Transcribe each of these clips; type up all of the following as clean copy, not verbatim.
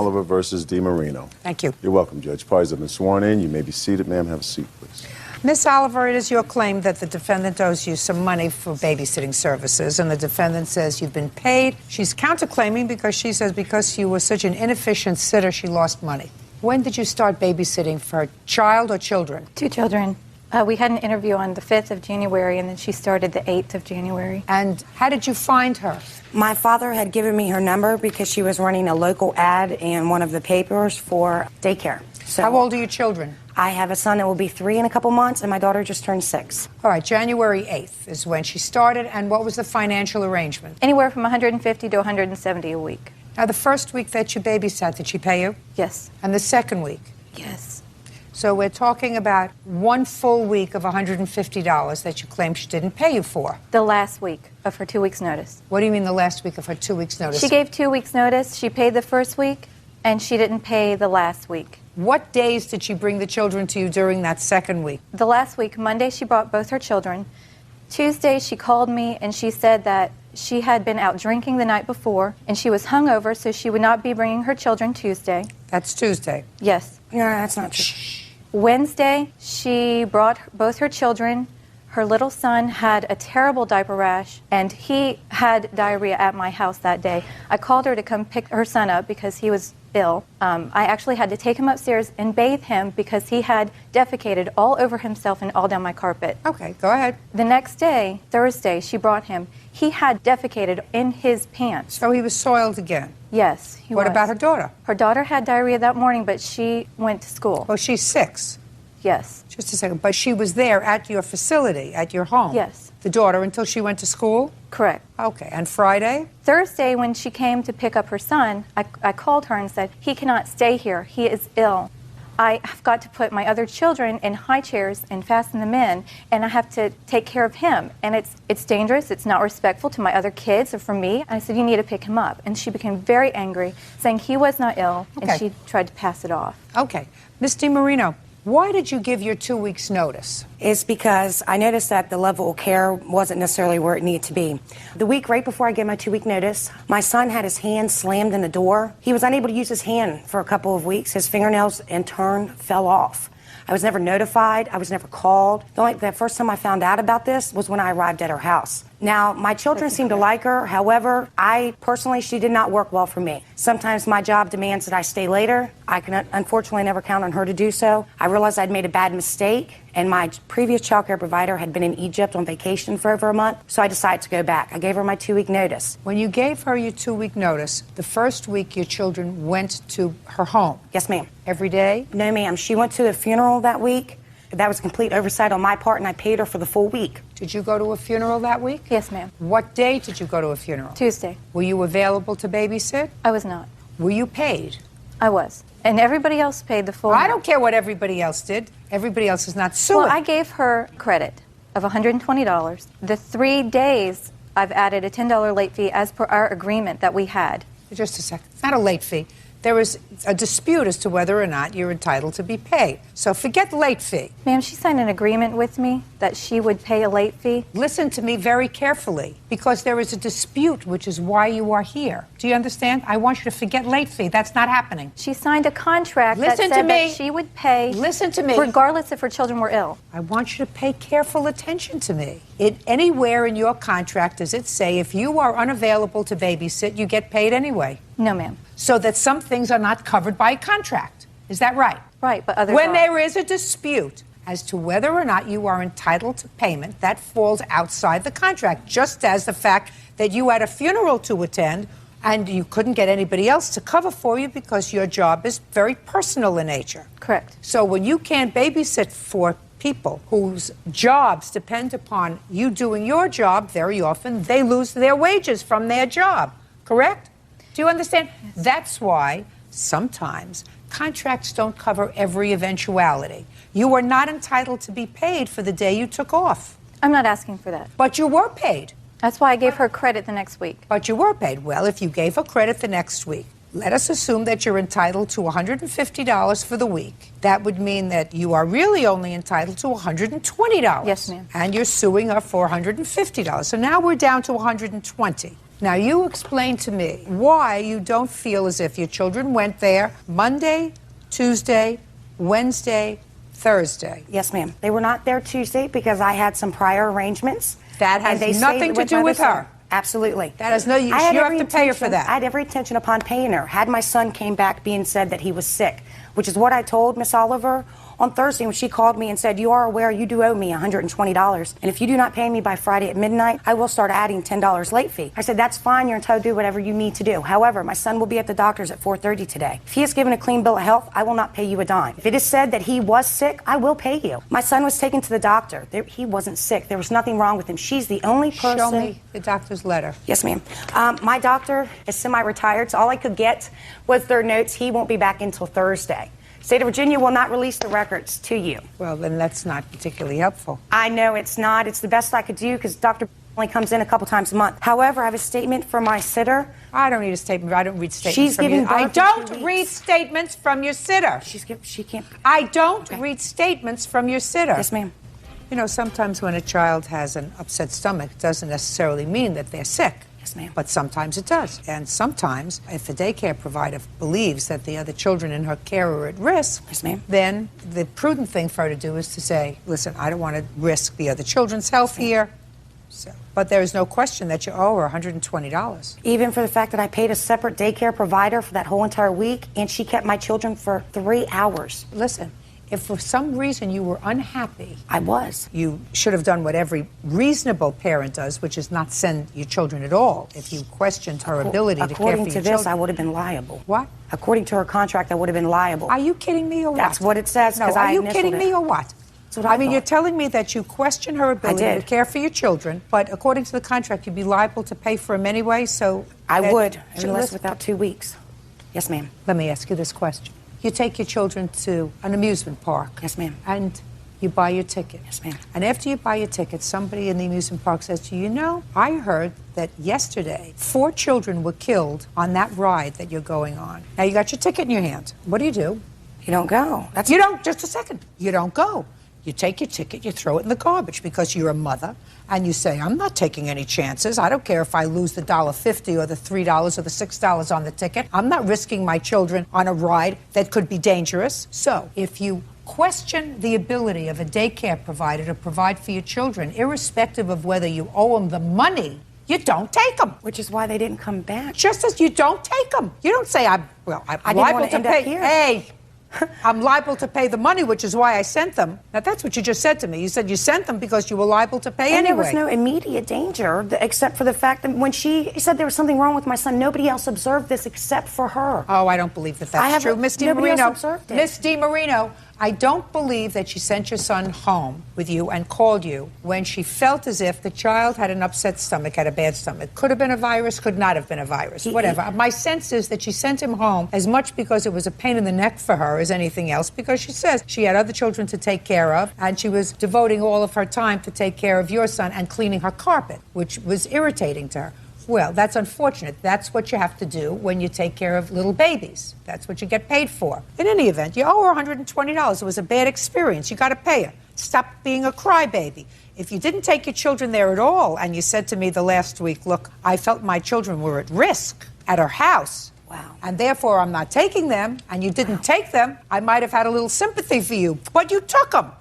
Oliver versus DiMarino. Thank you. You're welcome, Judge. Parties have been sworn in. You may be seated. Ma'am, have a seat, please. Miss Oliver, it is your claim that the defendant owes you some money for babysitting services, and the defendant says you've been paid. She's counterclaiming because she says because you were such an inefficient sitter, she lost money. When did you start babysitting for a child or children? 2 children. We had an interview on the 5th of January, and then she started the 8th of January. And how did you find her? My father had given me her number because she was running a local ad in one of the papers for daycare. So how old are your children? I have a son that will be 3 in a couple months, and my daughter just turned 6. All right, January 8th is when she started, and what was the financial arrangement? Anywhere from $150 to $170 a week. Now, the first week that you babysat, did she pay you? Yes. And the second week? Yes. So we're talking about 1 full week of $150 that you claim she didn't pay you for. The last week of her 2 weeks' notice. What do you mean the last week of her 2 weeks' notice? She gave 2 weeks' notice. She paid the first week, and she didn't pay the last week. What days did she bring the children to you during that second week? The last week, Monday, she brought both her children. Tuesday, she called me, and she said that she had been out drinking the night before, and she was hungover, so she would not be bringing her children Tuesday. That's Tuesday. Yes. No, that's not true. Wednesday, she brought both her children. Her little son had a terrible diaper rash, and he had diarrhea at my house that day. I called her to come pick her son up because he was ill. I actually had to take him upstairs and bathe him because he had defecated all over himself and all down my carpet. Okay, go ahead. The next day, Thursday, she brought him. He had defecated in his pants. So he was soiled again? Yes, he was. What about her daughter? Her daughter had diarrhea that morning, but she went to school. Well, she's 6. Yes. Just a second. But she was there at your facility, at your home? Yes. The daughter until she went to school? Correct. Okay. And Friday? Thursday, when she came to pick up her son, I called her and said, he cannot stay here. He is ill. I have got to put my other children in high chairs and fasten them in, and I have to take care of him. And it's dangerous. It's not respectful to my other kids or for me. And I said, you need to pick him up. And she became very angry, saying he was not ill, Okay. and she tried to pass it off. Okay. Ms. DiMarino, why did you give your 2 weeks' notice? It's because I noticed that the level of care wasn't necessarily where it needed to be. The week right before I gave my 2 week notice, my son had his hand slammed in the door. He was unable to use his hand for a couple of weeks. His fingernails in turn fell off. I was never notified. I was never called. The first time I found out about this was when I arrived at her house. Now, my children seem to like her. However, she did not work well for me. Sometimes my job demands that I stay later. I can unfortunately never count on her to do so. I realized I'd made a bad mistake, and my previous child care provider had been in Egypt on vacation for over a month, so I decided to go back. I gave her my 2 week notice. When you gave her your 2 week notice, the first week your children went to her home? Yes, ma'am. Every day? No, ma'am. She went to a funeral that week. That was complete oversight on my part, and I paid her for the full week. Did you go to a funeral that week? Yes, ma'am. What day did you go to a funeral? Tuesday. Were you available to babysit? I was not. Were you paid? I was. And everybody else paid the full I amount. don't care what everybody else did. Everybody else is not suing. Well, I gave her credit of $120. The 3 days, I've added a $10 late fee as per our agreement that we had. Just a second. It's not a late fee. There is a dispute as to whether or not you're entitled to be paid. So forget the late fee. Ma'am, she signed an agreement with me that she would pay a late fee. Listen to me very carefully, because there is a dispute, which is why you are here. Do you understand? I want you to forget late fee. That's not happening. She signed a contract that Listen to said me. that she would pay. Listen to me. Regardless if her children were ill. I want you to pay careful attention to me. Anywhere in your contract does it say if you are unavailable to babysit, you get paid anyway? No, ma'am. So that some things are not covered by a contract. Is that right? Right, but others When are. there is a dispute as to whether or not you are entitled to payment, that falls outside the contract, just as the fact that you had a funeral to attend and you couldn't get anybody else to cover for you because your job is very personal in nature. Correct. So when you can't babysit for people whose jobs depend upon you doing your job, very often they lose their wages from their job. Correct? Do you understand? Yes. That's why sometimes contracts don't cover every eventuality. You are not entitled to be paid for the day you took off. I'm not asking for that. But you were paid. That's why I gave her credit the next week. But you were paid. Well, if you gave her credit the next week, let us assume that you're entitled to $150 for the week. That would mean that you are really only entitled to $120. Yes, ma'am. And you're suing her for $150. So now we're down to $120. Now, you explain to me why you don't feel as if your children went there Monday, Tuesday, Wednesday, Thursday. Yes, ma'am. They were not there Tuesday because I had some prior arrangements. That has nothing to do with her. Absolutely. That has no use. You have to pay her for that. I had every intention upon paying her. Had my son came back being said that he was sick, which is what I told Miss Oliver on Thursday when she called me and said, you are aware you do owe me $120. And if you do not pay me by Friday at midnight, I will start adding $10 late fee. I said, that's fine. You're entitled to do whatever you need to do. However, my son will be at the doctor's at 4:30 today. If he is given a clean bill of health, I will not pay you a dime. If it is said that he was sick, I will pay you. My son was taken to the doctor. He wasn't sick. There was nothing wrong with him. She's the only person. Show me the doctor's letter. Yes, ma'am. My doctor is semi-retired, so all I could get was their notes. He won't be back until Thursday. State of Virginia will not release the records to you. Well, then that's not particularly helpful. I know it's not. It's the best I could do because Dr. only comes in a couple times a month. However, I have a statement from my sitter. I don't need a statement. I don't read statements She's from giving you. I birth in 2 don't weeks. read statements from your sitter. She can't. I don't Okay. read statements from your sitter. Yes, ma'am. You know, sometimes when a child has an upset stomach, it doesn't necessarily mean that they're sick. Yes, ma'am. But sometimes it does. And sometimes, if a daycare provider believes that the other children in her care are at risk, Yes, ma'am. then the prudent thing for her to do is to say, listen, I don't want to risk the other children's health here. So, but there is no question that you owe her $120. Even for the fact that I paid a separate daycare provider for that whole entire week, and she kept my children for 3 hours. Listen, if for some reason you were unhappy, I was. you should have done what every reasonable parent does, which is not send your children at all if you questioned her ability to care for your According to this, children. I would have been liable. What? According to her contract, I would have been liable. Are you kidding me or what? That's what it says, No, 'cause are I you initialed kidding it. me or what? That's what I mean, thought. you're telling me that you question her ability to did. care for your children, but according to the contract, you'd be liable to pay for them anyway, so... I that- would, Should- unless listen, without 2 weeks. Yes, ma'am. Let me ask you this question. You take your children to an amusement park. Yes, ma'am. And you buy your ticket. Yes, ma'am. And after you buy your ticket, somebody in the amusement park says to you, you know, I heard that yesterday 4 children were killed on that ride that you're going on. Now, you got your ticket in your hand. What do? You don't go. You don't, just a second. You don't go. You take your ticket, you throw it in the garbage because you're a mother, and you say, I'm not taking any chances. I don't care if I lose the $1.50 or the $3 or the $6 on the ticket. I'm not risking my children on a ride that could be dangerous. So if you question the ability of a daycare provider to provide for your children, irrespective of whether you owe them the money, you don't take them. Which is why they didn't come back. Just as you don't take them. You don't say, I'm didn't liable wanna to end up pay. here. Hey, I'm liable to pay the money, which is why I sent them. Now, that's what you just said to me. You said you sent them because you were liable to pay And anyway. there was no immediate danger, except for the fact that when she said there was something wrong with my son, nobody else observed this except for her. Oh, I don't believe that I that's have true. a- Miss nobody else DiMarino, observed it. Miss DiMarino, I don't believe that she sent your son home with you and called you when she felt as if the child had an upset stomach, had a bad stomach. Could have been a virus, could not have been a virus, whatever. My sense is that she sent him home as much because it was a pain in the neck for her as anything else, because she says she had other children to take care of, and she was devoting all of her time to take care of your son and cleaning her carpet, which was irritating to her. Well, that's unfortunate. That's what you have to do when you take care of little babies. That's what you get paid for. In any event, you owe her $120. It was a bad experience. You got to pay her. Stop being a crybaby. If you didn't take your children there at all, and you said to me the last week, look, I felt my children were at risk at her house. Wow. And therefore, I'm not taking them, and you didn't take them, I might have had a little sympathy for you. But you took them.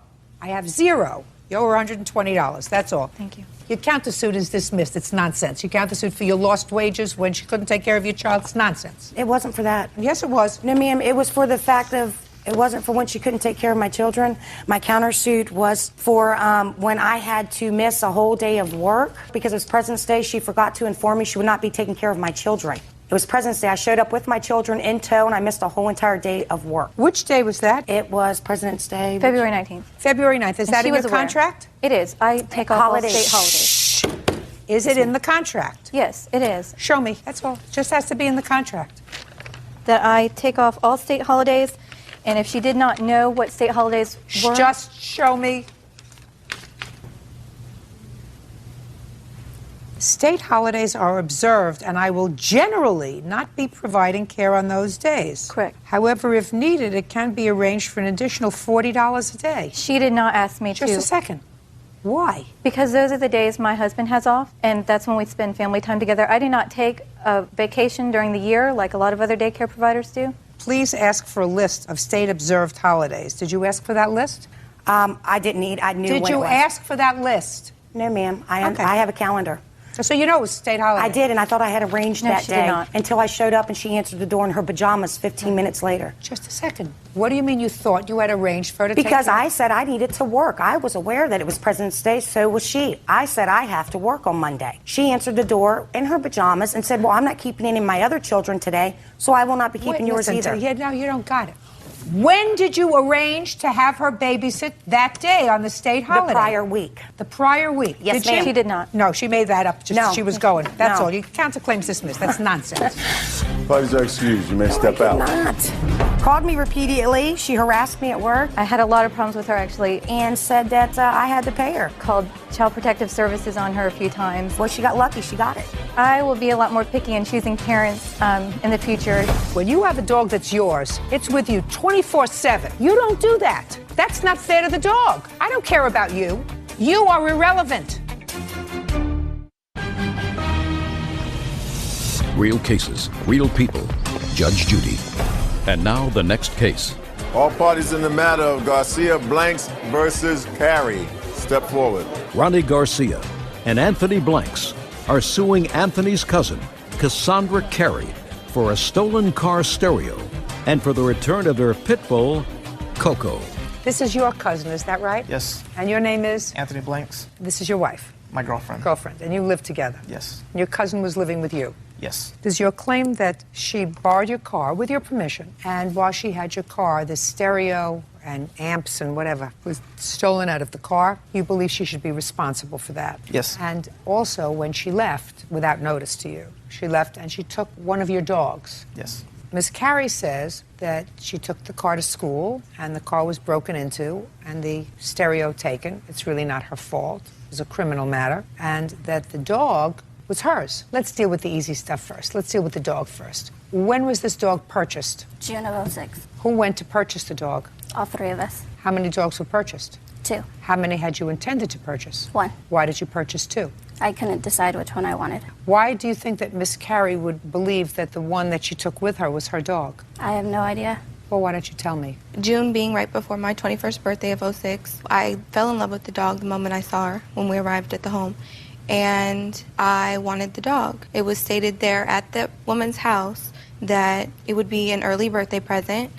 I have zero. You owe her $120. That's all. Thank you. Your countersuit is dismissed. It's nonsense. Your countersuit for your lost wages when she couldn't take care of your child, it's nonsense. It wasn't for that. Yes, it was. No, ma'am, it was for the fact of, it wasn't for when she couldn't take care of my children. My countersuit was for when I had to miss a whole day of work because it was President's Day. She forgot to inform me she would not be taking care of my children. It was President's Day. I showed up with my children in tow, and I missed a whole entire day of work. Which day was that? It was President's Day. February 19th. February 9th. Is And that she in your was aware. contract? It is. I take off all Holidays. state holidays. Is it in the contract? Yes, it is. Show me. That's all. It just has to be in the contract. That I take off all state holidays, and if she did not know what state holidays were... Just show me. State holidays are observed, and I will generally not be providing care on those days. Correct. However, if needed, it can be arranged for an additional $40 a day. She did not ask me Just to... a second. Why? Because those are the days my husband has off, and that's when we spend family time together. I do not take a vacation during the year like a lot of other daycare providers do. Please ask for a list of state-observed holidays. Did you ask for that list? I didn't need. I knew. Did when you it was. ask for that list? No, ma'am. Okay. I have a calendar. So you know it was state holiday. I did, and I thought I had arranged No, that she day did not. until I showed up and she answered the door in her pajamas 15 minutes later. Just a second. What do you mean you thought you had arranged for her to Because take I said I needed to work. I was aware that it was President's Day, so was she. I said I have to work on Monday. She answered the door in her pajamas and said, well, I'm not keeping any of my other children today, so I will not be keeping yours either. Yeah, no, you don't got it. When did you arrange to have her babysit that day on the state holiday? The prior week. The prior week. Yes, did ma'am. She did not. No, she made that up. Just No. she was going. That's No. all. You counterclaims dismissed. That's nonsense. Parties are excused. You may step out. Not. Called me repeatedly. She harassed me at work I had a lot of problems with her, actually, and said that I had to pay her. called Child Protective Services on her a few times. Well, she got lucky. She got it. I will be a lot more picky in choosing parents in the future. When you have a dog that's yours, it's with you 24/7. You don't do that. That's not fair to the dog. I don't care about you. You are irrelevant. Real cases, real people. Judge Judy. And now the next case. All parties in the matter of Garcia Blanks versus Carey. Step forward. Ronnie Garcia and Anthony Blanks are suing Anthony's cousin, Cassandra Carey, for a stolen car stereo and for the return of their pit bull, Coco. This is your cousin, is that right? Yes. And your name is? Anthony Blanks, This is your wife, my girlfriend. girlfriend, and you live together? Yes. And your cousin was living with you? Yes. Does your claim that she borrowed your car with your permission, and while she had your car, the stereo and amps and whatever was stolen out of the car, you believe she should be responsible for that? Yes. And also, when she left, without notice to you, she left and she took one of your dogs. Yes. Ms. Carey says that she took the car to school and the car was broken into and the stereo taken. It's really not her fault. It was a criminal matter. And that the dog was hers. Let's deal with the easy stuff first. Let's deal with the dog first. When was this dog purchased? June of '06. Who went to purchase the dog? All three of us. How many dogs were purchased? 2. How many had you intended to purchase? 1. Why did you purchase 2? I couldn't decide which one I wanted. Why do you think that Miss Carey would believe that the one that she took with her was her dog? I have no idea. Well, why don't you tell me? June being right before my 21st birthday of '06, I fell in love with the dog the moment I saw her when we arrived at the home. And I wanted the dog. It was stated there at the woman's house that it would be an early birthday present,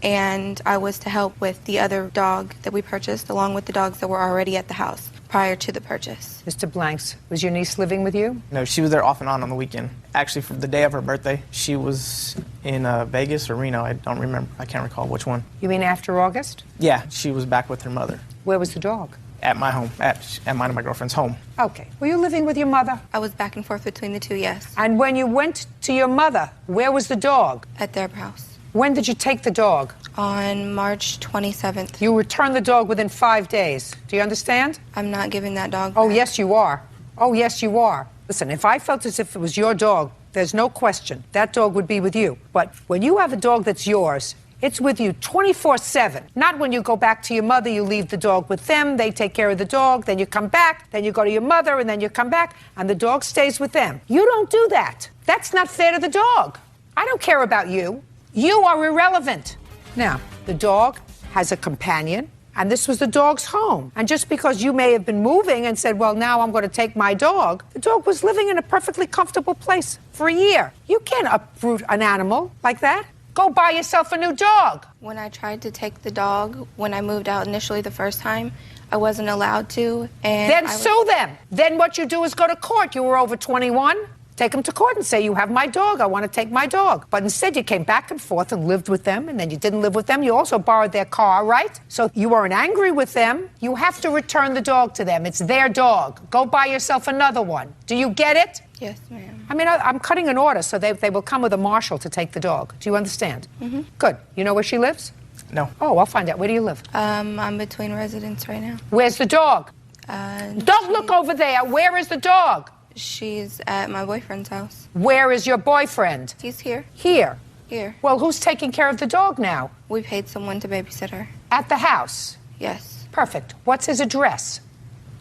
and I was to help with the other dog that we purchased along with the dogs that were already at the house prior to the purchase. Mr. Blanks, was your niece living with you? No, she was there off and on the weekend. Actually, for the day of her birthday, she was in Vegas or Reno. I don't remember. I can't recall which one. You mean after August? Yeah, she was back with her mother Where was the dog? at my home, at mine and my girlfriend's home. Okay. Were you living with your mother? I was back and forth between the two, yes, And when you went to your mother, where was the dog? at their house. When did you take the dog? On March 27th. You returned the dog within 5 days. Do you understand? I'm not giving that dog Oh, back. yes, you are. Oh, yes, you are. Listen, if I felt as if it was your dog, there's no question that dog would be with you. But when you have a dog that's yours, it's with you 24/7. Not when you go back to your mother, you leave the dog with them, they take care of the dog, then you come back, then you go to your mother, and then you come back, and the dog stays with them. You don't do that. That's not fair to the dog. I don't care about you. You are irrelevant. Now, the dog has a companion, and this was the dog's home. And just because you may have been moving and said, well, now I'm going to take my dog, the dog was living in a perfectly comfortable place for a year. You can't uproot an animal like that. Go buy yourself a new dog. When I tried to take the dog, when I moved out initially the first time, I wasn't allowed to. And Then I was- sue them. Then what you do is go to court. You were over 21. Take them to court and say, you have my dog. I want to take my dog. But instead, you came back and forth and lived with them, and then you didn't live with them. You also borrowed their car, right? So you weren't angry with them. You have to return the dog to them. It's their dog. Go buy yourself another one. Do you get it? Yes, ma'am. I mean, I'm cutting an order, so they will come with a marshal to take the dog. Do you understand? Mm-hmm. Good. You know where she lives? No. Oh, I'll find out. Where do you live? I'm between residents right now. Where's the dog? Don't look over there. Where is the dog? She's at my boyfriend's house. Where is your boyfriend? He's here. Here. Here. Well, who's taking care of the dog now? We paid someone to babysit her. At the house. Yes. Perfect. What's his address?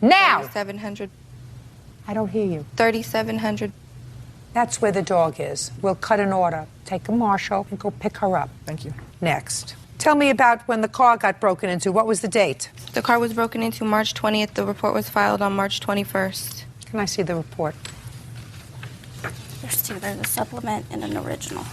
Now! $3,700. I don't hear you. $3,700. That's where the dog is. We'll cut an order. Take a marshal and go pick her up. Thank you. Next. Tell me about when the car got broken into. What was the date? The car was broken into March 20th. The report was filed on March 21st. Can I see the report? There's two. There's a supplement and an original.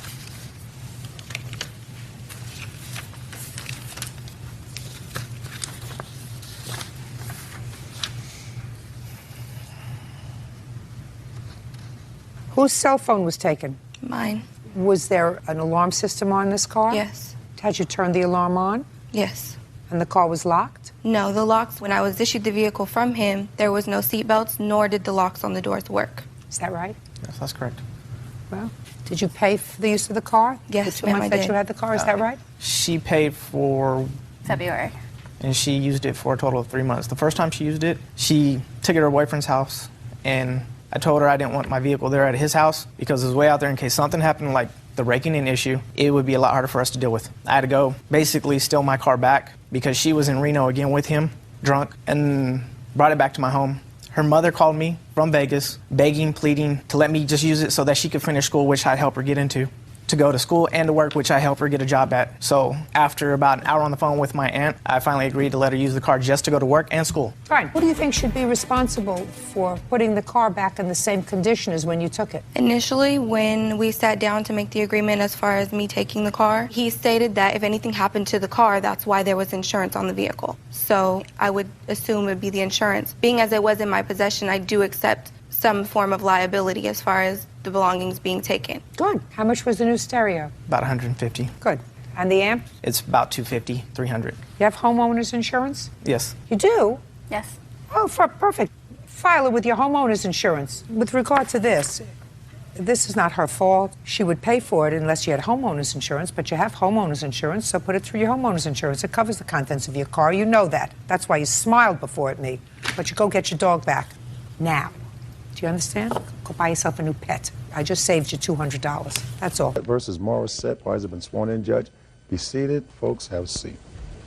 Whose cell phone was taken? Mine. Was there an alarm system on this car? Yes. Had you turned the alarm on? Yes. And the car was locked? No, the locks, when I was issued the vehicle from him, there was no seat belts, nor did the locks on the doors work. Is that right? Yes, that's correct. Well, did you pay for the use of the car? Yes, the 2 ma'am, months I that did. you had the car, is that right? She paid for, February. and she used it for a total of 3 months. The first time she used it, she took it to her boyfriend's house, and I told her I didn't want my vehicle there at his house because it was way out there in case something happened, like the breaking in issue. It would be a lot harder for us to deal with. I had to go basically steal my car back because she was in Reno again with him, drunk, and brought it back to my home. Her mother called me from Vegas, begging, pleading to let me just use it so that she could finish school, which I'd help her get into, to go to school and to work, which I helped her get a job at. So after about an hour on the phone with my aunt, I finally agreed to let her use the car just to go to work and school. Fine. Who do you think should be responsible for putting the car back in the same condition as when you took it? Initially, when we sat down to make the agreement as far as me taking the car, he stated that if anything happened to the car, that's why there was insurance on the vehicle. So I would assume it would be the insurance. Being as it was in my possession, I do accept some form of liability as far as the belongings being taken. Good. How much was the new stereo? About 150. Good. And the amp? It's about 250, 300. You have homeowner's insurance? Yes. You do? Yes. Oh, perfect. File it with your homeowner's insurance. With regard to this is not her fault. She would pay for it unless you had homeowner's insurance, but you have homeowner's insurance, so put it through your homeowner's insurance. It covers the contents of your car. You know that. That's why you smiled before at me. But you go get your dog back. Now. Do you understand? Go buy yourself a new pet. I just saved you $200. That's all. Versus Morissette. Why has it been sworn in, Judge? Be seated. Folks, have a seat.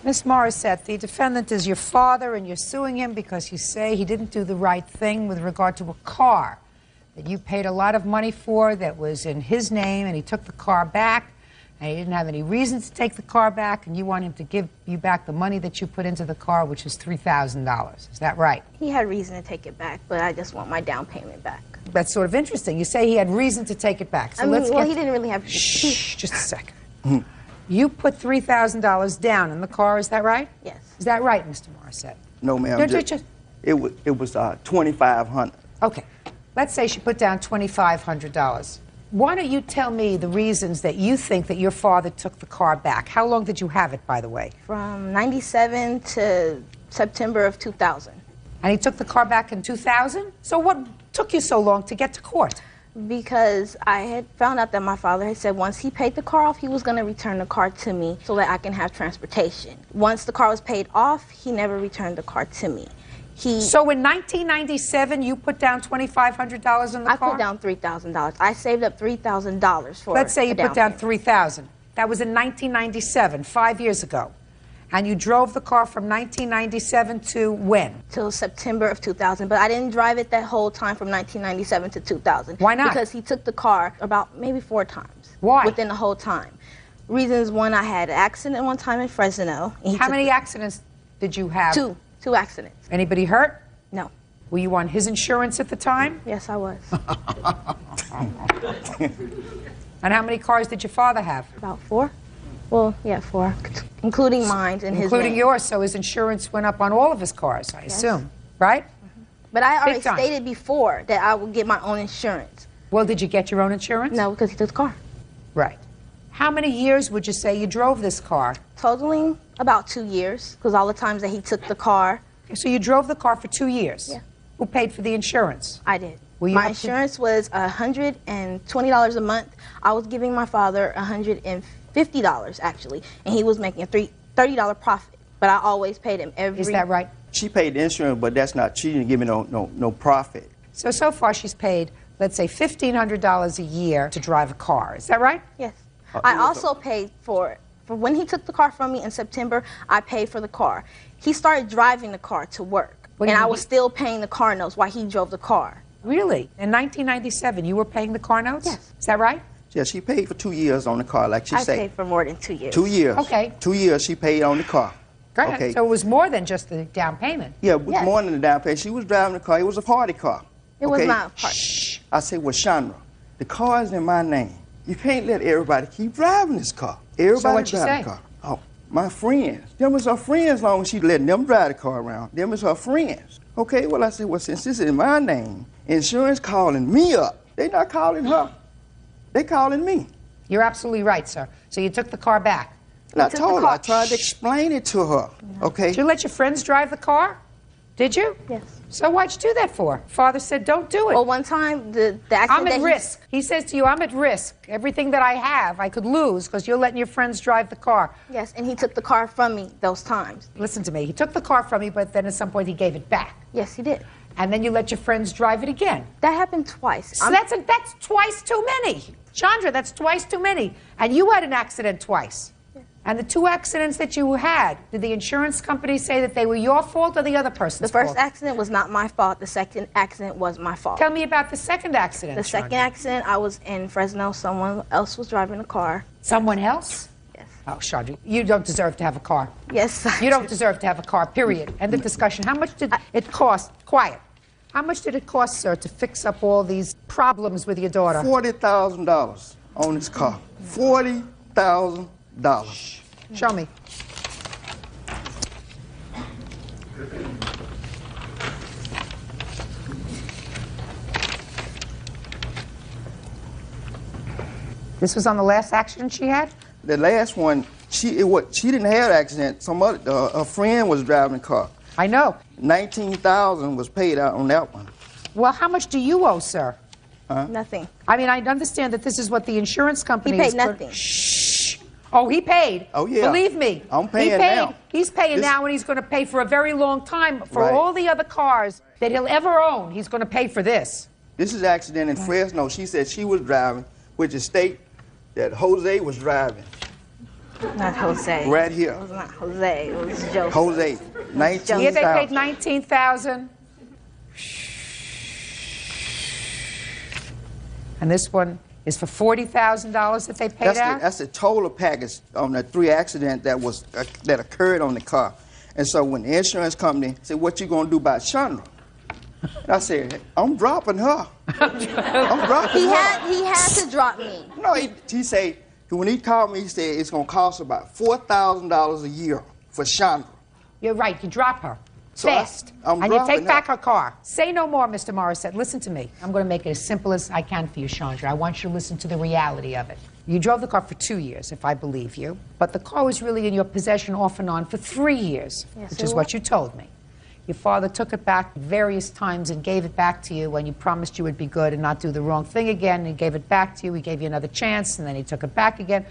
Miss Morissette, the defendant is your father, and you're suing him because you say he didn't do the right thing with regard to a car that you paid a lot of money for that was in his name, and he took the car back, and he didn't have any reason to take the car back, and you want him to give you back the money that you put into the car, which is $3,000. Is that right? He had reason to take it back, but I just want my down payment back. That's sort of interesting. You say he had reason to take it back. So he let's didn't really have... Shh, just a second. You put $3,000 down in the car, is that right? Yes. Is that right, Mr. Morissette? No, ma'am. It was $2,500. Okay. Let's say she put down $2,500. Why don't you tell me the reasons that you think that your father took the car back? How long did you have it, by the way? From 97 to September of 2000. And he took the car back in 2000? So what took you so long to get to court? Because I had found out that my father had said once he paid the car off, he was going to return the car to me so that I can have transportation. Once the car was paid off, he never returned the car to me. So in 1997, you put down $2,500 in the car? I put down $3,000. I saved up $3,000 for Let's say you put down payment. $3,000. That was in 1997, 5 years ago. And you drove the car from 1997 to when? Till September of 2000. But I didn't drive it that whole time from 1997 to 2000. Why not? Because he took the car about maybe 4 times. Why? Within the whole time. Reasons: one, I had an accident one time in Fresno. How many accidents did you have? 2 accidents. Anybody hurt? No. Were you on his insurance at the time? Yes, I was. And how many cars did your father have? About 4. Well, yeah, 4, including mine and his Including name. yours, so his insurance went up on all of his cars, I assume, right? But I already Big time. stated before that I would get my own insurance. Well, did you get your own insurance? No, because he took the car. Right. How many years would you say you drove this car? Totaling about 2 years, because all the times that he took the car. So you drove the car for 2 years? Yeah. Who paid for the insurance? I did. Were you My up to- insurance was $120 a month. I was giving my father $150 actually, and he was making a $30 profit. But I always paid him every. Is that right? She paid the insurance, but that's not cheating, giving no profit. So far she's paid, let's say, $1,500 a year to drive a car. Is that right? Yes. I also paid for when he took the car from me in September. I paid for the car. He started driving the car to work And I was still paying the car notes while he drove the car. Really? In 1997, you were paying the car notes? Yes. Is that right? Yeah, she paid for 2 years on the car, like she I said. paid for more than 2 years. 2 years. Okay. 2 years she paid on the car. Go ahead. Okay. So it was more than just the down payment. Yeah, it was more than the down payment. She was driving the car. It was a party car. It was okay? not a party. Shh. I said, well, Chandra, the car is in my name. You can't let everybody keep driving this car. Everybody So what'd you drive say? the car. Oh, my friends. Them is her friends long as she letting them drive the car around. Them is her friends. Okay, well, I said, well, since this is in my name, insurance calling me up. They not calling her. They calling me. You're absolutely right, sir. So you took the car back. And I told her, I tried to explain it to her. Okay? Did you let your friends drive the car? Did you? Yes. So why'd you do that for? Father said, don't do it. Well, one time, the accident I'm at that risk. He says to you, I'm at risk. Everything that I have, I could lose because you're letting your friends drive the car. Yes, and he took the car from me those times. Listen to me. He took the car from you, but then at some point he gave it back. Yes, he did. And then you let your friends drive it again. That happened twice. So that's twice too many. Chandra, that's twice too many. And you had an accident twice. And the 2 accidents that you had, did the insurance company say that they were your fault or the other person's fault? The first accident was not my fault. The second accident was my fault. Tell me about the second accident. The second accident, I was in Fresno. Someone else was driving a car. Someone else? Yes. Oh, Chandra, you don't deserve to have a car. Yes. You don't deserve to have a car, period. End of discussion. How much did it cost? Quiet. How much did it cost, sir, to fix up all these problems with your daughter? $40,000 on this car. $40,000. Show me. This was on the last accident she had? The last one, she didn't have an accident. A friend was driving the car. I know. $19,000 was paid out on that one. Well, how much do you owe, sir? Nothing. I mean, I understand that this is what the insurance company He paid is. nothing. Shh. Oh, he paid. Oh, yeah. Believe me. I'm paying he paid. now. He's paying now, and he's going to pay for a very long time for Right. all the other cars that he'll ever own. He's going to pay for this. This is an accident in Fresno. She said she was driving, which is state that Jose was driving. Not Jose. Right here. It was not Jose. It was Joseph. Jose, $19,000. Here they paid $19,000. And this one is for $40,000 that they paid out? That's the total package on the 3 accidents that occurred on the car. And so when the insurance company said, what you going to do about Chandra? And I said, I'm dropping her. I'm dropping her. He had to drop me. No, he said, when he called me, he said it's going to cost about $4,000 a year for Chandra. You're right. You drop her. So Fast. I'm and you dropping take back her. her car. Say no more, Mr. Morissette. Listen to me. I'm going to make it as simple as I can for you, Chandra. I want you to listen to the reality of it. You drove the car for 2 years, if I believe you. But the car was really in your possession off and on for 3 years, Yes, which it is what you told me. Your father took it back various times and gave it back to you when you promised you would be good and not do the wrong thing again. He gave it back to you. He gave you another chance, and then he took it back again.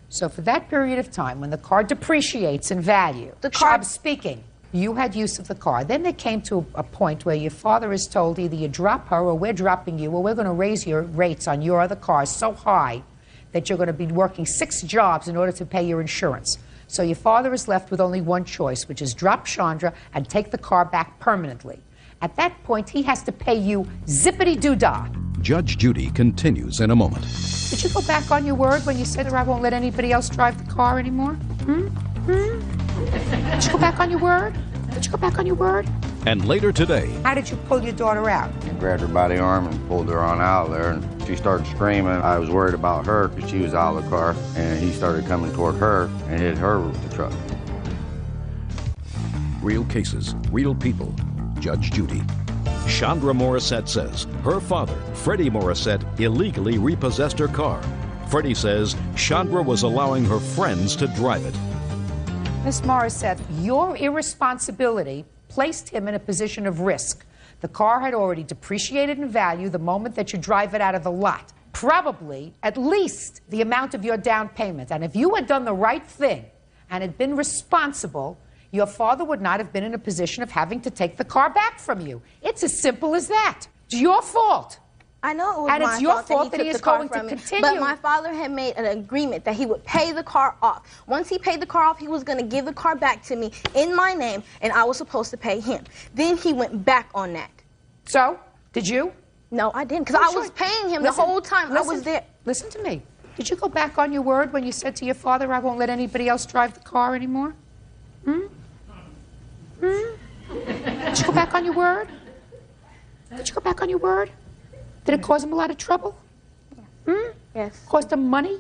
So for that period of time, when the car depreciates in value, I'm speaking, you had use of the car. Then there came to a point where your father is told either you drop her or we're dropping you or we're going to raise your rates on your other cars so high that you're going to be working 6 jobs in order to pay your insurance. So your father is left with only one choice, which is drop Chandra and take the car back permanently. At that point, he has to pay you zippity-doo-dah. Judge Judy continues in a moment. Did you go back on your word when you said that I won't let anybody else drive the car anymore? Did you go back on your word? Did you go back on your word? And later today, How did you pull your daughter out? I grabbed her by the arm and pulled her on out of there, and she started screaming. I was worried about her because she was out of the car, and he started coming toward her and hit her with the truck. real cases, real people. Judge Judy. Chandra Morissette says her father, Freddie Morissette, illegally repossessed her car. Freddie says Chandra was allowing her friends to drive it. Miss Morissette, your irresponsibility placed him in a position of risk. The car had already depreciated in value the moment that you drive it out of the lot. Probably at least the amount of your down payment. And if you had done the right thing and had been responsible, your father would not have been in a position of having to take the car back from you. It's as simple as that. It's your fault. I know it was And my it's your fault fault that that he he took is the car going to from me. continue. But my father had made an agreement that he would pay the car off. Once he paid the car off, he was going to give the car back to me in my name, and I was supposed to pay him. Then he went back on that. So, did you? No, I didn't, because I was paying him the whole time I was there. Listen to me. Did you go back on your word when you said to your father, I won't let anybody else drive the car anymore? Did you go back on your word? Did you go back on your word? Did it cause him a lot of trouble? Yes. Cost him money?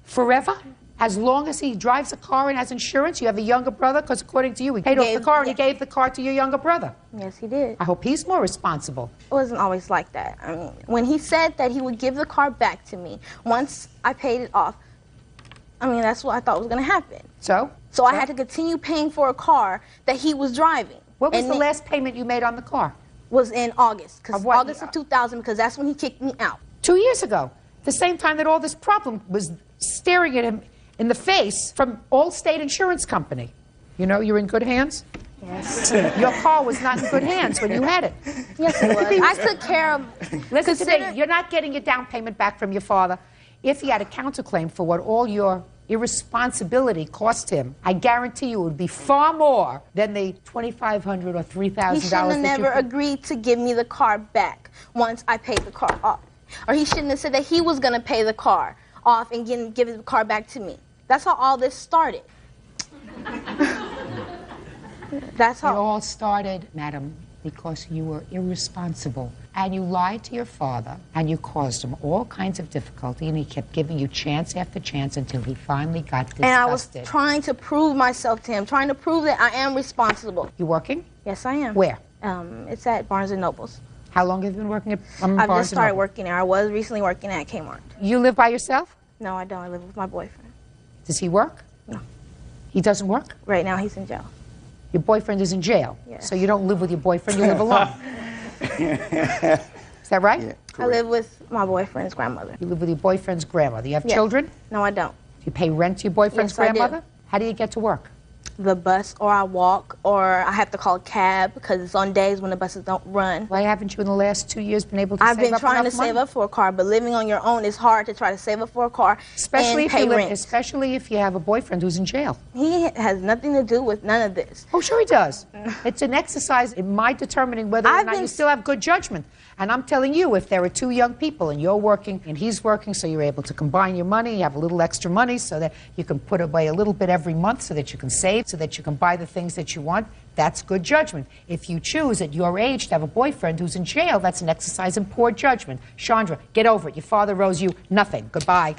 Forever? As long as he drives a car and has insurance? You have a younger brother? Because according to you, he paid off the car and he gave the car to your younger brother. Yes, he did. I hope he's more responsible. It wasn't always like that. I mean, when he said that he would give the car back to me once I paid it off, I mean, that's what I thought was going to happen. So? So I had to continue paying for a car that he was driving. What was the last payment you made on the car? Was in August. Of what August of 2000, because that's when he kicked me out. 2 years ago. The same time that all this problem was staring at him in the face from Allstate Insurance Company. You know you're in good hands? Yes. Your car was not in good hands when you had it. Yes, it was. I took care of... Listen to me. You're not getting your down payment back from your father. If he had a counterclaim for what all your irresponsibility cost him, I guarantee you it would be far more than the $2,500 or $3,000. He shouldn't have never agreed to give me the car back once I paid the car off. Or he shouldn't have said that he was going to pay the car off and give the car back to me. That's how all this started. That's how... It all started, madam, because you were irresponsible. And you lied to your father, and you caused him all kinds of difficulty, and he kept giving you chance after chance until he finally got disgusted. And I was trying to prove myself to him, trying to prove that I am responsible. You working? Yes, I am. Where? It's at Barnes & Noble's. How long have you been working at I've just started working there. I was recently working at Kmart. You live by yourself? No, I don't. I live with my boyfriend. Does he work? No. He doesn't work? Right now, he's in jail. Your boyfriend is in jail? Yes. So you don't live with your boyfriend, you live alone? Is that right? Yeah, I live with my boyfriend's grandmother. You live with your boyfriend's grandmother. You have Yes. children? No, I don't. Do you pay rent to your boyfriend's Yes, I do. grandmother? How do you get to work? The bus, or I walk, or I have to call a cab because it's on days when the buses don't run. Why haven't you in the last 2 years been able to I've save been up trying to enough money? save up for a car, but living on your own is hard to try to save up for a car Especially and if pay you live, rent. especially if you have a boyfriend who's in jail. He has nothing to do with none of this. Oh, sure he does. It's an exercise in my determining whether or not you still have good judgment. And I'm telling you, if there are two young people and you're working and he's working, so you're able to combine your money, you have a little extra money so that you can put away a little bit every month so that you can save, so that you can buy the things that you want, that's good judgment. If you choose at your age to have a boyfriend who's in jail, that's an exercise in poor judgment. Chandra, get over it. Your father owes you nothing. Goodbye.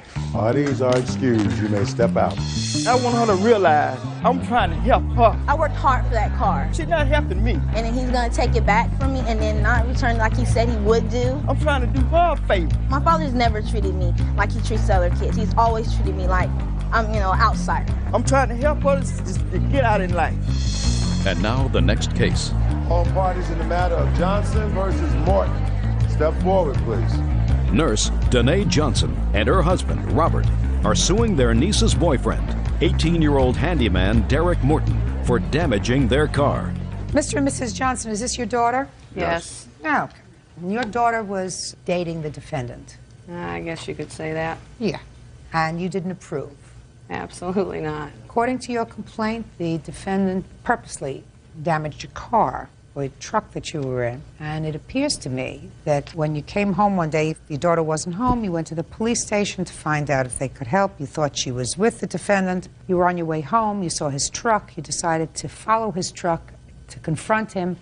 These are excused. You may step out. I want her to realize I'm trying to help her. I worked hard for that car. She's not helping me. And then he's going to take it back from me and then not return like he said he would do. I'm trying to do her a favor. My father's never treated me like he treats other kids. He's always treated me like I'm, an outsider. I'm trying to help her to get out in life. And now the next case. All parties in the matter of Johnson versus Morton. Step forward, please. Nurse Danae Johnson and her husband, Robert, are suing their niece's boyfriend, 18-year-old handyman Derek Morton, for damaging their car. Mr. and Mrs. Johnson, is this your daughter? Yes. Oh. Your daughter was dating the defendant. I guess you could say that. Yeah. And you didn't approve. Absolutely not. According to your complaint, the defendant purposely damaged your car or a truck that you were in. And it appears to me that when you came home one day, your daughter wasn't home, you went to the police station to find out if they could help. You thought she was with the defendant. You were on your way home, you saw his truck, you decided to follow his truck, to confront him,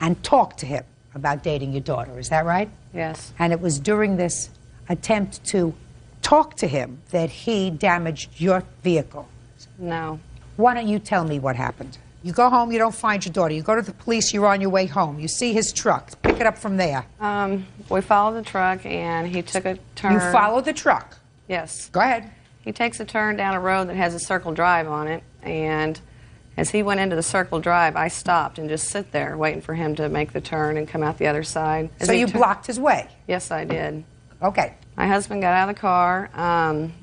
and talk to him about dating your daughter. Is that right? Yes. And it was during this attempt to talk to him that he damaged your vehicle. No. Why don't you tell me what happened? You go home, you don't find your daughter. You go to the police, you're on your way home. You see his truck. Pick it up from there. We followed the truck, and he took a turn. You followed the truck? Yes. Go ahead. He takes a turn down a road that has a circle drive on it, and as he went into the circle drive, I stopped and just sit there waiting for him to make the turn and come out the other side. So you blocked his way? Yes, I did. Okay. My husband got out of the car,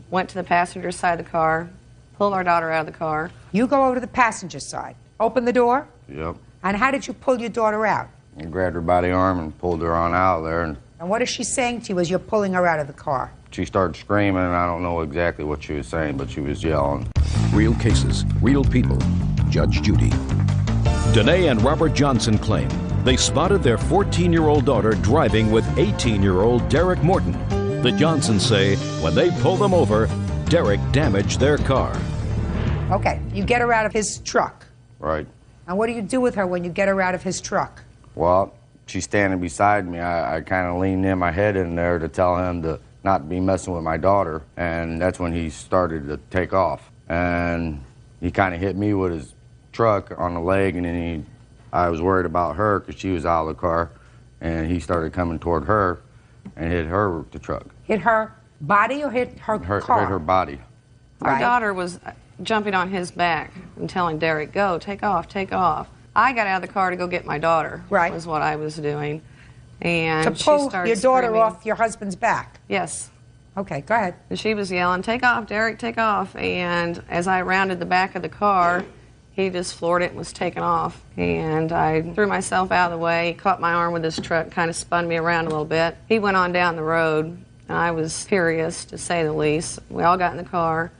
went to the passenger side of the car, pulled our daughter out of the car. You go over to the passenger side. Open the door? Yep. And how did you pull your daughter out? I grabbed her by the arm and pulled her on out of there. And And what is she saying to you as you're pulling her out of the car? She started screaming. I don't know exactly what she was saying, but she was yelling. Real cases, real people. Judge Judy. Danae and Robert Johnson claim they spotted their 14-year-old daughter driving with 18-year-old Derek Morton. The Johnsons say when they pulled them over, Derek damaged their car. Okay, you get her out of his truck. Right. And what do you do with her when you get her out of his truck? Well, she's standing beside me. I kind of leaned in my head in there to tell him to not be messing with my daughter, and that's when he started to take off. And he kind of hit me with his truck on the leg, and then I was worried about her because she was out of the car, and he started coming toward her and hit her with the truck. Hit her body or hit her car? Hit her body. Our daughter was jumping on his back and telling Derek, go, take off, take off. I got out of the car to go get my daughter, was what I was doing. And to pull she started your daughter screaming. off your husband's back? Yes. Okay, go ahead. And she was yelling, take off, Derek, take off. And as I rounded the back of the car, he just floored it and was taking off. And I threw myself out of the way. He caught my arm with his truck, kind of spun me around a little bit. He went on down the road, and I was furious, to say the least. We all got in the car,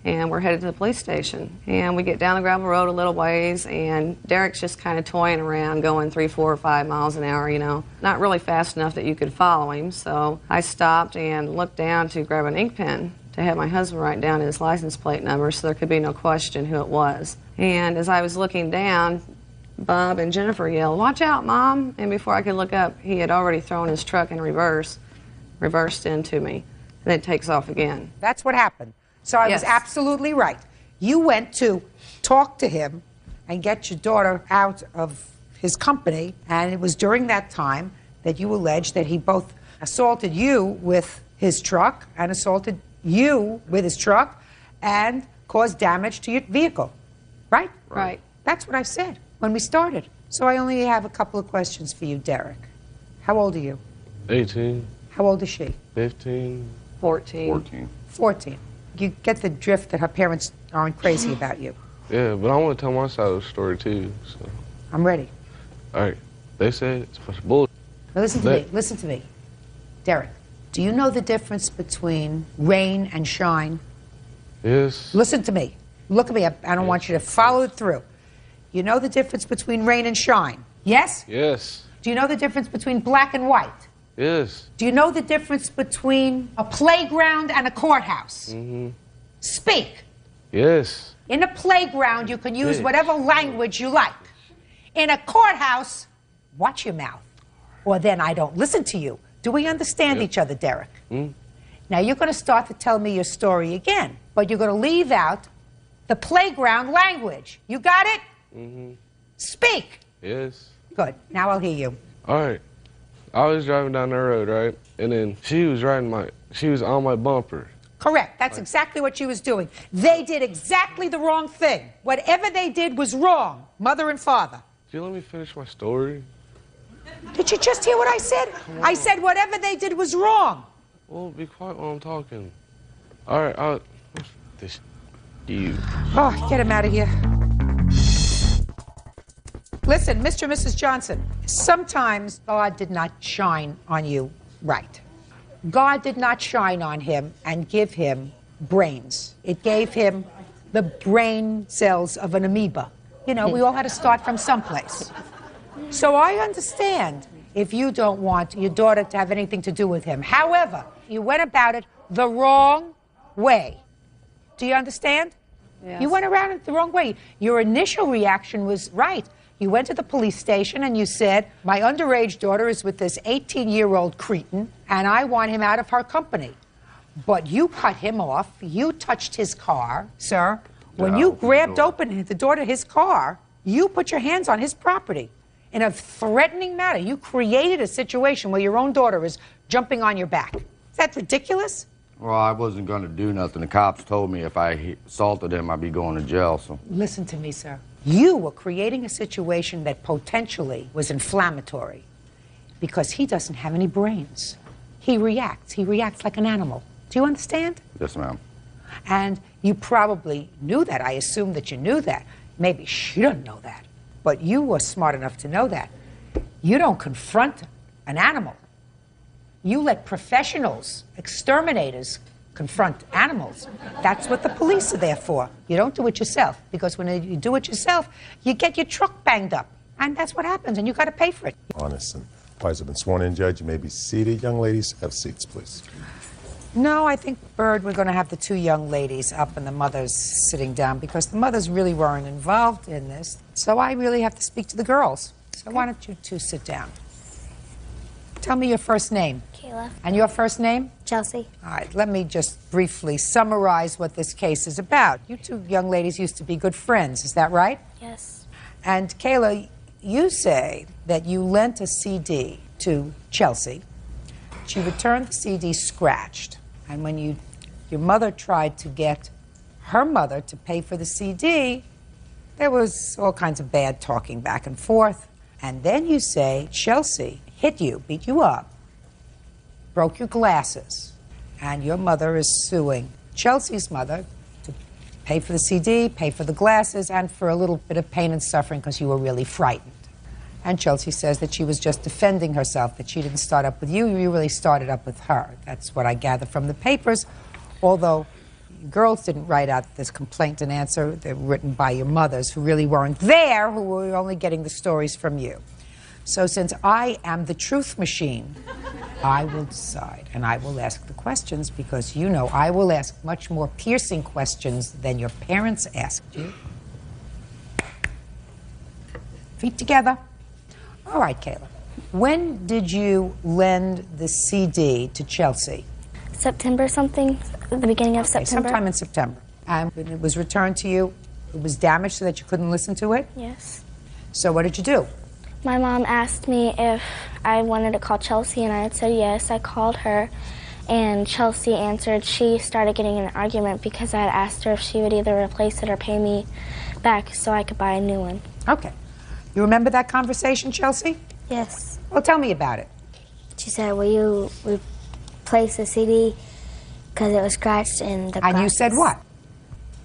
and we're headed to the police station. And we get down the gravel road a little ways, and Derek's just kind of toying around, going 3, 4, or 5 miles an hour, you know. Not really fast enough that you could follow him, so I stopped and looked down to grab an ink pen to have my husband write down his license plate number so there could be no question who it was. And as I was looking down, Bob and Jennifer yelled, watch out, Mom! And before I could look up, he had already thrown his truck in reversed into me, and then takes off again. That's what happened. So I was absolutely right. You went to talk to him and get your daughter out of his company, and it was during that time that you alleged that he both assaulted you with his truck and assaulted you with his truck and caused damage to your vehicle. Right? Right. That's what I said when we started. So I only have a couple of questions for you, Derek. How old are you? 18. How old is she? 15. 14. 14. You get the drift that her parents aren't crazy about you. Yeah, but I want to tell my side of the story too. So. I'm ready. All right. They said it's a bunch of bullshit. Now listen to me. Listen to me. Derek, do you know the difference between rain and shine? Yes. Listen to me. Look at me. I don't want you to follow it through. You know the difference between rain and shine? Yes? Yes. Do you know the difference between black and white? Yes. Do you know the difference between a playground and a courthouse? Mm-hmm. Speak. Yes. In a playground, you can use whatever language you like. In a courthouse, watch your mouth, or then I don't listen to you. Do we understand each other, Derek? Mm. Now, you're going to start to tell me your story again, but you're going to leave out the playground language. You got it? Mm-hmm. Speak. Yes. Good. Now I'll hear you. All right. I was driving down the road, right? And then she was on my bumper. Correct. That's exactly what she was doing. They did exactly the wrong thing. Whatever they did was wrong, mother and father. Did you let me finish my story? Did you just hear what I said? I said whatever they did was wrong. Well, be quiet while I'm talking. All right, this you. Oh, get him out of here. Listen, Mr. and Mrs. Johnson, sometimes God did not shine on you right. God did not shine on him and give him brains. It gave him the brain cells of an amoeba. You know, we all had to start from someplace. So I understand if you don't want your daughter to have anything to do with him. However, you went about it the wrong way. Do you understand? Yes. You went around it the wrong way. Your initial reaction was right. You went to the police station and you said, my underage daughter is with this 18-year-old cretin, and I want him out of her company. But you cut him off. You touched his car, sir. When you grabbed open the door to his car, you put your hands on his property in a threatening manner. You created a situation where your own daughter is jumping on your back. Is that ridiculous? Well, I wasn't going to do nothing. The cops told me if I assaulted him, I'd be going to jail. So listen to me, sir. You were creating a situation that potentially was inflammatory because he doesn't have any brains. He reacts. He reacts like an animal. Do you understand? Yes, ma'am. And you probably knew that. I assume that you knew that. Maybe she doesn't know that. But you were smart enough to know that. You don't confront an animal. You let professionals, exterminators, confront animals. That's what the police are there for. You don't do it yourself, because when you do it yourself, you get your truck banged up. And that's what happens, and you got to pay for it. Honest, and parties have been sworn in, Judge. You may be seated. Young ladies, have seats, please. No, I think, Bird, we're going to have the two young ladies up and the mothers sitting down, because the mothers really weren't involved in this. So I really have to speak to the girls. So why don't you two sit down? Tell me your first name. Kayla. And your first name? Chelsea. All right, let me just briefly summarize what this case is about. You two young ladies used to be good friends, is that right? Yes. And Kayla, you say that you lent a CD to Chelsea. She returned the CD scratched. And when your mother tried to get her mother to pay for the CD, there was all kinds of bad talking back and forth. And then you say Chelsea hit you, beat you up, broke your glasses, and your mother is suing Chelsea's mother to pay for the CD, pay for the glasses, and for a little bit of pain and suffering because you were really frightened. And Chelsea says that she was just defending herself, that she didn't start up with you really started up with her. That's what I gather from the papers, although girls didn't write out this complaint and answer. They were written by your mothers, who really weren't there, who were only getting the stories from you. So since I am the truth machine, I will decide, and I will ask the questions, because you know I will ask much more piercing questions than your parents asked you. Feet together. All right, Kayla. When did you lend the CD to Chelsea? September something, the beginning of September. Sometime in September. And when it was returned to you, it was damaged so that you couldn't listen to it? Yes. So what did you do? My mom asked me if I wanted to call Chelsea, and I had said yes. I called her, and Chelsea answered. She started getting in an argument because I had asked her if she would either replace it or pay me back so I could buy a new one. Okay. You remember that conversation, Chelsea? Yes. Well, tell me about it. She said, will you replace the CD because it was scratched in the And you said what?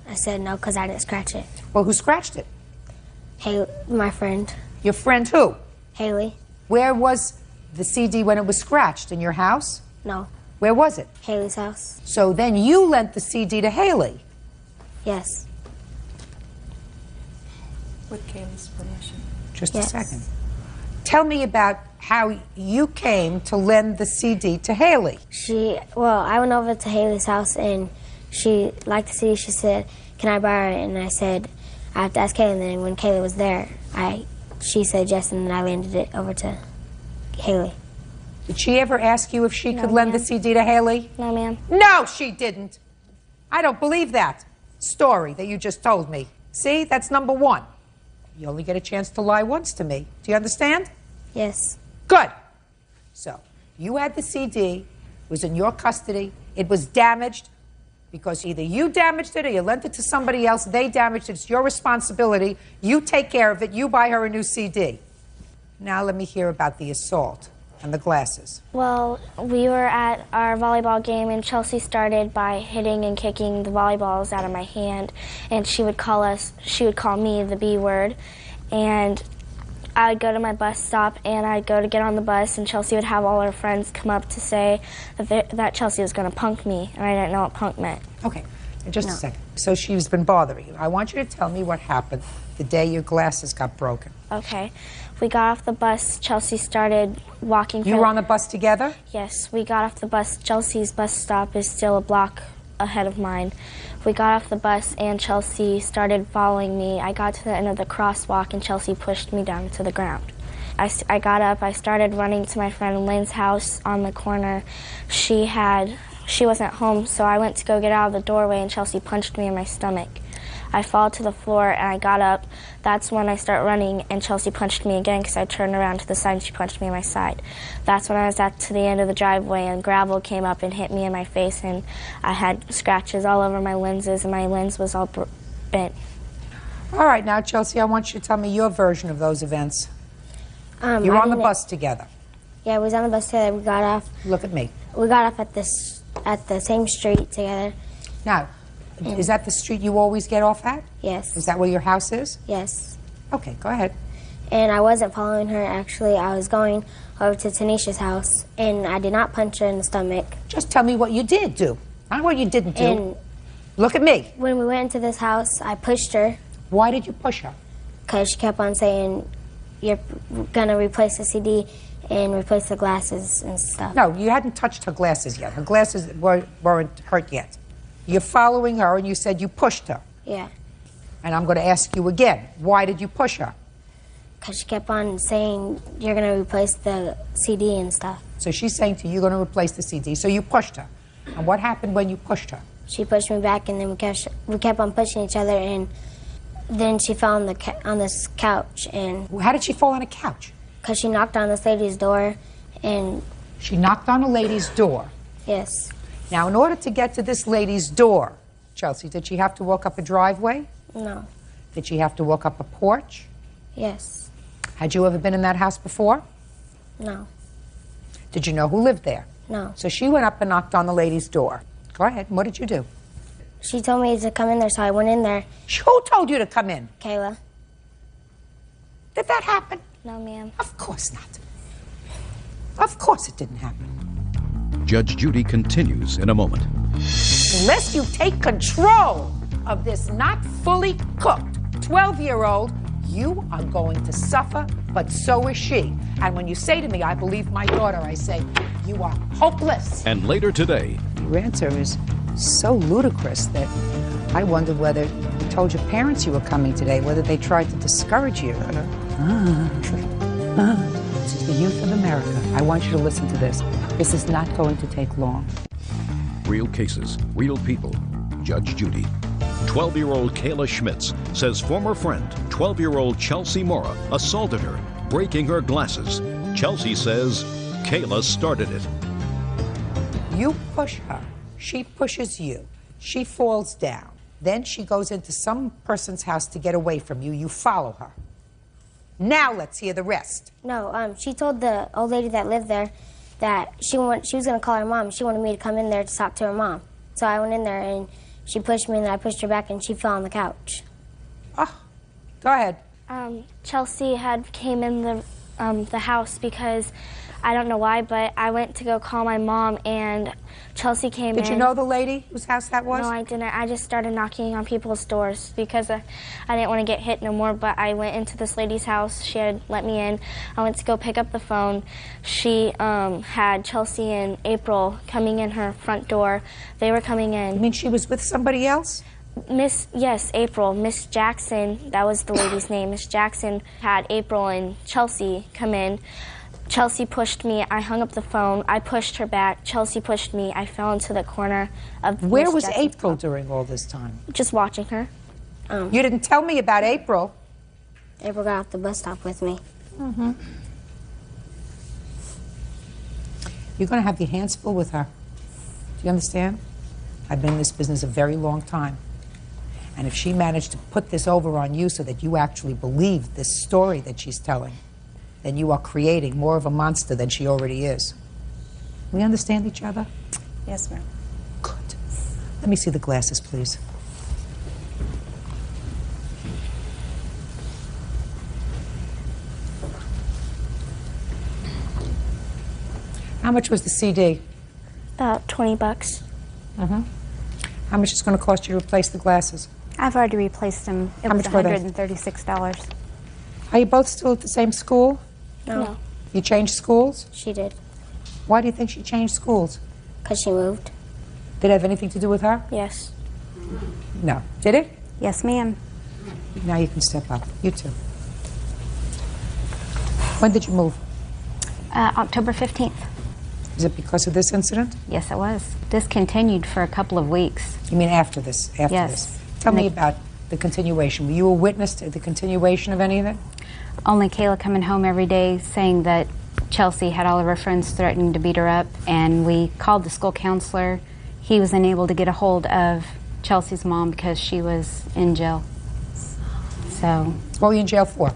I said no, because I didn't scratch it. Well, who scratched it? Hey, my friend. Your friend who? Haley. Where was the CD when it was scratched? In your house? No. Where was it? Haley's house. So then you lent the CD to Haley? Yes. With Kayla's permission. Just a second. Tell me about how you came to lend the CD to Haley. I went over to Haley's house, and she liked the CD. She said, can I borrow it? And I said, I have to ask Haley. And then when Kayla was there, she said yes, and then I landed it over to Haley. Did she ever ask you if she could lend the CD to Haley? No, ma'am. No, she didn't. I don't believe that story that you just told me. See, that's number one. You only get a chance to lie once to me. Do you understand? Yes. Good. So, you had the CD, it was in your custody, it was damaged because either you damaged it or you lent it to somebody else, they damaged it, it's your responsibility, you take care of it, you buy her a new CD. Now let me hear about the assault and the glasses. Well, we were at our volleyball game, and Chelsea started by hitting and kicking the volleyballs out of my hand, and she would call me the B word, and I would go to my bus stop, and I'd go to get on the bus, and Chelsea would have all her friends come up to say that Chelsea was going to punk me, and I didn't know what punk meant. Okay, just a second. So she's been bothering you. I want you to tell me what happened the day your glasses got broken. Okay. We got off the bus. Chelsea started walking. You were on the bus together? Yes. We got off the bus. Chelsea's bus stop is still a block ahead of mine. We got off the bus, and Chelsea started following me. I got to the end of the crosswalk, and Chelsea pushed me down to the ground. I got up. I started running to my friend Lynn's house on the corner. She wasn't home, so I went to go get out of the doorway, and Chelsea punched me in my stomach. I fall to the floor, and I got up. That's when I start running, and Chelsea punched me again because I turned around to the side, and she punched me in my side. That's when I was to the end of the driveway, and gravel came up and hit me in my face, and I had scratches all over my lenses, and my lens was all bent. All right, now, Chelsea, I want you to tell me your version of those events. You were on the bus together. Yeah, we was on the bus together. We got off. Look at me. We got off at the same street together. Now, is that the street you always get off at? Yes. Is that where your house is? Yes. Okay, go ahead. and I wasn't following her. Actually, I was going over to Tanisha's house, and I did not punch her in the stomach. Just tell me what you did do, not what you didn't do. And look at me. When we went into this house, I pushed her. Why did you push her? Because she kept on saying, you're going to replace the CD and replace the glasses and stuff. No, you hadn't touched her glasses yet. Her glasses weren't hurt yet. You're following her, and you said you pushed her. Yeah. And I'm going to ask you again, why did you push her? Because she kept on saying, you're going to replace the CD and stuff. So she's saying to you, you're going to replace the CD, so you pushed her. And what happened when you pushed her? She pushed me back, and then we kept on pushing each other, and then she fell on this couch. And how did she fall on a couch? Because she knocked on this lady's door, and... She knocked on a lady's door? Yes. Now, in order to get to this lady's door, Chelsea, did she have to walk up a driveway? No. Did she have to walk up a porch? Yes. Had you ever been in that house before? No. Did you know who lived there? No. So she went up and knocked on the lady's door. Go ahead. What did you do? She told me to come in there, so I went in there. Who told you to come in? Kayla. Did that happen? No, ma'am. Of course not. Of course it didn't happen. Judge Judy continues in a moment. Unless you take control of this not fully cooked 12-year-old, you are going to suffer, but so is she. And when you say to me, I believe my daughter, I say, you are hopeless. And later today, your answer is so ludicrous that I wondered whether you told your parents you were coming today, whether they tried to discourage you. This is the youth of America. I want you to listen to this. This is not going to take long. real cases, real people. Judge Judy. 12-year-old Kayla Schmitz says former friend, 12-year-old Chelsea Mora, assaulted her, breaking her glasses. Chelsea says Kayla started it. You push her. She pushes you. She falls down. Then she goes into some person's house to get away from you. You follow her. Now let's hear the rest. No, she told the old lady that lived there that she was going to call her mom. She wanted me to come in there to talk to her mom. So I went in there, and she pushed me, and then I pushed her back, and she fell on the couch. Oh, go ahead. Chelsea had came in the house because I don't know why, but I went to go call my mom, and Chelsea came in. Did you know the lady whose house that was? No, I didn't. I just started knocking on people's doors because I didn't want to get hit no more, but I went into this lady's house. She had let me in. I went to go pick up the phone. She had Chelsea and April coming in her front door. They were coming in. You mean she was with somebody else? Yes, April. Miss Jackson, that was the lady's name. Miss Jackson had April and Chelsea come in. Chelsea pushed me. I hung up the phone. I pushed her back. Chelsea pushed me. I fell into the corner of Where Miss was Jackson's April car. during all this time? Just watching her. You didn't tell me about April. April got off the bus stop with me. Mm-hmm. You're going to have your hands full with her. Do you understand? I've been in this business a very long time. And if she managed to put this over on you so that you actually believe this story that she's telling, then you are creating more of a monster than she already is. We understand each other? Yes, ma'am. Good. Let me see the glasses, please. How much was the CD? About $20. Mm-hmm. How much is it going to cost you to replace the glasses? I've already replaced them. It How was much were they? $136. Are you both still at the same school? No. You changed schools? She did. Why do you think she changed schools? Because she moved. Did it have anything to do with her? Yes. No. Did it? Yes, ma'am. Now you can step up. You too. When did you move? October 15th. Is it because of this incident? Yes, it was. This continued for a couple of weeks. You mean after this? After Yes. this? Tell me about the continuation. Were you a witness to the continuation of any of it? Only Kayla coming home every day saying that Chelsea had all of her friends threatening to beat her up, and we called the school counselor. He was unable to get a hold of Chelsea's mom because she was in jail. So. What were you in jail for?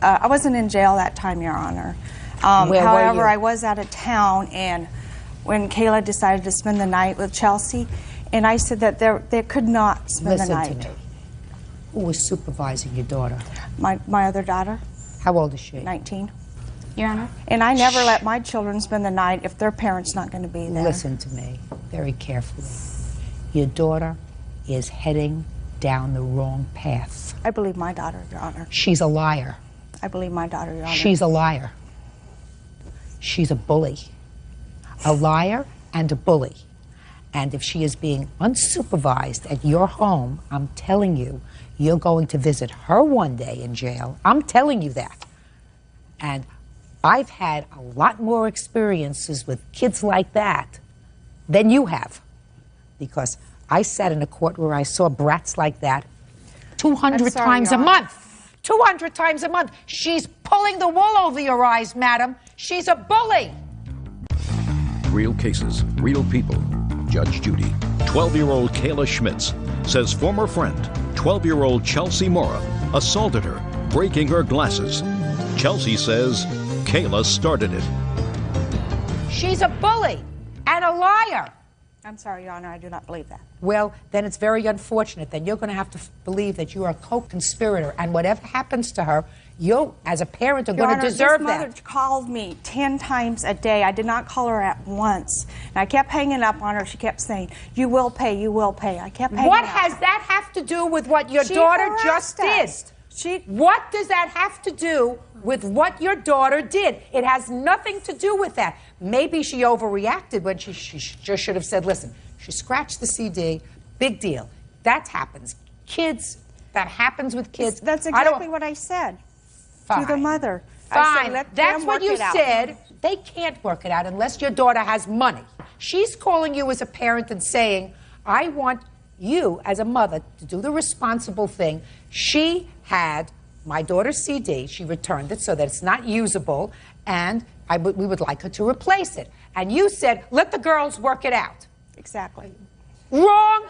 I wasn't in jail that time, Your Honor. Where were however, you? I was out of town, and when Kayla decided to spend the night with Chelsea, and I said that they could not spend Listen the night. to me. Who was supervising your daughter? My other daughter. How old is she? 19. Your Honor. And I never let my children spend the night if their parents not going to be there. Listen to me very carefully. Your daughter is heading down the wrong path. I believe my daughter, Your Honor. She's a liar. I believe my daughter, Your Honor. She's a liar. She's a bully. A liar and a bully. And if she is being unsupervised at your home, I'm telling you, you're going to visit her one day in jail. I'm telling you that. And I've had a lot more experiences with kids like that than you have. Because I sat in a court where I saw brats like that 200 times a month. 200 times a month. She's pulling the wool over your eyes, madam. She's a bully. Real cases, real people. Judge Judy. 12-year-old Kayla Schmitz says former friend, 12-year-old Chelsea Mora, assaulted her, breaking her glasses. Chelsea says Kayla started it. She's a bully and a liar. I'm sorry, Your Honor, I do not believe that. Well, then it's very unfortunate. Then you're going to have to believe that you are a co-conspirator, and whatever happens to her, you, as a parent, are Your going to Honor, deserve this that. mother called me 10 times a day. I did not call her at once. And I kept hanging up on her. She kept saying, you will pay, you will pay. I kept hanging What up. has that have to do with what your She daughter harassed just us. did? What does that have to do with what your daughter did? It has nothing to do with that. Maybe she overreacted when she just should have said, listen, she scratched the CD, big deal. That happens. Kids, that happens with kids. That's exactly what I said to the mother. I Fine. said, let That's them what work you it out. said. They can't work it out unless your daughter has money. She's calling you as a parent and saying, I want you as a mother to do the responsible thing. She had my daughter's CD. She returned it so that it's not usable, and we would like her to replace it. And you said, let the girls work it out. Exactly. Wrong.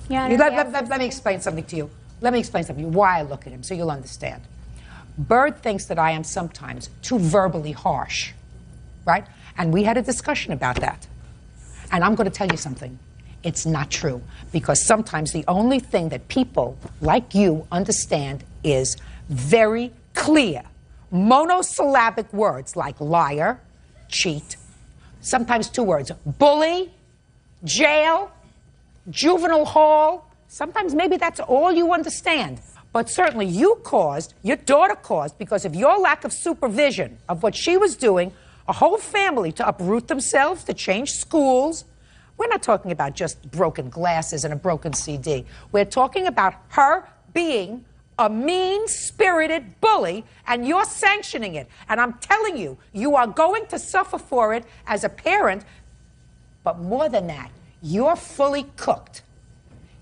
Let me explain something to you. Let me explain something to you, why I look at him, so you'll understand. Bird thinks that I am sometimes too verbally harsh, right? And we had a discussion about that. And I'm going to tell you something. It's not true. Because sometimes the only thing that people like you understand is very clear, monosyllabic words like liar, cheat, sometimes two words, bully, jail, juvenile hall. Sometimes maybe that's all you understand. But certainly your daughter caused, because of your lack of supervision of what she was doing, a whole family to uproot themselves, to change schools. We're not talking about just broken glasses and a broken CD. We're talking about her being a mean-spirited bully, and you're sanctioning it. And I'm telling you, you are going to suffer for it as a parent. But more than that, you're fully cooked.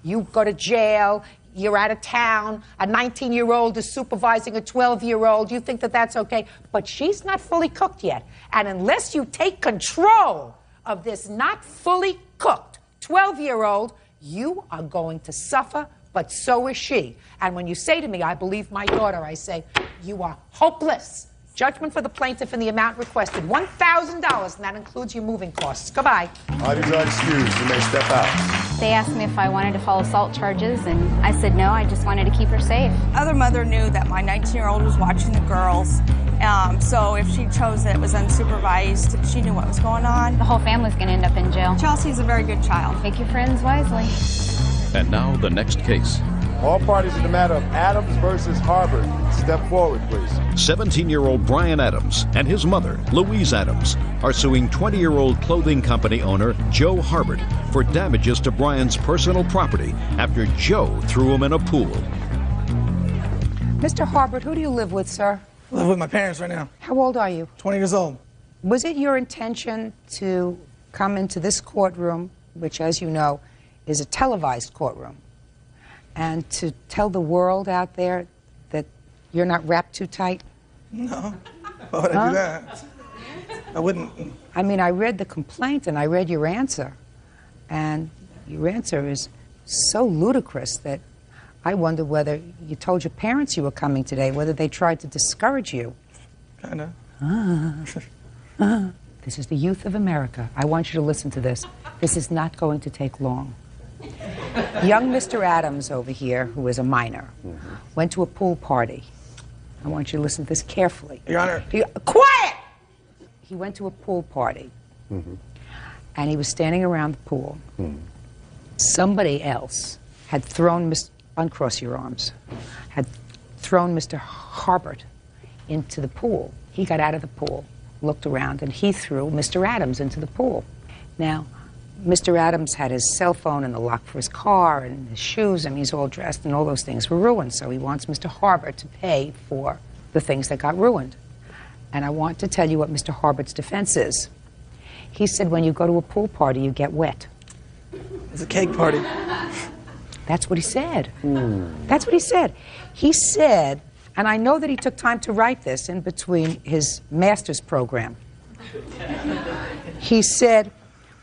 You go to jail, you're out of town, a 19-year-old is supervising a 12-year-old, you think that that's okay, but she's not fully cooked yet. And unless you take control of this not fully cooked 12-year-old, you are going to suffer, but so is she. And when you say to me, I believe my daughter, I say, you are hopeless. Judgment for the plaintiff in the amount requested, $1,000, and that includes your moving costs. Goodbye. Parties are excused. You may step out. They asked me if I wanted to file assault charges, and I said no, I just wanted to keep her safe. Other mother knew that my 19-year-old was watching the girls, so if she chose that it was unsupervised, she knew what was going on. The whole family's going to end up in jail. Chelsea's a very good child. Make your friends wisely. And now the next case. All parties in the matter of Adams versus Harvard. Step forward, please. 17-year-old Brian Adams and his mother, Louise Adams, are suing 20-year-old clothing company owner Joe Harbert for damages to Brian's personal property after Joe threw him in a pool. Mr. Harbert, who do you live with, sir? I live with my parents right now. How old are you? 20 years old. Was it your intention to come into this courtroom, which, as you know, is a televised courtroom, and to tell the world out there that you're not wrapped too tight? No. Why would I do that? I wouldn't. I mean, I read the complaint and I read your answer. And your answer is so ludicrous that I wonder whether you told your parents you were coming today, whether they tried to discourage you. Kinda. This is the youth of America. I want you to listen to this. This is not going to take long. Young Mr. Adams over here, who is a minor, went to a pool party. I want you to listen to this carefully. Your Honor. Quiet! He went to a pool party, and he was standing around the pool. Somebody else had thrown, uncross your arms, had thrown Mr. Harbert into the pool. He got out of the pool, looked around, and he threw Mr. Adams into the pool. Now, Mr. Adams had his cell phone and the lock for his car and his shoes, and he's all dressed, and all those things were ruined. So he wants Mr. Harbert to pay for the things that got ruined. And I want to tell you what Mr. Harbert's defense is. He said when you go to a pool party, you get wet. It's a cake party. That's what he said. That's what he said. He said, and I know that he took time to write this in between his master's program. He said,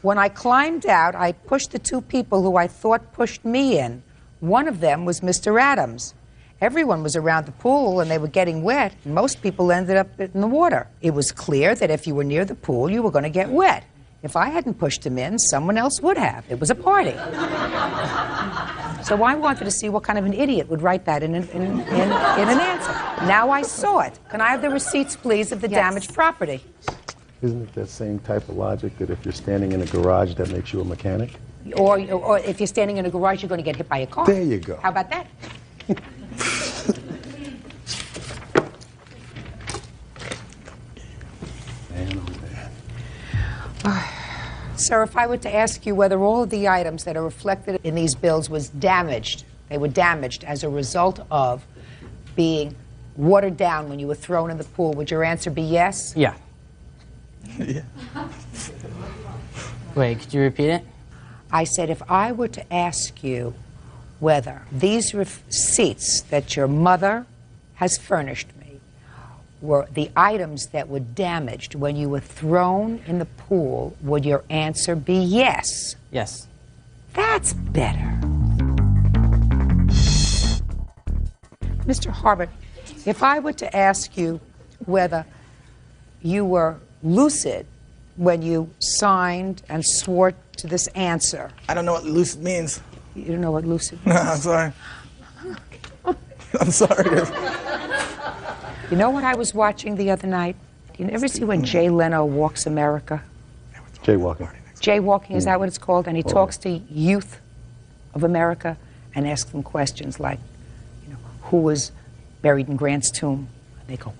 when I climbed out, I pushed the two people who I thought pushed me in. One of them was Mr. Adams. Everyone was around the pool and they were getting wet. Most people ended up in the water. It was clear that if you were near the pool, you were going to get wet. If I hadn't pushed him in, someone else would have. It was a party. So I wanted to see what kind of an idiot would write that in an answer. Now I saw it. Can I have the receipts, please, of the damaged property? Isn't it that same type of logic that if you're standing in a garage, that makes you a mechanic? Or if you're standing in a garage, you're going to get hit by a car. There you go. How about that? Sir, if I were to ask you whether all of the items that are reflected in these bills was damaged, they were damaged as a result of being watered down when you were thrown in the pool, would your answer be yes? Yeah. Yeah. Wait, could you repeat it? I said if I were to ask you whether these receipts that your mother has furnished me were the items that were damaged when you were thrown in the pool, would your answer be yes? Yes. That's better. Mr. Harbert, if I were to ask you whether you were lucid when you signed and swore to this answer. I don't know what lucid means. You don't know what lucid means? No, I'm sorry. I'm sorry. You know what I was watching the other night? Do you ever see when Jay Leno walks America? Jaywalking. Jaywalking, is that what it's called? And he talks to youth of America and asks them questions like, you know, who was buried in Grant's tomb? And they go,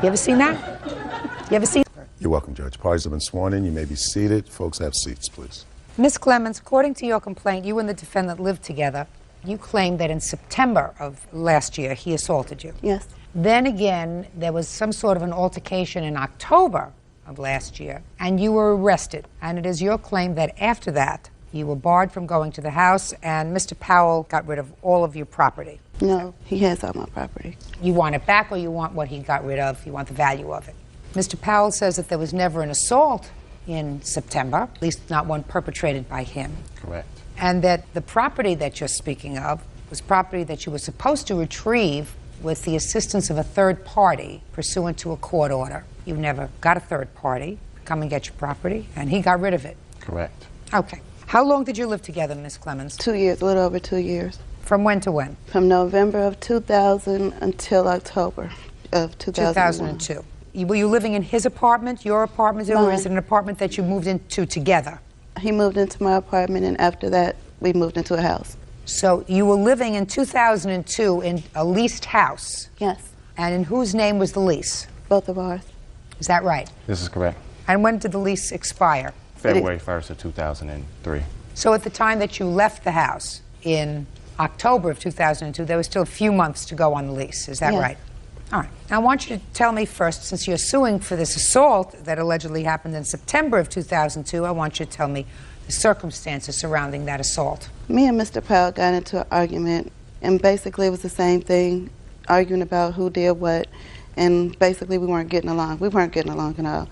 You ever seen that? You ever seen? You're welcome, Judge. Parties have been sworn in. You may be seated. Folks, have seats, please. Ms. Clemens, according to your complaint, you and the defendant lived together. You claimed that in September of last year, he assaulted you. Yes. Then again, there was some sort of an altercation in October of last year, and you were arrested. And it is your claim that after that, you were barred from going to the house, and Mr. Powell got rid of all of your property. No, he has all my property. You want it back, or you want what he got rid of? You want the value of it? Mr. Powell says that there was never an assault in September, at least not one perpetrated by him. Correct. And that the property that you're speaking of was property that you were supposed to retrieve with the assistance of a third party pursuant to a court order. You never got a third party to come and get your property, and he got rid of it. Correct. Okay. How long did you live together, Ms. Clemens? 2 years, a little over 2 years. From when to when? From November of 2000 until October of 2001. 2002. Were you living in his apartment, your apartment, or is it an apartment that you moved into together? He moved into my apartment, and after that, we moved into a house. So you were living in 2002 in a leased house? Yes. And in whose name was the lease? Both of ours. Is that right? This is correct. And when did the lease expire? February 1st of 2003. So at the time that you left the house in October of 2002, there was still a few months to go on the lease. Is that right? All right. Now I want you to tell me first, since you're suing for this assault that allegedly happened in September of 2002, I want you to tell me the circumstances surrounding that assault. Me and Mr. Powell got into an argument, and basically it was the same thing, arguing about who did what, and basically we weren't getting along. We weren't getting along at all.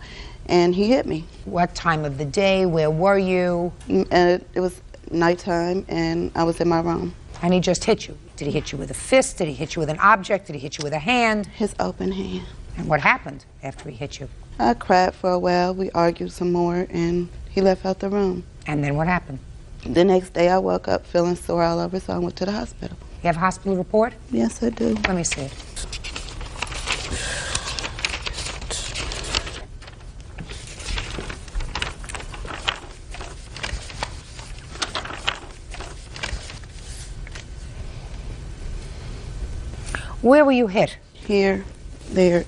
And he hit me. What time of the day? Where were you? And it was nighttime, and I was in my room. And he just hit you? Did he hit you with a fist? Did he hit you with an object? Did he hit you with a hand? His open hand. And what happened after he hit you? I cried for a while. We argued some more, and he left out the room. And then what happened? The next day I woke up feeling sore all over, so I went to the hospital. You have a hospital report? Yes, I do. Let me see it. Where were you hit? Here, there,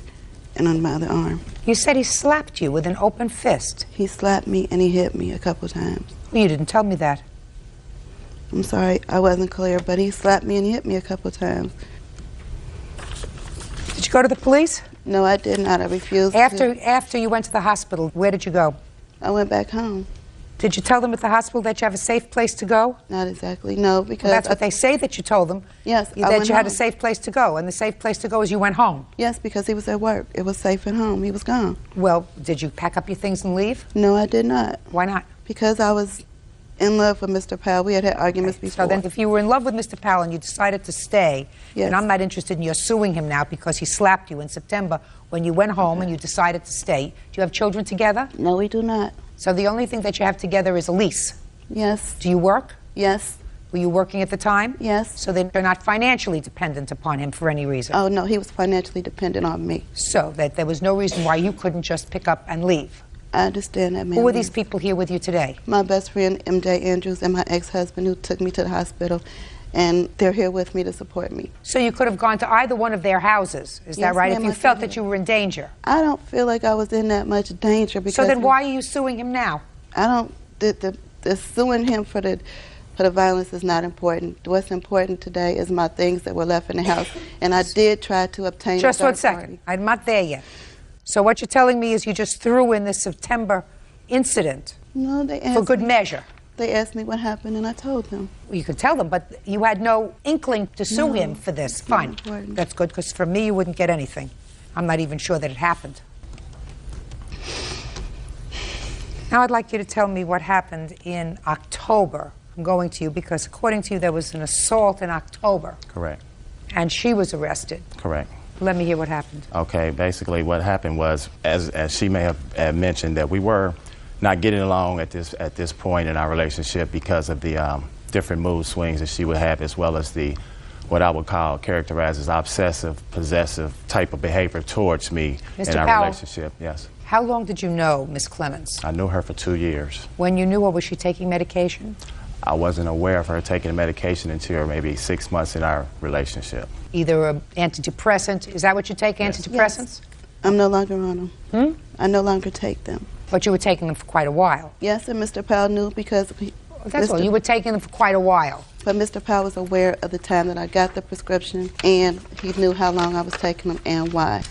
and on my other arm. You said he slapped you with an open fist. He slapped me and he hit me a couple times. Well, you didn't tell me that. I'm sorry, I wasn't clear, but he slapped me and he hit me a couple times. Did you go to the police? No, I did not. I refused to. After you went to the hospital, where did you go? I went back home. Did you tell them at the hospital that you have a safe place to go? Not exactly, no, because... Well, that's what they say that you told them. Yes, that you had a safe place to go, and the safe place to go is you went home. Yes, because he was at work. It was safe at home. He was gone. Well, did you pack up your things and leave? No, I did not. Why not? Because I was in love with Mr. Powell. We had had arguments before. So then if you were in love with Mr. Powell and you decided to stay, yes. and I'm not interested in your suing him now because he slapped you in September when you went home and you decided to stay. Do you have children together? No, we do not. So the only thing that you have together is a lease? Yes. Do you work? Yes. Were you working at the time? Yes. So then you're not financially dependent upon him for any reason? Oh, no, he was financially dependent on me. So that there was no reason why you couldn't just pick up and leave? I understand that, ma'am. Who are these people here with you today? My best friend, MJ Andrews, and my ex-husband who took me to the hospital, and they're here with me to support me. So you could have gone to either one of their houses, is that right, if you felt that you were in danger? I don't feel like I was in that much danger because... So then why are you suing him now? I don't... The suing him for the violence is not important. What's important today is my things that were left in the house, and I did try to obtain... Just 1 second. I'm not there yet. So what you're telling me is you just threw in this September incident for good measure. They asked me what happened, and I told them. Well, you could tell them, but you had no inkling to sue him for this. Fine. That's good, because from me you wouldn't get anything. I'm not even sure that it happened. Now I'd like you to tell me what happened in October. I'm going to you because according to you there was an assault in October. Correct. And she was arrested. Correct. Let me hear what happened. Okay, basically what happened was, as she may have mentioned, that we were not getting along at this point in our relationship because of the different mood swings that she would have, as well as the what I would characterize as obsessive, possessive type of behavior towards me in our relationship. Yes. How long did you know Miss Clemens? I knew her for 2 years. When you knew her, was she taking medication? I wasn't aware of her taking medication until maybe 6 months in our relationship. Either an antidepressant. Is that what you take, antidepressants? Yes. I'm no longer on them. I no longer take them. But you were taking them for quite a while. Yes, and Mr. Powell knew because... That's all. You were taking them for quite a while. But Mr. Powell was aware of the time that I got the prescription, and he knew how long I was taking them and why.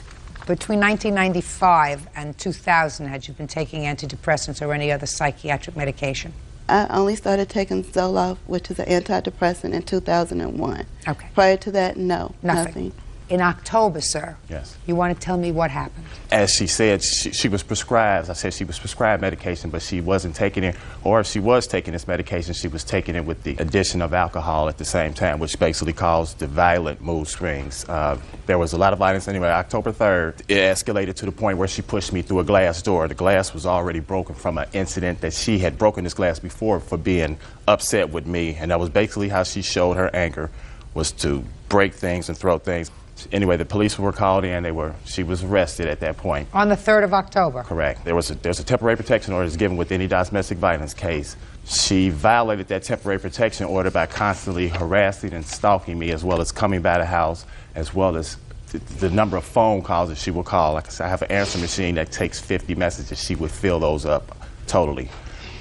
Between 1995 and 2000, had you been taking antidepressants or any other psychiatric medication? I only started taking Zoloft, which is an antidepressant, in 2001. Okay. Prior to that, no, nothing. In October, sir, yes. You want to tell me what happened? As she said, she was prescribed, I said she was prescribed medication, but she wasn't taking it, or if she was taking this medication, she was taking it with the addition of alcohol at the same time, which basically caused the violent mood swings. There was a lot of violence anyway. October 3rd, it escalated to the point where she pushed me through a glass door. The glass was already broken from an incident that she had broken this glass before for being upset with me, and that was basically how she showed her anger, was to break things and throw things. Anyway, the police were called in. She was arrested at that point. On the 3rd of October? Correct. There's a temporary protection order that's given with any domestic violence case. She violated that temporary protection order by constantly harassing and stalking me, as well as coming by the house, as well as the number of phone calls that she would call. Like I said, I have an answering machine that takes 50 messages. She would fill those up totally.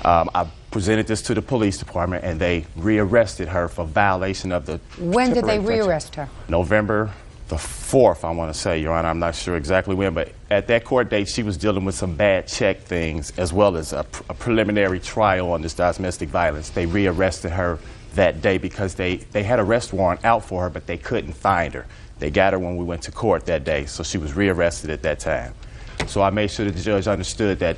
I presented this to the police department, and they rearrested her for violation of the When did they protection. rearrest her? November the 4th, I want to say, Your Honor. I'm not sure exactly when, but at that court date, she was dealing with some bad check things, as well as a preliminary trial on this domestic violence. They rearrested her that day because they had an arrest warrant out for her, but they couldn't find her. They got her when we went to court that day, so she was rearrested at that time. So I made sure that the judge understood that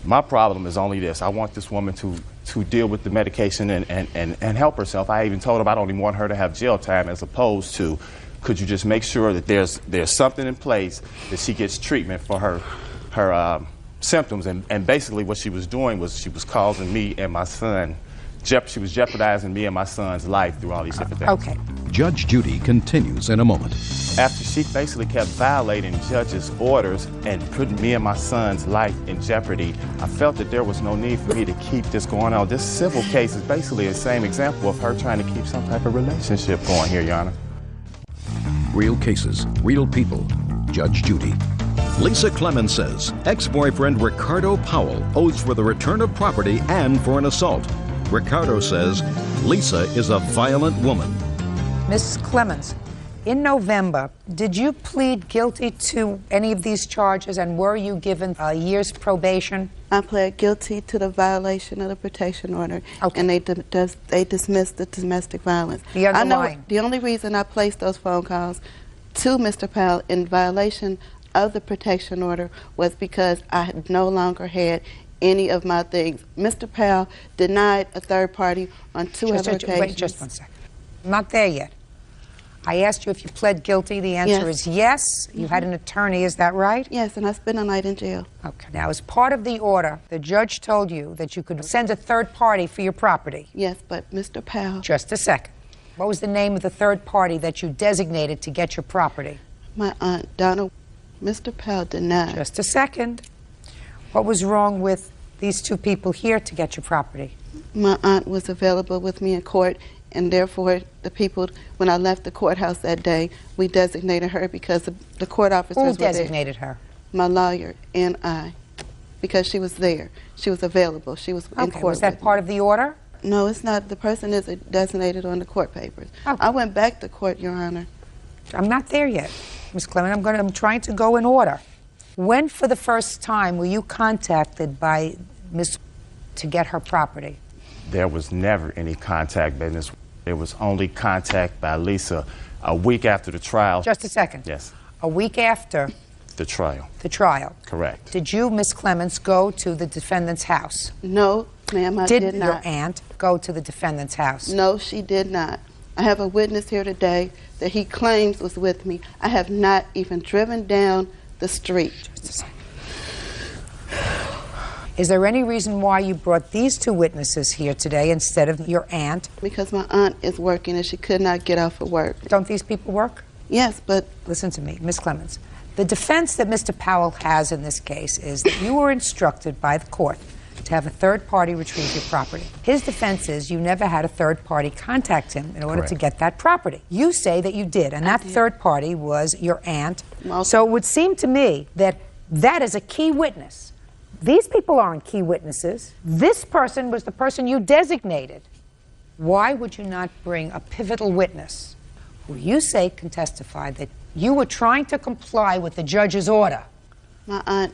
my problem is only this. I want this woman to deal with the medication and help herself. I even told her I don't even want her to have jail time, as opposed to, could you just make sure that there's something in place that she gets treatment for her symptoms, and basically what she was doing was she was causing me and my son, she was jeopardizing me and my son's life through all these different things. Okay. Judge Judy continues in a moment. After she basically kept violating judge's orders and putting me and my son's life in jeopardy, I felt that there was no need for me to keep this going on. This civil case is basically the same example of her trying to keep some type of relationship going here, Your Honor. Real cases, real people. Judge Judy. Lisa Clemens says ex-boyfriend Ricardo Powell owes for the return of property and for an assault. Ricardo says Lisa is a violent woman. Mrs. Clemens, in November, did you plead guilty to any of these charges, and were you given a year's probation? I pled guilty to the violation of the protection order, and they dismissed the domestic violence. The underlying. The only reason I placed those phone calls to Mr. Powell in violation of the protection order was because I had no longer had any of my things. Mr. Powell denied a third party on two other occasions. Wait just 1 second. I'm not there yet. I asked you if you pled guilty. The answer is yes. You had an attorney, is that right? Yes, and I spent a night in jail. Okay. Now, as part of the order, the judge told you that you could send a third party for your property. Yes, but Mr. Powell... Just a second. What was the name of the third party that you designated to get your property? My Aunt Donna. Mr. Powell denied. Just a second. What was wrong with these two people here to get your property? My aunt was available with me in court, and therefore the people, when I left the courthouse that day, we designated her because the court officers were there. Who designated her? My lawyer and I, because she was there. She was available. She was in court. Was that part of the order? No, it's not. The person isn't designated on the court papers. I went back to court, Your Honor. I'm not there yet, Ms. Clement. I'm trying to go in order. When, for the first time, were you contacted by Ms. to get her property? There was never any contact business. There was only contact by Lisa a week after the trial. Just a second. Yes. A week after the trial. The trial. Correct. Did you, Ms. Clemens, go to the defendant's house? No, ma'am, I did not. Did your aunt go to the defendant's house? No, she did not. I have a witness here today that he claims was with me. I have not even driven down the street. Just a second. Is there any reason why you brought these two witnesses here today instead of your aunt? Because my aunt is working and she could not get off of work. Don't these people work? Yes, but... Listen to me, Ms. Clemens. The defense that Mr. Powell has in this case is that you were instructed by the court to have a third party retrieve your property. His defense is you never had a third party contact him in order to get that property. You say that you did, and that third party was your aunt. So it would seem to me that that is a key witness. These people aren't key witnesses. This person was the person you designated. Why would you not bring a pivotal witness who you say can testify that you were trying to comply with the judge's order? My aunt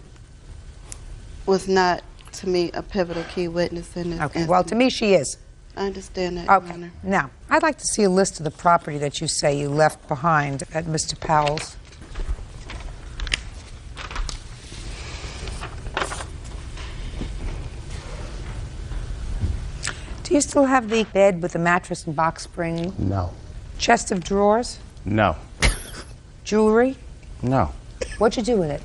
was not, to me, a pivotal key witness in this instance. Well, to me she is. I understand that, Your Honor. Now, I'd like to see a list of the property that you say you left behind at Mr. Powell's. Do you still have the bed with the mattress and box spring? No. Chest of drawers? No. Jewelry? No. What'd you do with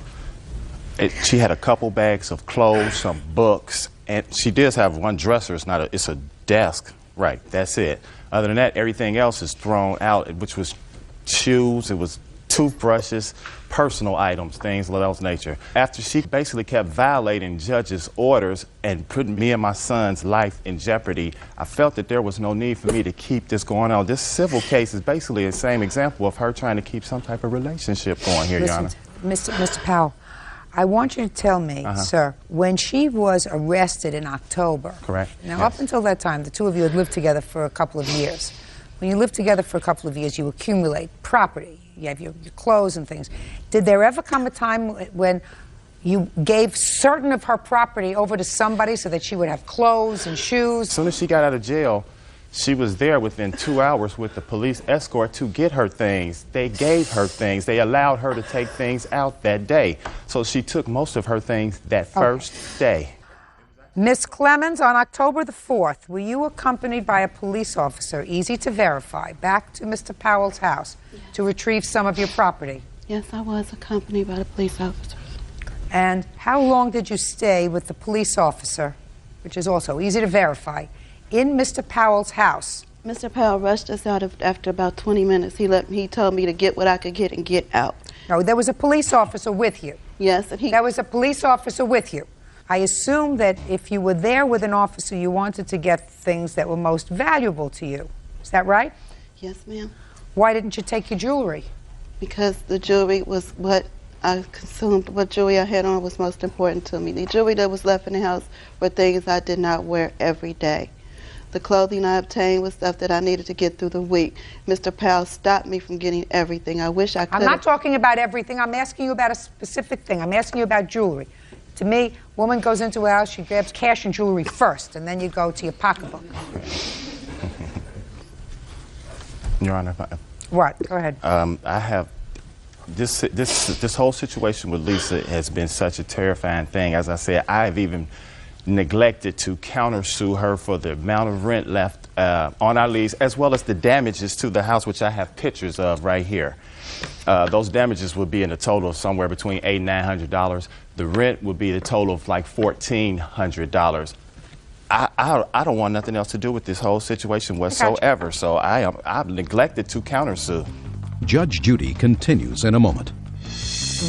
it? She had a couple bags of clothes, some books, and she does have one dresser. It's a desk. Right, that's it. Other than that, everything else is thrown out, which was shoes, it was toothbrushes, personal items, things of that nature. After she basically kept violating judge's orders and putting me and my son's life in jeopardy, I felt that there was no need for me to keep this going on. This civil case is basically the same example of her trying to keep some type of relationship going here, Your Honor. Mr. Powell, I want you to tell me, sir, when she was arrested in October. Correct. Now, up until that time, the two of you had lived together for a couple of years. When you live together for a couple of years, you accumulate property. You have your clothes and things. Did there ever come a time when you gave certain of her property over to somebody so that she would have clothes and shoes? As soon as she got out of jail, she was there within 2 hours with the police escort to get her things. They gave her things. They allowed her to take things out that day. So she took most of her things that first day. Miss Clemens, on October the 4th, were you accompanied by a police officer, easy to verify, back to Mr. Powell's house to retrieve some of your property? Yes, I was accompanied by the police officers. And how long did you stay with the police officer, which is also easy to verify, in Mr. Powell's house? Mr. Powell rushed us out after about 20 minutes. He told me to get what I could get and get out. No, there was a police officer with you. Yes, and there was a police officer with you. I assume that if you were there with an officer, you wanted to get things that were most valuable to you. Is that right? Yes, ma'am. Why didn't you take your jewelry? Because the jewelry was what I consumed. What jewelry I had on was most important to me. The jewelry that was left in the house were things I did not wear every day. The clothing I obtained was stuff that I needed to get through the week. Mr. Powell stopped me from getting everything. I wish I could. I'm not talking about everything. I'm asking you about a specific thing. I'm asking you about jewelry. To me, woman goes into a house, she grabs cash and jewelry first, and then you go to your pocketbook. Your Honor. What? Go ahead. I have this whole situation with Lisa has been such a terrifying thing. As I said, I've even neglected to countersue her for the amount of rent left on our lease, as well as the damages to the house, which I have pictures of right here. Those damages would be in a total of somewhere between $800 and $900. The rent would be the total of like $1,400. I don't want nothing else to do with this whole situation whatsoever, so I've neglected to countersue. Judge Judy continues in a moment.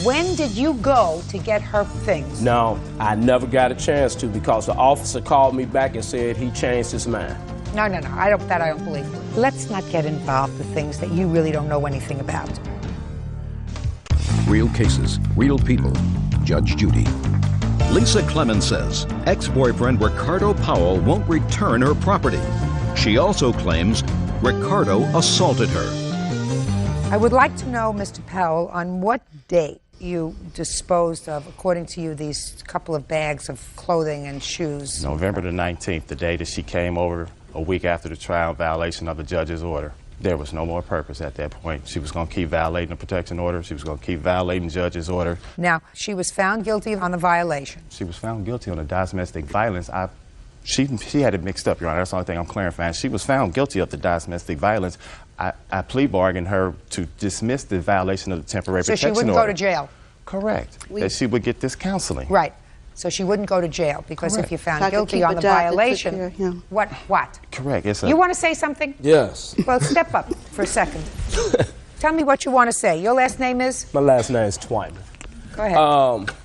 When did you go to get her things? No, I never got a chance to because the officer called me back and said he changed his mind. No, I don't believe. Let's not get involved with things that you really don't know anything about. Real cases, real people. Judge Judy. Lisa Clemens says ex-boyfriend Ricardo Powell won't return her property. She also claims Ricardo assaulted her. I would like to know, Mr. Powell, on what date you disposed of, according to you, these couple of bags of clothing and shoes. November the 19th, the day that she came over a week after the trial in violation of the judge's order. There was no more purpose at that point. She was going to keep violating the protection order. She was going to keep violating the judge's order. Now, she was found guilty on the violation. She was found guilty on the domestic violence. She had it mixed up, Your Honor. That's the only thing I'm clarifying. She was found guilty of the domestic violence. I plea bargained her to dismiss the violation of the temporary protection order. So she wouldn't go to jail? Correct. That she would get this counseling. Right. So she wouldn't go to jail because Correct. if you're found guilty on the violation, what? Correct. Yes, sir. You want to say something? Yes. Well, step up for a second. Tell me what you want to say. Your last name is? My last name is Twyman. Go ahead.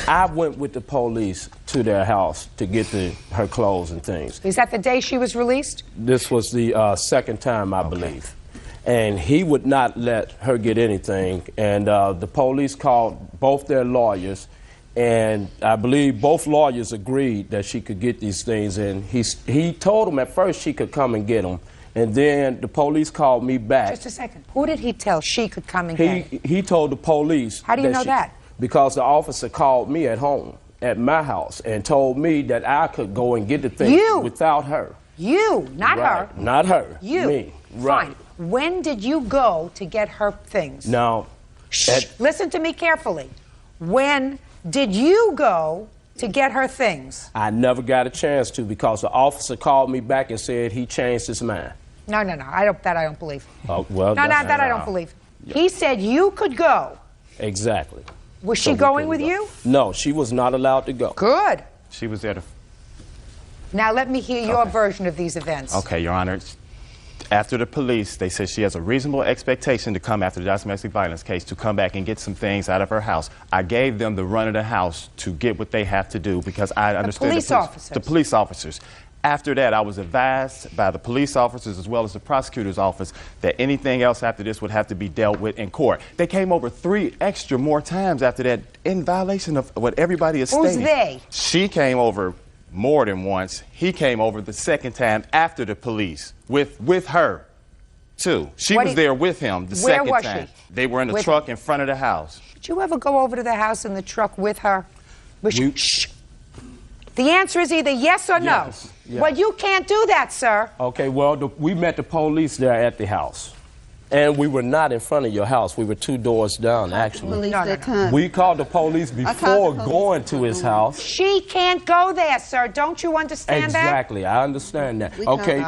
I went with the police to their house to get her clothes and things. Is that the day she was released? This was the second time, I believe. And he would not let her get anything. And the police called both their lawyers. And I believe both lawyers agreed that she could get these things. And he told them at first she could come and get them. And then the police called me back. Just a second. Who did he tell she could come and get? He told the police. How do you know that? Because the officer called me at home, at my house, and told me that I could go and get the things without her. You, not her. Not her. You. Me. Right. Fine. When did you go to get her things? Now, listen to me carefully. When did you go to get her things? I never got a chance to because the officer called me back and said he changed his mind. No. I don't believe. Oh, well, that I don't believe. Yeah. He said you could go. Exactly. Was she going with you? No, she was not allowed to go. Good. She was there to... Now let me hear your version of these events. Okay, Your Honor. After the police, they said she has a reasonable expectation to come after the domestic violence case to come back and get some things out of her house. I gave them the run of the house to get what they have to do because I understood the police officers. After that, I was advised by the police officers as well as the prosecutor's office that anything else after this would have to be dealt with in court. They came over 3 extra more times after that in violation of what everybody is stating. Who's they? She came over more than once. He came over the second time after the police with her, too. She was there with him the second time. Where was she? They were in the truck in front of the house. Did you ever go over to the house in the truck with her? Shh. The answer is either yes or no. Yes. Yes. Well, you can't do that, sir. Okay, well, we met the police there at the house. And we were not in front of your house. We were 2 doors down, actually. No. We called the police before going to his house. She can't go there, sir. Don't you understand that? Exactly. I understand that. Okay,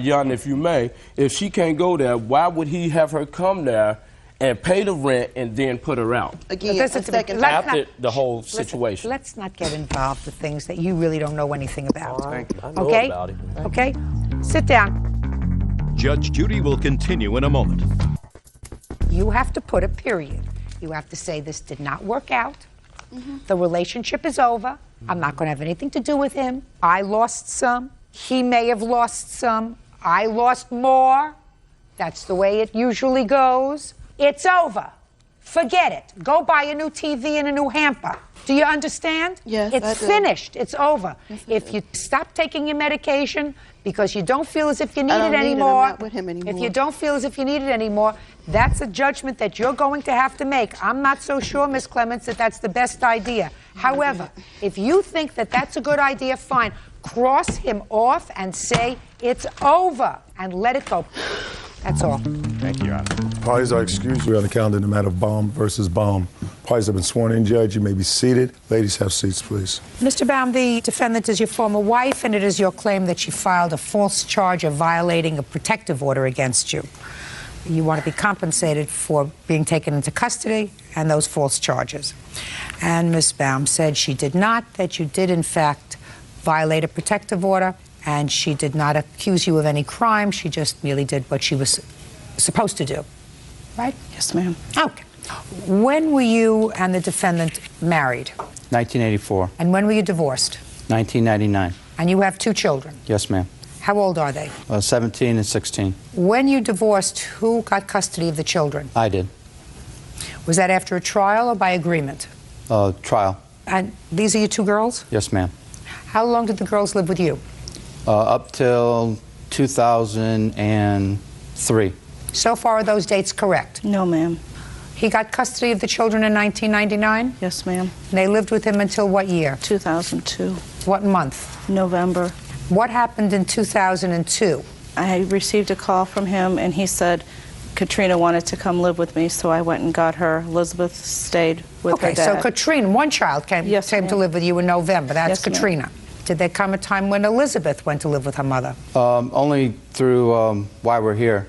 Jan, if you may, if she can't go there, why would he have her come there and pay the rent and then put her out. Again, Listen a to me. second Let's After not- the whole listen, situation. let's not get involved with things that you really don't know anything about. I know Okay? about it. Okay? Sit down. Judge Judy will continue in a moment. You have to put a period. You have to say this did not work out. The relationship is over. I'm not going to have anything to do with him. I lost some. He may have lost some. I lost more. That's the way it usually goes. It's over. Forget it. Go buy a new TV and a new hamper. Do you understand? Yes, It's I do. finished. It's over. Yes, I If do. you stop taking your medication because you don't feel as if you need I don't it need it. I'm anymore, not with him anymore. if you don't feel as if you need it anymore, that's a judgment that you're going to have to make. I'm not so sure, Ms. Clements, that that's the best idea. However, if you think that that's a good idea, fine. Cross him off and say it's over and let it go. That's all. Thank you, Your Honor. Parties are excused. We're on the calendar in the matter of Baum versus Baum. Parties have been sworn in, Judge. You may be seated. Ladies, have seats, please. Mr. Baum, the defendant is your former wife, and it is your claim that she filed a false charge of violating a protective order against you. You want to be compensated for being taken into custody and those false charges. And Ms. Baum said she did not, that you did, in fact, violate a protective order, and she did not accuse you of any crime. She just merely did what she was supposed to do. Right? Yes, ma'am. Okay. When were you and the defendant married? 1984. And when were you divorced? 1999. And you have two children. Yes, ma'am. How old are they? 17 and 16. When you divorced, who got custody of the children? I did. Was that after a trial or by agreement? Trial. And these are your two girls? Yes, ma'am. How long did the girls live with you? Up till 2003. So far, are those dates correct? No, ma'am. He got custody of the children in 1999? Yes, ma'am. And they lived with him until what year? 2002. What month? November. What happened in 2002? I received a call from him, and he said Katrina wanted to come live with me, so I went and got her. Elizabeth stayed with her Okay, dad. so Katrina, one child came to live with you in November. That's Yes, ma'am. Katrina. Did there come a time when Elizabeth went to live with her mother? Only through why we're here.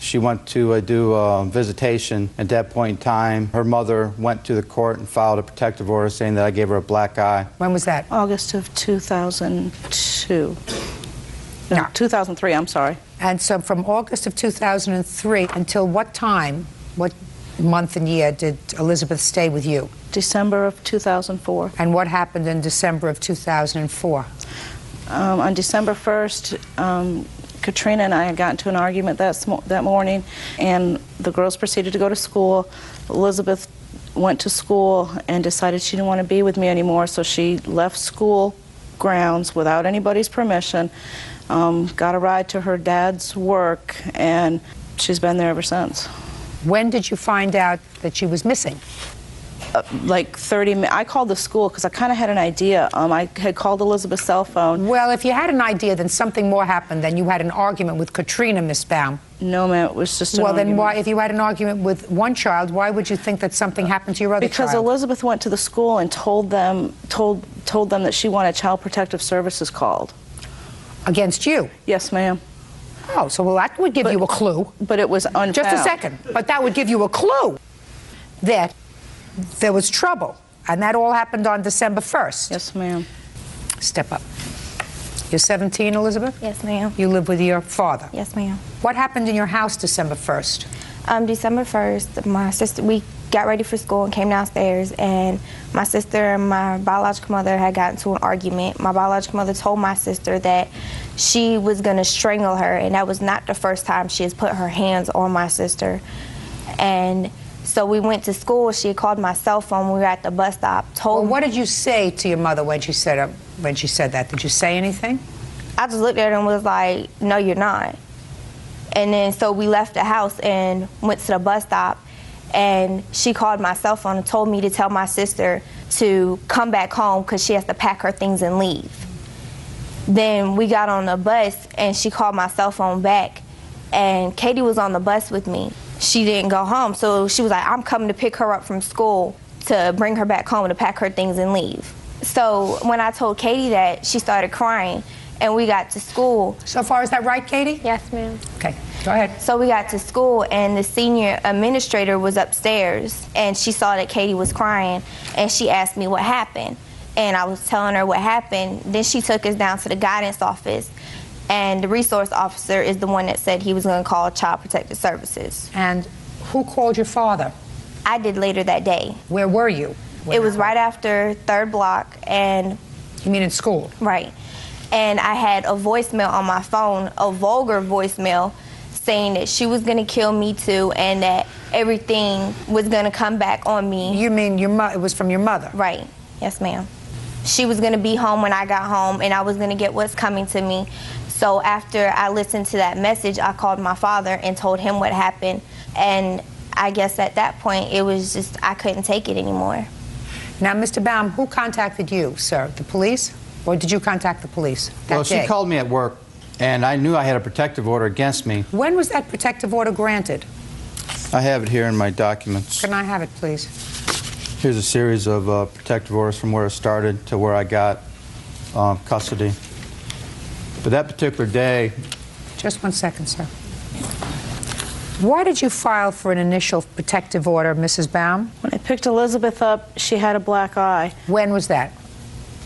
She went to do a visitation. At that point in time, her mother went to the court and filed a protective order saying that I gave her a black eye. When was that? August of 2002. No, 2003, I'm sorry. And so from August of 2003 until what time, what month and year did Elizabeth stay with you? December of 2004. And what happened in December of 2004? On December 1st, Katrina and I had gotten into an argument that morning, and the girls proceeded to go to school. Elizabeth went to school and decided she didn't want to be with me anymore, so she left school grounds without anybody's permission, got a ride to her dad's work, and she's been there ever since. When did you find out that she was missing? Like 30 minutes. I called the school because I kind of had an idea. I had called Elizabeth's cell phone. Well, if you had an idea, then something more happened. Then you had an argument with Katrina, Miss Baum. No, ma'am, it was just an Well, then argument. why, if you had an argument with one child, why would you think that something happened to your other Because child? Elizabeth went to the school and told them that she wanted Child Protective Services called. Against you? Yes, ma'am. Oh, so well, that would give you a clue. But it was unfound. Just a second. But that would give you a clue that there was trouble. And that all happened on December 1st. Yes, ma'am. Step up. You're 17, Elizabeth? Yes, ma'am. You live with your father? Yes, ma'am. What happened in your house December 1st? December 1st, my sister, we got ready for school and came downstairs, and my sister and my biological mother had gotten into an argument. My biological mother told my sister that she was going to strangle her, and that was not the first time she has put her hands on my sister. And so we went to school. She had called my cell phone when we were at the bus stop. Well, what did you say to your mother when she said that? Did you say anything? I just looked at her and was like, no, you're not. And then so we left the house and went to the bus stop, and she called my cell phone and told me to tell my sister to come back home because she has to pack her things and leave. Then we got on the bus and she called my cell phone back, and Katie was on the bus with me. She didn't go home, so she was like, I'm coming to pick her up from school to bring her back home to pack her things and leave. So when I told Katie that, she started crying, and we got to school. So far, is that right, Katie? Yes, ma'am. Okay. Go ahead. So we got to school, and the senior administrator was upstairs, and she saw that Katie was crying, and she asked me what happened. And I was telling her what happened. Then she took us down to the guidance office, and the resource officer is the one that said he was going to call Child Protective Services. And who called your father? I did later that day. Where were you? It was right after 3rd block, and... You mean in school? Right. And I had a voicemail on my phone, a vulgar voicemail, saying that she was going to kill me too, and that everything was going to come back on me. You mean your it was from your mother? Right. Yes, ma'am. She was going to be home when I got home, and I was going to get what's coming to me. So after I listened to that message, I called my father and told him what happened. And I guess at that point, it was just, I couldn't take it anymore. Now, Mr. Baum, who contacted you, sir? The police? Or did you contact the police that Well, day? she called me at work, and I knew I had a protective order against me. When was that protective order granted? I have it here in my documents. Can I have it, please? Here's a series of protective orders from where it started to where I got custody. But that particular day... Just 1 second, sir. Why did you file for an initial protective order, Mrs. Baum? When I picked Elizabeth up, she had a black eye. When was that?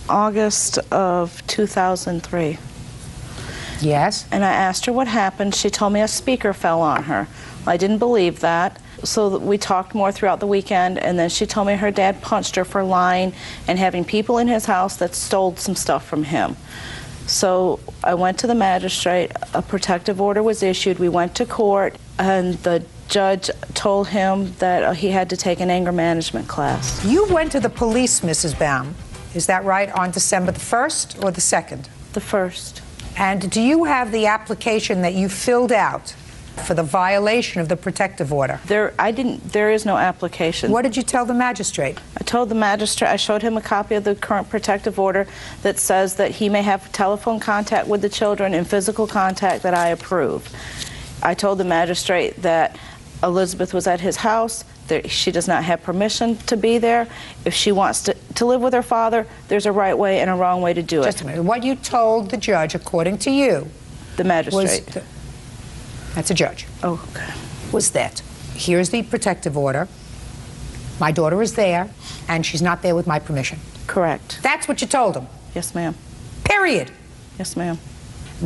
August of 2003. Yes? And I asked her what happened. She told me a speaker fell on her. I didn't believe that. So we talked more throughout the weekend, and then she told me her dad punched her for lying and having people in his house that stole some stuff from him. So I went to the magistrate, a protective order was issued, we went to court, and the judge told him that he had to take an anger management class. You went to the police, Mrs. Baum, is that right, on December the 1st or the 2nd? The 1st. And do you have the application that you filled out for the violation of the protective order? There is no application. What did you tell the magistrate? I told the magistrate, I showed him a copy of the current protective order that says that he may have telephone contact with the children and physical contact that I approve. I told the magistrate that Elizabeth was at his house, that she does not have permission to be there. If she wants to live with her father, there's a right way and a wrong way to do it. Just a minute. What you told the judge, according to you, the magistrate. That's a judge. Oh, okay. Was that here's the protective order. My daughter is there, and she's not there with my permission. Correct. That's what you told him. Yes, ma'am. Period. Yes, ma'am.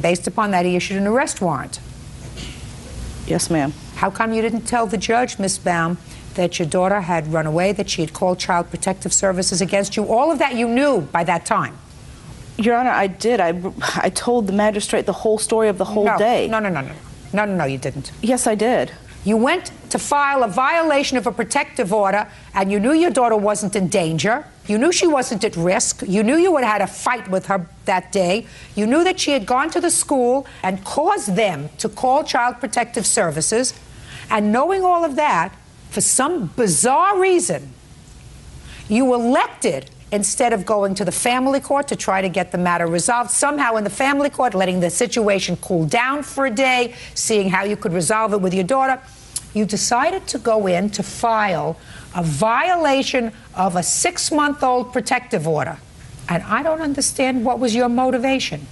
Based upon that, he issued an arrest warrant. Yes, ma'am. How come you didn't tell the judge, Miss Baum, that your daughter had run away, that she had called Child Protective Services against you? All of that you knew by that time. Your Honor, I did. I told the magistrate the whole story of the whole day. No, you didn't. Yes, I did. You went to file a violation of a protective order, and you knew your daughter wasn't in danger. You knew she wasn't at risk. You knew you had had a fight with her that day. You knew that she had gone to the school and caused them to call Child Protective Services. And knowing all of that, for some bizarre reason, you elected, instead of going to the family court to try to get the matter resolved, somehow in the family court, letting the situation cool down for a day, seeing how you could resolve it with your daughter, you decided to go in to file a violation of a 6-month-old protective order. And I don't understand what was your motivation.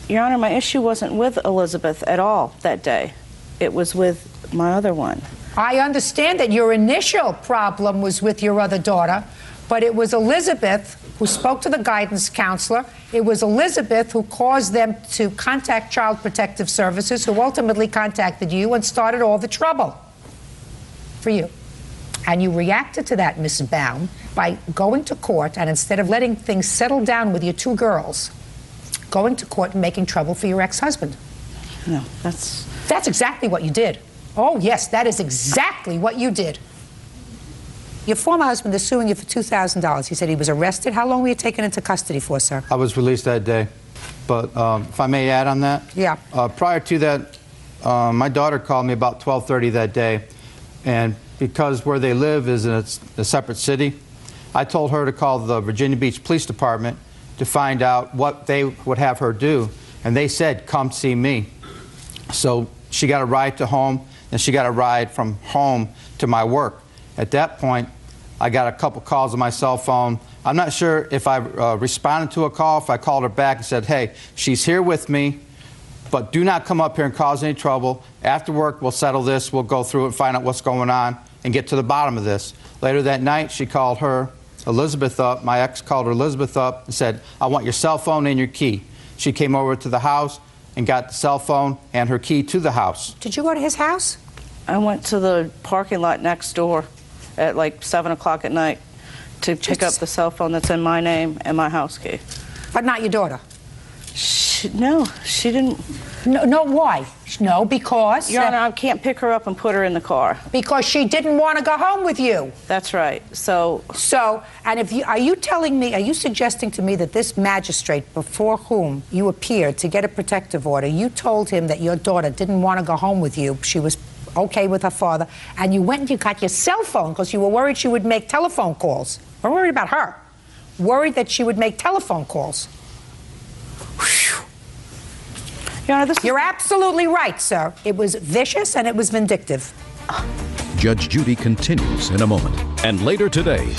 Your Honor, my issue wasn't with Elizabeth at all that day. It was with my other one. I understand that your initial problem was with your other daughter, but it was Elizabeth who spoke to the guidance counselor. It was Elizabeth who caused them to contact Child Protective Services, who ultimately contacted you and started all the trouble for you. And you reacted to that, Mrs. Baum, by going to court, and instead of letting things settle down with your 2 girls, going to court and making trouble for your ex-husband. No, that's exactly what you did. Oh, yes, that is exactly what you did. Your former husband is suing you for $2,000. He said he was arrested. How long were you taken into custody for, sir? I was released that day. But if I may add on that? Yeah. Prior to that, my daughter called me about 12:30 that day. And because where they live is in a separate city, I told her to call the Virginia Beach Police Department to find out what they would have her do. And they said, come see me. So she got a ride to home, and she got a ride from home to my work. At that point, I got a couple calls on my cell phone. I'm not sure if I responded to a call, if I called her back and said, hey, she's here with me. but do not come up here and cause any trouble. After work, we'll settle this. We'll go through it and find out what's going on and get to the bottom of this. Later that night, she called her, Elizabeth, up. My ex called her Elizabeth up and said, I want your cell phone and your key. She came over to the house and got the cell phone and her key to the house. Did you go to his house? I went to the parking lot next door at like 7 o'clock at night to pick up the cell phone that's in my name and my house key. But not your daughter? No, she didn't. No, why? No, because... Your Honor, I can't pick her up and put her in the car. Because she didn't want to go home with you. That's right. So, and if you, are you suggesting to me that this magistrate before whom you appeared to get a protective order, you told him that your daughter didn't want to go home with you, she was okay with her father, and you went and you got your cell phone because you were worried she would make telephone calls? We're worried about her. Worried that she would make telephone calls. Your Honor, You're absolutely right, sir. It was vicious and it was vindictive. Judge Judy continues in a moment. And later today,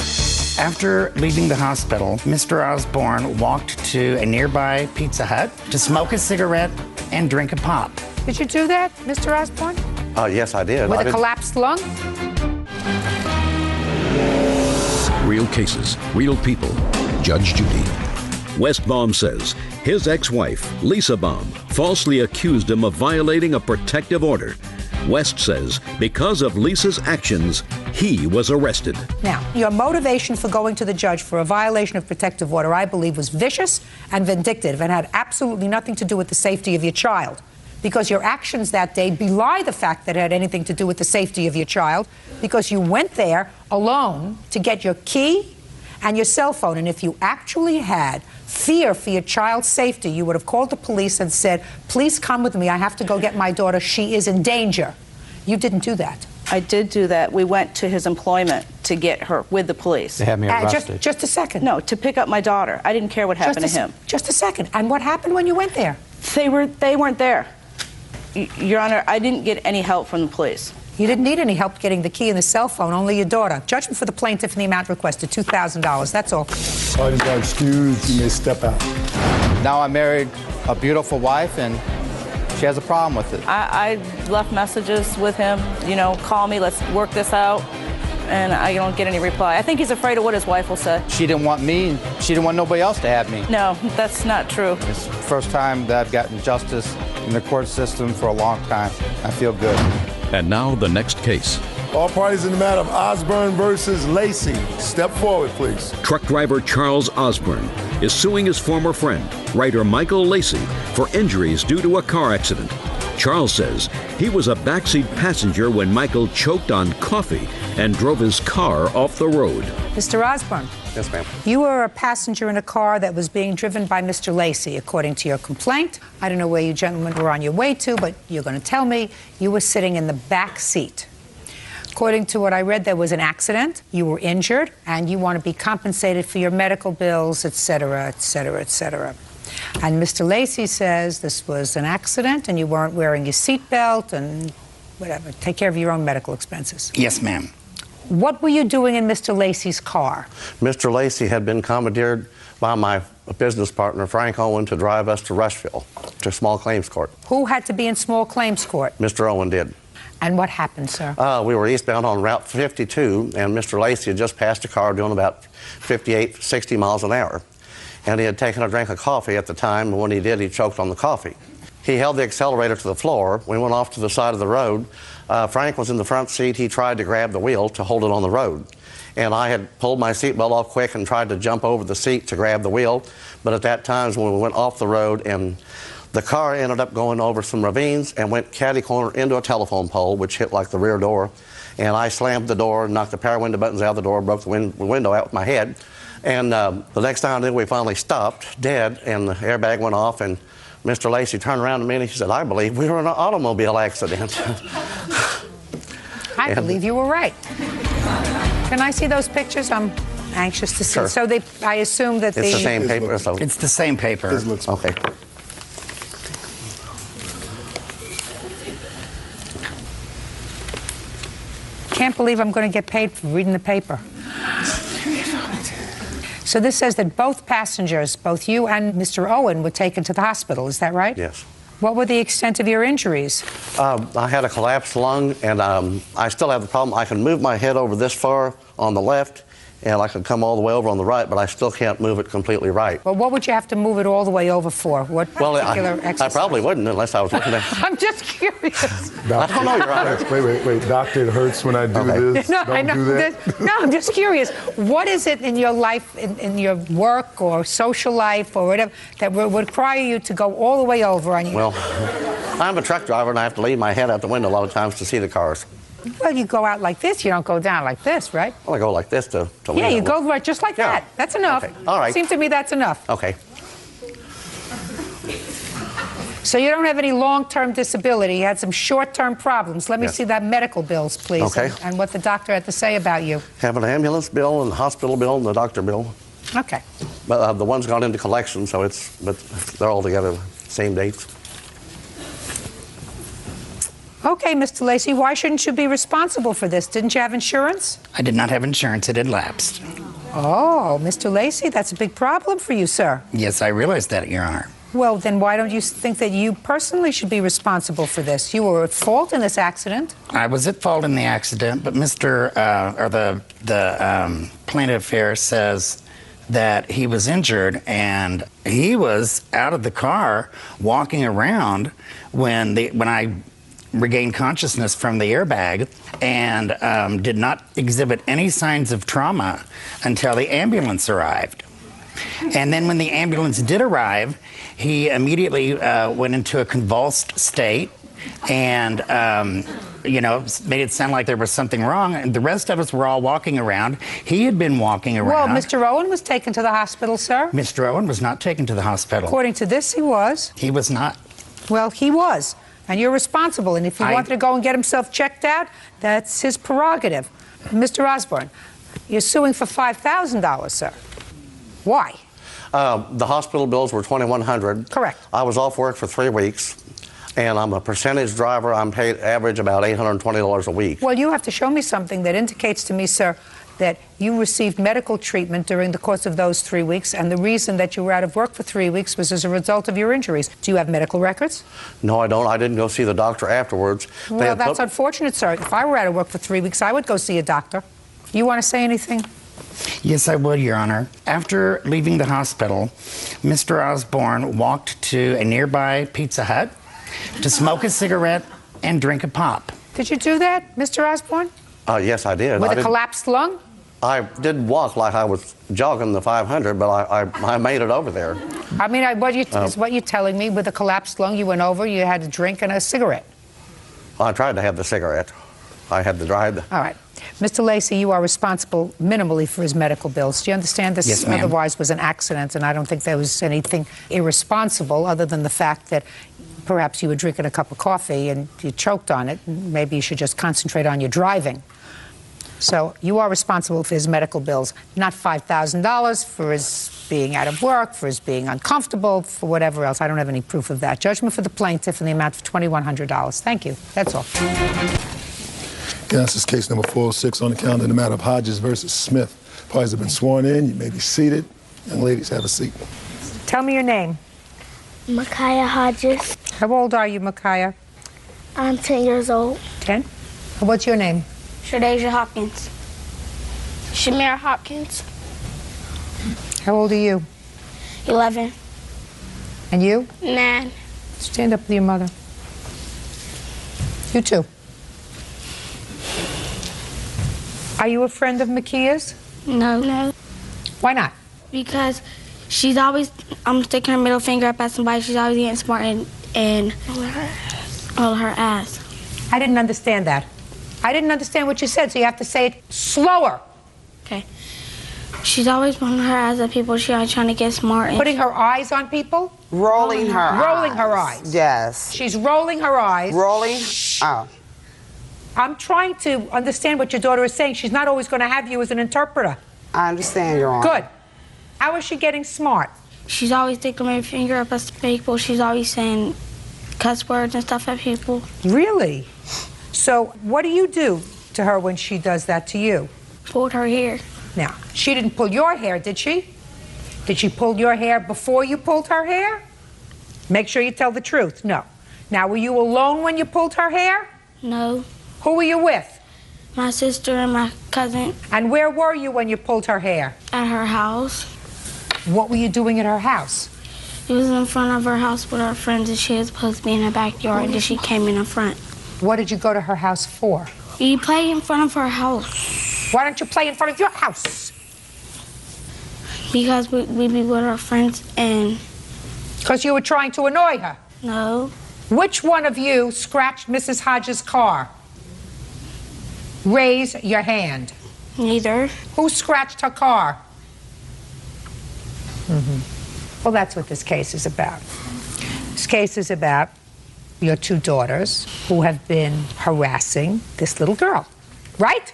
after leaving the hospital, Mr. Osborne walked to a nearby Pizza Hut to smoke a cigarette and drink a pop. Did you do that, Mr. Osborne? Yes, I did. With a collapsed lung? real cases, real people. Judge Judy. West Baum says his ex-wife, Lisa Baum, falsely accused him of violating a protective order. West says because of Lisa's actions, he was arrested. Now, your motivation for going to the judge for a violation of protective order, I believe, was vicious and vindictive and had absolutely nothing to do with the safety of your child. Because your actions that day belie the fact that it had anything to do with the safety of your child, because you went there alone to get your key and your cell phone. And if you actually had fear for your child's safety, you would have called the police and said, please come with me, I have to go get my daughter, she is in danger. You didn't do that. I did do that. We went to his employment to get her with the police. They had me arrested. Just a second. No, to pick up my daughter. I didn't care what happened to him. Just a second. And what happened when you went there? They weren't there. Your Honor, I didn't get any help from the police. You didn't need any help getting the key and the cell phone, only your daughter. Judgment for the plaintiff and the amount requested, $2,000. That's all. Parties are excused. You may step out. Now I married a beautiful wife, and she has a problem with it. I left messages with him, you know, call me, let's work this out, and I don't get any reply. I think he's afraid of what his wife will say. She didn't want me, and she didn't want nobody else to have me. No, that's not true. It's the first time that I've gotten justice in the court system for a long time. I feel good. And now the next case. All parties in the matter of Osborne versus Lacey. Step forward, please. Truck driver Charles Osborne is suing his former friend, writer Michael Lacey, for injuries due to a car accident. Charles says he was a backseat passenger when Michael choked on coffee and drove his car off the road. Mr. Osborne. Yes, ma'am. You were a passenger in a car that was being driven by Mr. Lacey, according to your complaint. I don't know where you gentlemen were on your way to, but you're going to tell me you were sitting in the back seat. According to what I read, there was an accident, you were injured, and you want to be compensated for your medical bills, et cetera, et cetera, et cetera. And Mr. Lacey says this was an accident and you weren't wearing your seatbelt and whatever. Take care of your own medical expenses. Yes, ma'am. What were you doing in Mr. Lacey's car? Mr. Lacey had been commandeered by my business partner, Frank Owen, to drive us to Rushville, to small claims court. Who had to be in small claims court? Mr. Owen did. And what happened, sir? We were eastbound on Route 52, and Mr. Lacey had just passed a car doing about 58, 60 miles an hour. And he had taken a drink of coffee at the time, and when he did, he choked on the coffee. He held the accelerator to the floor. We went off to the side of the road. Frank was in the front seat. He tried to grab the wheel to hold it on the road. And I had pulled my seatbelt off quick and tried to jump over the seat to grab the wheel. But at that time, when we went off the road, and the car ended up going over some ravines and went catty-corner into a telephone pole, which hit like the rear door. And I slammed the door, knocked the power window buttons out of the door, broke the window out with my head. And the next time we finally stopped, dead, and the airbag went off, and Mr. Lacey turned around to me and he said, I believe we were in an automobile accident. I believe you were right. Can I see those pictures? I'm anxious to see. Sure. So I assume that It's the same paper. So. It's the same paper. Okay. Can't believe I'm going to get paid for reading the paper. So this says that both passengers, both you and Mr. Owen, were taken to the hospital. Is that right? Yes. What were the extent of your injuries? I had a collapsed lung, and I still have the problem. I can move my head over this far on the left, and I can come all the way over on the right, but I still can't move it completely right. Well, what would you have to move it all the way over for? What particular I exercise? probably wouldn't unless I was looking at... I'm just curious. I don't know, Your Honor. Wait. Doctor, it hurts when I do this. No, Don't I know. do that. No, I'm just curious. What is it in your life, in your work or social life or whatever, that would require you to go all the way over on you? Well, I'm a truck driver, and I have to leave my head out the window a lot of times to see the cars. Well, you go out like this. You don't go down like this, right? Well, I go like this to Yeah, you go right just like that. That's enough. Okay. All right. Seems to me that's enough. Okay. So you don't have any long-term disability. You had some short-term problems. Let me see that medical bills, please. Okay. And what the doctor had to say about you. Have an ambulance bill and a hospital bill and the doctor bill. Okay. But the one's gone into collection, so but they're all together same dates. Okay, Mr. Lacey, why shouldn't you be responsible for this? Didn't you have insurance? I did not have insurance. It had lapsed. Oh, Mr. Lacey, that's a big problem for you, sir. Yes, I realize that, Your Honor. Well, then why don't you think that you personally should be responsible for this? You were at fault in this accident. I was at fault in the accident, but the plaintiff here says that he was injured and he was out of the car walking around when I regained consciousness from the airbag and did not exhibit any signs of trauma until the ambulance arrived. And then when the ambulance did arrive, he immediately went into a convulsed state and, made it sound like there was something wrong. And the rest of us were all walking around. He had been walking around. Well, Mr. Owen was taken to the hospital, sir. Mr. Owen was not taken to the hospital. According to this, he was. He was not. Well, he was. And you're responsible. And if he wanted to go and get himself checked out, that's his prerogative. Mr. Osborne, you're suing for $5,000, sir. Why? The hospital bills were $2,100. Correct. I was off work for 3 weeks, and I'm a percentage driver. I'm paid average about $820 a week. Well, you have to show me something that indicates to me, sir, that you received medical treatment during the course of those 3 weeks, and the reason that you were out of work for 3 weeks was as a result of your injuries. Do you have medical records? No, I don't. I didn't go see the doctor afterwards. Well, that's unfortunate, sir. If I were out of work for 3 weeks, I would go see a doctor. You want to say anything? Yes, I would, Your Honor. After leaving the hospital, Mr. Osborne walked to a nearby Pizza Hut to smoke a cigarette and drink a pop. Did you do that, Mr. Osborne? Yes, I did. With a collapsed lung? I did walk like I was jogging the 500, but I made it over there. I mean, is what you're telling me, with a collapsed lung, you went over, you had a drink and a cigarette? I tried to have the cigarette. I had to drive. All right. Mr. Lacey, you are responsible minimally for his medical bills. Do you understand this? Yes, ma'am. Otherwise was an accident, and I don't think there was anything irresponsible other than the fact that perhaps you were drinking a cup of coffee and you choked on it. Maybe you should just concentrate on your driving. So you are responsible for his medical bills, not $5,000 for his being out of work, for his being uncomfortable, for whatever else. I don't have any proof of that. Judgment for the plaintiff in the amount of $2,100. Thank you. That's all. This is case number 406 on the calendar in the matter of Hodges versus Smith. Parties have been sworn in. You may be seated. Young ladies, have a seat. Tell me your name. Micaiah Hodges. How old are you, Micaiah? I'm 10 years old. 10? What's your name? Shadeja Hopkins. Shamira Hopkins. How old are you? 11. And you? 9. Stand up with your mother. You too. Are you a friend of Makia's? No. Why not? Because she's always sticking her middle finger up at somebody. She's always getting smart and all her ass. I didn't understand that. I didn't understand what you said, so you have to say it slower. Okay. She's always putting her eyes at people. She's always trying to get smart. And Putting her eyes on people? Rolling her eyes. Rolling her eyes. Yes. She's rolling her eyes. Rolling. Oh. I'm trying to understand what your daughter is saying. She's not always going to have you as an interpreter. I understand, Your Honor. Good. How is she getting smart? she's always sticking her finger up at people. She's always saying cuss words and stuff at people. Really? So what do you do to her when she does that to you? Pulled her hair. Now, she didn't pull your hair, did she? Did she pull your hair before you pulled her hair? Make sure you tell the truth. No. Now, were you alone when you pulled her hair? No. Who were you with? My sister and my cousin. And where were you when you pulled her hair? At her house. What were you doing at her house? It was in front of her house with her friends, and she was supposed to be in the backyard, and she came in the front. What did you go to her house for? You play in front of her house. Why don't you play in front of your house? Because we be with our friends and... Because you were trying to annoy her? No. Which one of you scratched Mrs. Hodges' car? Raise your hand. Neither. Who scratched her car? Well, that's what this case is about. This case is about your two daughters who have been harassing this little girl, right?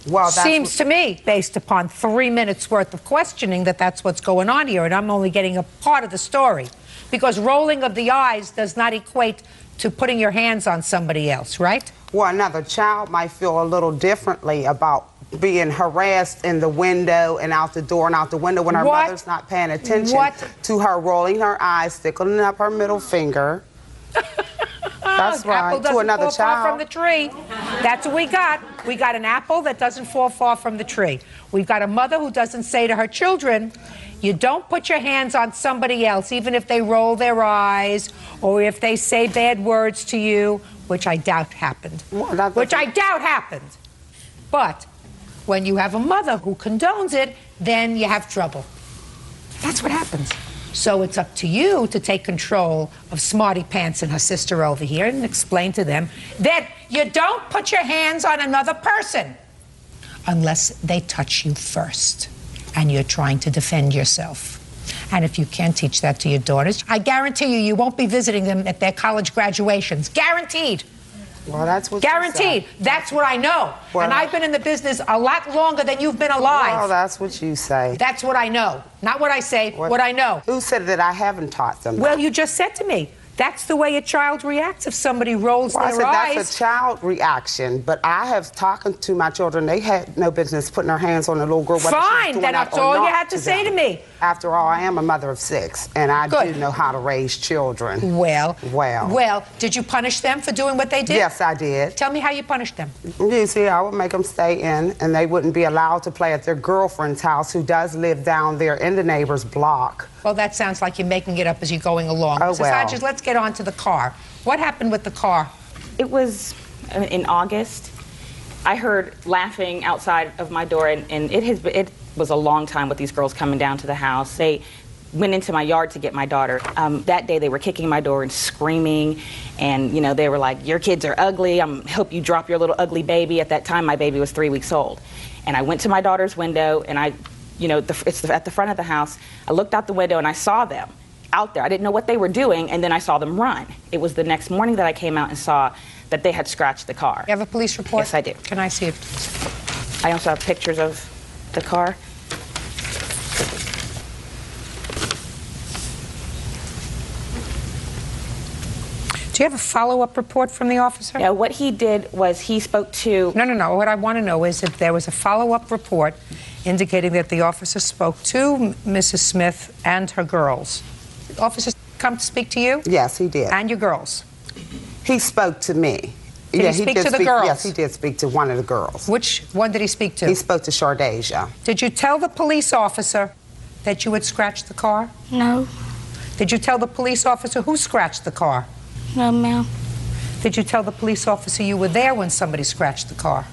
Well, seems to me, based upon 3 minutes worth of questioning, that that's what's going on here, and I'm only getting a part of the story. Because rolling of the eyes does not equate to putting your hands on somebody else, right? Well, another child might feel a little differently about being harassed in the window and out the door and out the window when her mother's not paying attention to her rolling her eyes, sticking up her middle finger. That's right. Apple doesn't to another fall child. far from the tree. That's what we got. We got an apple that doesn't fall far from the tree. We've got a mother who doesn't say to her children, you don't put your hands on somebody else, even if they roll their eyes or if they say bad words to you, which I doubt happened. Which I doubt happened. But when you have a mother who condones it, then you have trouble. That's what happens. So it's up to you to take control of Smarty Pants and her sister over here and explain to them that you don't put your hands on another person unless they touch you first and you're trying to defend yourself. And if you can't teach that to your daughters, I guarantee you, you won't be visiting them at their college graduations. Guaranteed. Well, that's what Guaranteed. you say. That's what I know. Well, and I've been in the business a lot longer than you've been alive. Well, that's what you say. That's what I know. Not what I say, what I know. Who said that I haven't taught them that? Well, you just said to me, that's the way a child reacts if somebody rolls Well, their I said eyes. that's a child reaction, but I have talked to my children. They had no business putting their hands on a little girl. Fine, then that's all you had to say to me. After all, I am a mother of 6, and I do know how to raise children. Well, did you punish them for doing what they did? Yes, I did. Tell me how you punished them. You see, I would make them stay in, and they wouldn't be allowed to play at their girlfriend's house, who does live down there in the neighbor's block. Well, that sounds like you're making it up as you're going along. Oh, Mrs. well. Hodges, let's get on to the car. What happened with the car? It was in August. I heard laughing outside of my door, and it was a long time with these girls coming down to the house. They went into my yard to get my daughter. That day they were kicking my door and screaming, and they were like, your kids are ugly, I hope you drop your little ugly baby. At that time my baby was 3 weeks old. And I went to my daughter's window, and it's at the front of the house. I looked out the window and I saw them out there. I didn't know what they were doing, and then I saw them run. It was the next morning that I came out and saw that they had scratched the car. You have a police report? Yes, I do. Can I see it, please? I also have pictures of the car. Do you have a follow-up report from the officer? Yeah, what he did was he spoke to... No. What I want to know is if there was a follow-up report indicating that the officer spoke to Mrs. Smith and her girls. The officer come to speak to you? Yes, he did. And your girls? He spoke to me. Did he speak to the girls? Yes, he did speak to one of the girls. Which one did he speak to? He spoke to Shardasia. Did you tell the police officer that you had scratched the car? No. Did you tell the police officer who scratched the car? No, ma'am. Did you tell the police officer you were there when somebody scratched the car?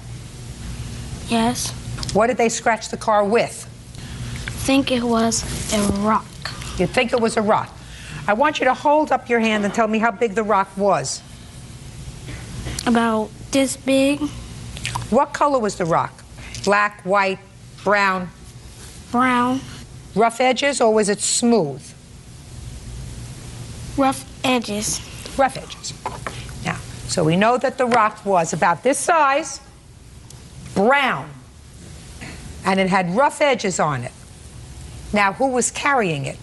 Yes. What did they scratch the car with? I think it was a rock. You think it was a rock? I want you to hold up your hand and tell me how big the rock was. About this big. What color was the rock? Black, white, brown? Brown. Rough edges, or was it smooth? Rough edges. Rough edges. Now, so we know that the rock was about this size, brown, and it had rough edges on it. Now, who was carrying it?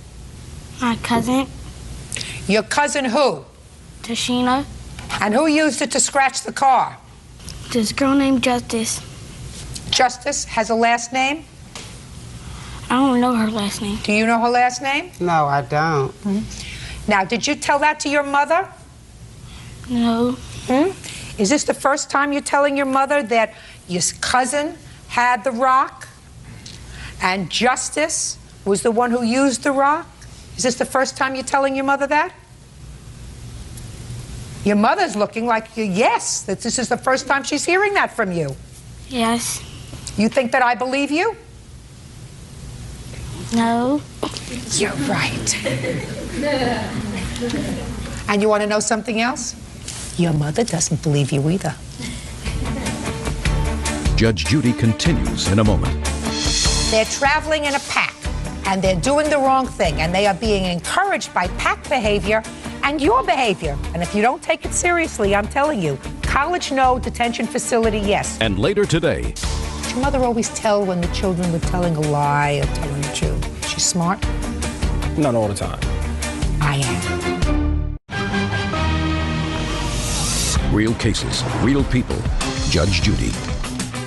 My cousin. Your cousin who? Tashina. And who used it to scratch the car? This girl named Justice. Justice has a last name? I don't know her last name. Do you know her last name? No, I don't. Now, did you tell that to your mother? No. Is this the first time you're telling your mother that your cousin had the rock and Justice was the one who used the rock? Is this the first time you're telling your mother that? Your mother's looking like yes, that this is the first time she's hearing that from you. Yes. You think that I believe you? No. You're right. And you want to know something else? Your mother doesn't believe you either. Judge Judy continues in a moment. They're traveling in a pack, and they're doing the wrong thing, and they are being encouraged by pack behavior and your behavior. And if you don't take it seriously, I'm telling you, college no, detention facility yes. And later today. Did your mother always tell when the children were telling a lie or telling the truth? She's smart? Not all the time. I am. Real cases, real people. Judge Judy.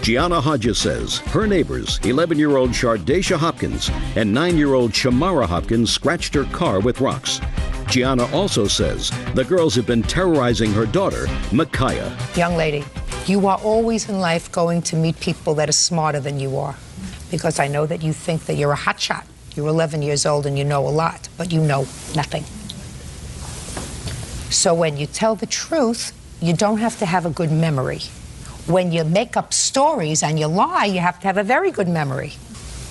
Gianna Hodges says her neighbors, 11-year-old Shardacia Hopkins and 9-year-old Shamara Hopkins, scratched her car with rocks. Gianna also says the girls have been terrorizing her daughter, Micaiah. Young lady, you are always in life going to meet people that are smarter than you are. Because I know that you think that you're a hotshot. You're 11 years old and you know a lot, but you know nothing. So when you tell the truth, you don't have to have a good memory. When you make up stories and you lie, you have to have a very good memory.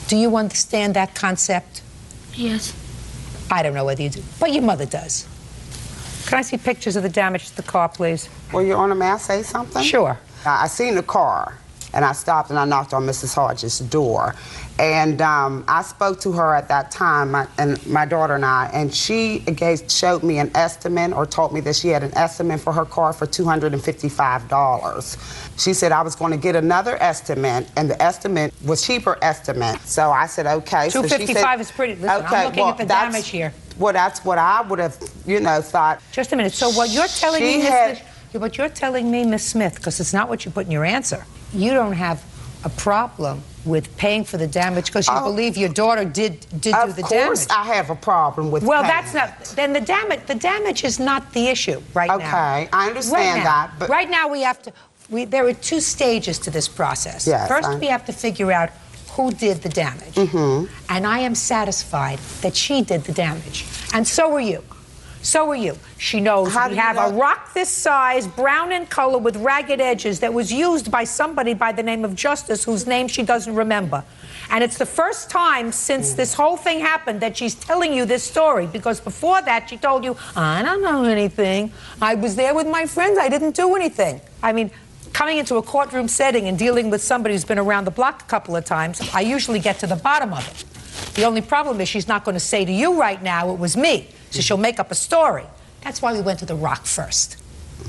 Do you understand that concept? Yes. I don't know whether you do, but your mother does. Can I see pictures of the damage to the car, please? Well, Your Honor, may I say something? Sure. I seen the car, and I stopped and I knocked on Mrs. Hodges' door. And I spoke to her at that time, my daughter and I, and she showed me an estimate or told me that she had an estimate for her car for $255. She said I was going to get another estimate, and the estimate was cheaper estimate. So I said, okay. $255 so she said, is pretty. Listen, okay, I'm looking at the damage here. Well, that's what I would have, thought. Just a minute. So what you're telling me, what you're telling me, Miss Smith, because it's not what you put in your answer, you don't have a problem with paying for the damage because you believe your daughter did do the damage. Of course I have a problem with Well, paying. that's not, then the damage is not the issue right now. Okay, I understand that. But right now we have to, there are two stages to this process. Yes, First, we have to figure out who did the damage. And I am satisfied that she did the damage. And so are you. So are you. She knows we have a rock this size, brown in color with ragged edges that was used by somebody by the name of Justice, whose name she doesn't remember. And it's the first time since this whole thing happened that she's telling you this story, because before that she told you, I don't know anything. I was there with my friends. I didn't do anything. I mean, coming into a courtroom setting and dealing with somebody who's been around the block a couple of times, I usually get to the bottom of it. The only problem is she's not going to say to you right now, it was me. So she'll make up a story. That's why we went to the rock first.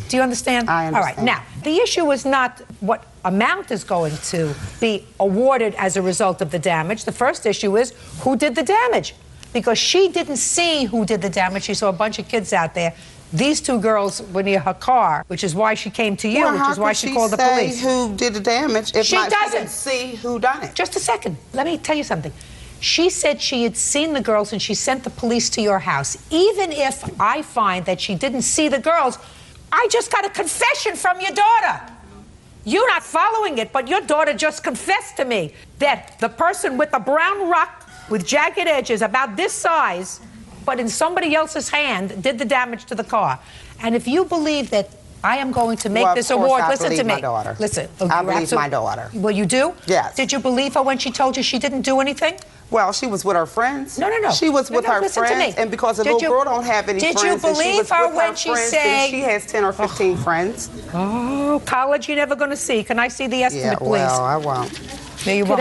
Do you understand? I understand. All right. Now, the issue is not what amount is going to be awarded as a result of the damage. The first issue is who did the damage. Because she didn't see who did the damage. She saw a bunch of kids out there. These two girls were near her car, which is why she came to you, which is why she called the police. Who did the damage if she didn't see who done it? Just a second. Let me tell you something. She said she had seen the girls and she sent the police to your house. Even if I find that she didn't see the girls, I just got a confession from your daughter. You're not following it, but your daughter just confessed to me that the person with the brown rock with jagged edges about this size, but in somebody else's hand, did the damage to the car. And if you believe that I am going to make this award, listen to me. Listen, I believe my daughter. Well, you do? Yes. Did you believe her when she told you she didn't do anything? Well, she was with her friends. No. She was with her friends, and because the little girl don't have any friends, did you believe her when she said she has 10 or 15 friends? Oh, college you're never going to see. Can I see the estimate, please? Well, I won't. No, you won't.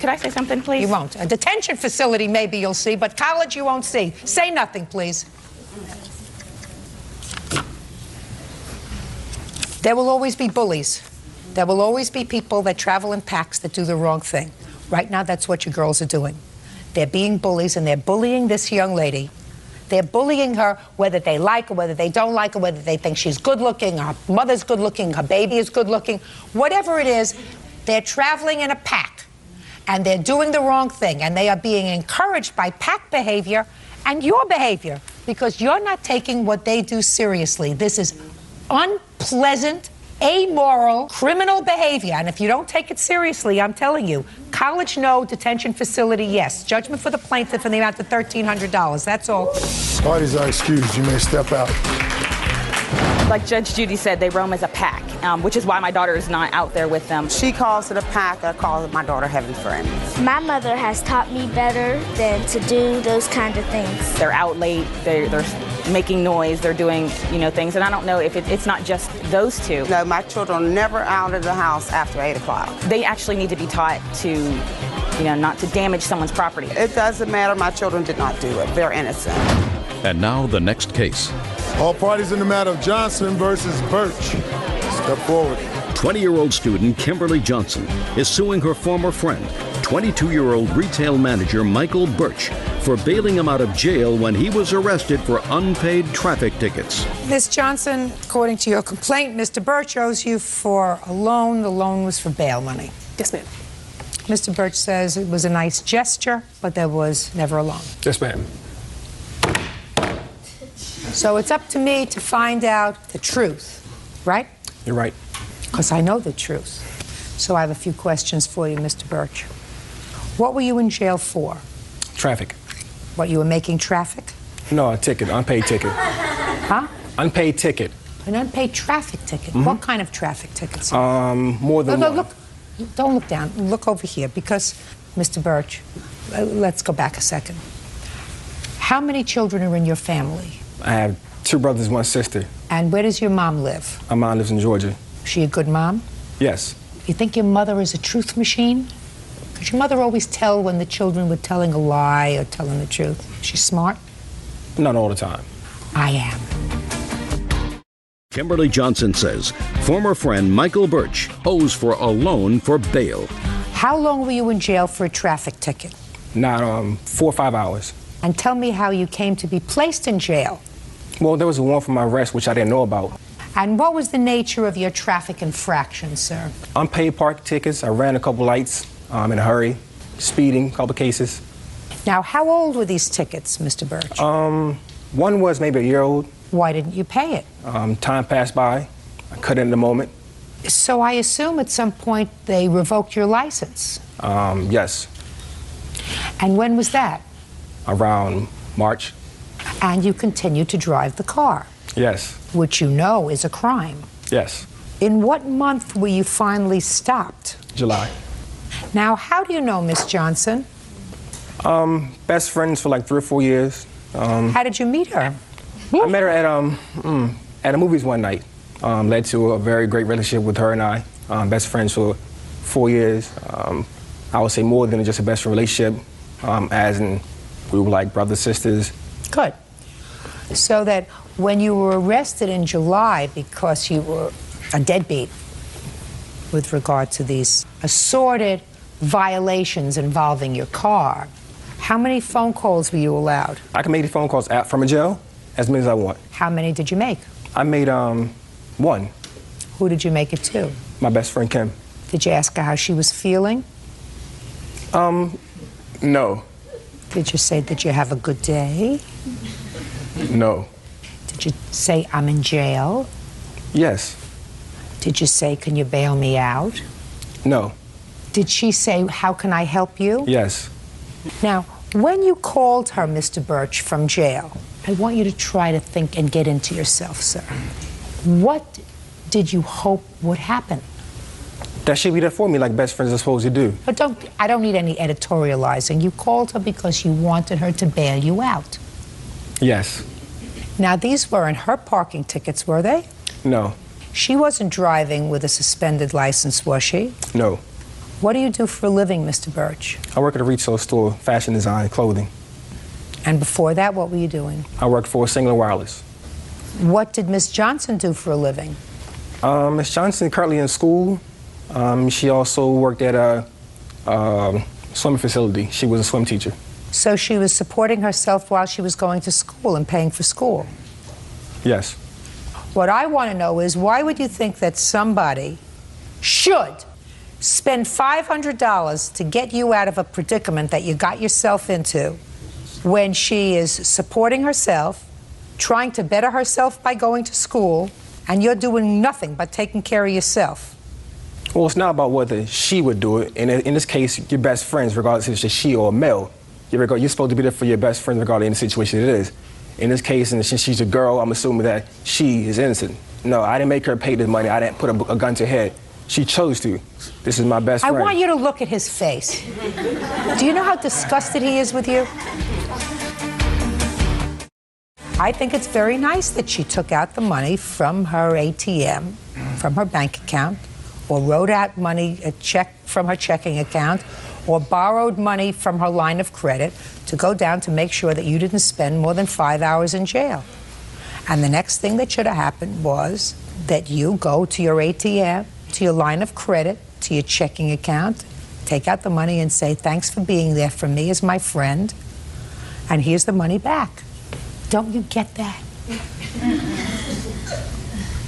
Could I say something, please? You won't. A detention facility maybe you'll see, but college you won't see. Say nothing, please. There will always be bullies. There will always be people that travel in packs that do the wrong thing. Right now, that's what your girls are doing. They're being bullies, and they're bullying this young lady. They're bullying her whether they like her, whether they don't like her, whether they think she's good-looking, her mother's good-looking, her baby is good-looking. Whatever it is, they're traveling in a pack, and they're doing the wrong thing, and they are being encouraged by pack behavior and your behavior, because you're not taking what they do seriously. This is unpleasant, amoral, criminal behavior. And if you don't take it seriously, I'm telling you, college, no. Detention facility, yes. Judgment for the plaintiff in the amount of $1,300. That's all. Parties are excused. You may step out. Like Judge Judy said, they roam as a pack, which is why my daughter is not out there with them. She calls it a pack. I call it my daughter having friends. My mother has taught me better than to do those kind of things. They're out late, they're making noise, they're doing, things, and I don't know if it's not just those two. No, my children are never out of the house after 8 o'clock. They actually need to be taught to, not to damage someone's property. It doesn't matter. My children did not do it. They're innocent. And now the next case. All parties in the matter of Johnson versus Birch. Step forward. 20-year-old student Kimberly Johnson is suing her former friend, 22-year-old retail manager Michael Birch, for bailing him out of jail when he was arrested for unpaid traffic tickets. Ms. Johnson, according to your complaint, Mr. Birch owes you for a loan. The loan was for bail money. Yes, ma'am. Mr. Birch says it was a nice gesture, but there was never a loan. Yes, ma'am. So it's up to me to find out the truth, right? You're right. Because I know the truth. So I have a few questions for you, Mr. Birch. What were you in jail for? Traffic. What, you were making traffic? No, a ticket, unpaid ticket. Huh? Unpaid ticket. An unpaid traffic ticket? What kind of traffic tickets? More than one. Look, don't look down. Look over here, because, Mr. Birch, let's go back a second. How many children are in your family? I have 2 brothers, 1 sister. And where does your mom live? My mom lives in Georgia. She a good mom? Yes. You think your mother is a truth machine? Could your mother always tell when the children were telling a lie or telling the truth? She's smart? Not all the time. I am. Kimberly Johnson says former friend Michael Birch owes for a loan for bail. How long were you in jail for a traffic ticket? Not 4 or 5 hours. And tell me how you came to be placed in jail. Well, there was a warrant for my arrest, which I didn't know about. And what was the nature of your traffic infraction, sir? Unpaid park tickets. I ran a couple lights in a hurry. Speeding, a couple cases. Now, how old were these tickets, Mr. Birch? One was maybe a year old. Why didn't you pay it? Time passed by. I cut it in the moment. So I assume at some point they revoked your license? Yes. And when was that? Around March. And you continued to drive the car? Yes. Which you know is a crime. Yes. In what month were you finally stopped? July. Now, how do you know Miss Johnson? Best friends for like 3 or 4 years. How did you meet her? I met her at the movies one night. Led to a very great relationship with her and I. Best friends for 4 years. I would say more than just a best friend relationship, as in we were like brothers, sisters. Good. So that when you were arrested in July because you were a deadbeat with regard to these assorted violations involving your car, how many phone calls were you allowed? I can make the phone calls out from a jail as many as I want. How many did you make? I made 1. Who did you make it to? My best friend Kim. Did you ask her how she was feeling? No. Did you say, did you have a good day? No. Did you say, I'm in jail? Yes. Did you say, can you bail me out? No. Did she say, how can I help you? Yes. Now, when you called her, Mr. Birch, from jail, I want you to try to think and get into yourself, sir. What did you hope would happen? That she'd be there for me like best friends are supposed to do. But I don't need any editorializing. You called her because you wanted her to bail you out. Yes. Now, these weren't her parking tickets, were they? No. She wasn't driving with a suspended license, was she? No. What do you do for a living, Mr. Birch? I work at a retail store, fashion design, clothing. And before that, what were you doing? I worked for Singular Wireless. What did Miss Johnson do for a living? Miss Johnson currently in school. She also worked at a swimming facility. She was a swim teacher. So she was supporting herself while she was going to school and paying for school? Yes. What I want to know is, why would you think that somebody should spend $500 to get you out of a predicament that you got yourself into when she is supporting herself, trying to better herself by going to school, and you're doing nothing but taking care of yourself. Well, it's not about whether she would do it. And in this case, your best friends, regardless if it's a she or a male, you're supposed to be there for your best friend regardless of the situation it is. In this case, and since she's a girl, I'm assuming that she is innocent. No, I didn't make her pay this money. I didn't put a gun to her head. She chose to. This is my best friend. I want you to look at his face. Do you know how disgusted he is with you? I think it's very nice that she took out the money from her ATM, from her bank account, or wrote out money, a check from her checking account, or borrowed money from her line of credit to go down to make sure that you didn't spend more than 5 hours in jail. And the next thing that should have happened was that you go to your ATM, to your line of credit, to your checking account, take out the money and say, thanks for being there for me as my friend, and here's the money back. Don't you get that?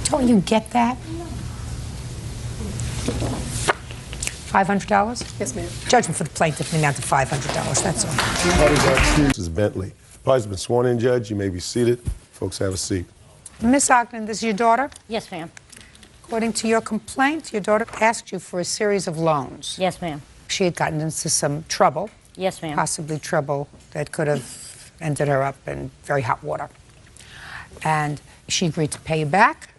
Don't you get that? $500? Yes, ma'am. Judgment for the plaintiff in the amount of $500, that's all. This is Bentley. Party's been sworn in, Judge. You may be seated. Folks, have a seat. Miss Ogden, this is your daughter? Yes, ma'am. According to your complaint, your daughter asked you for a series of loans. Yes, ma'am. She had gotten into some trouble. Yes, ma'am. Possibly trouble that could have ended her up in very hot water. And she agreed to pay you back.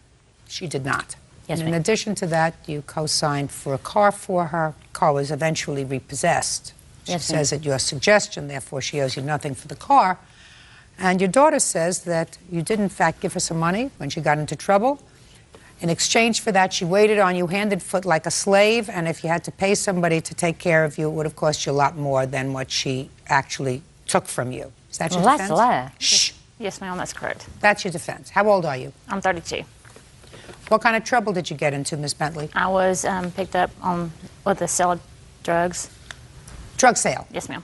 She did not. Yes, and in ma'am. addition to that, you co-signed for a car for her. The car was eventually repossessed. She Yes, ma'am. says at your suggestion, therefore, she owes you nothing for the car. And your daughter says that you did, in fact, give her some money when she got into trouble. In exchange for that, she waited on you hand and foot like a slave, and if you had to pay somebody to take care of you, it would have cost you a lot more than what she actually took from you. Is that your Well, defense? that's a lie. Shh. Yes, ma'am, that's correct. That's your defense. How old are you? I'm 32. What kind of trouble did you get into, Miss Bentley? I was picked up with the sale of drugs. Drug sale? Yes, ma'am.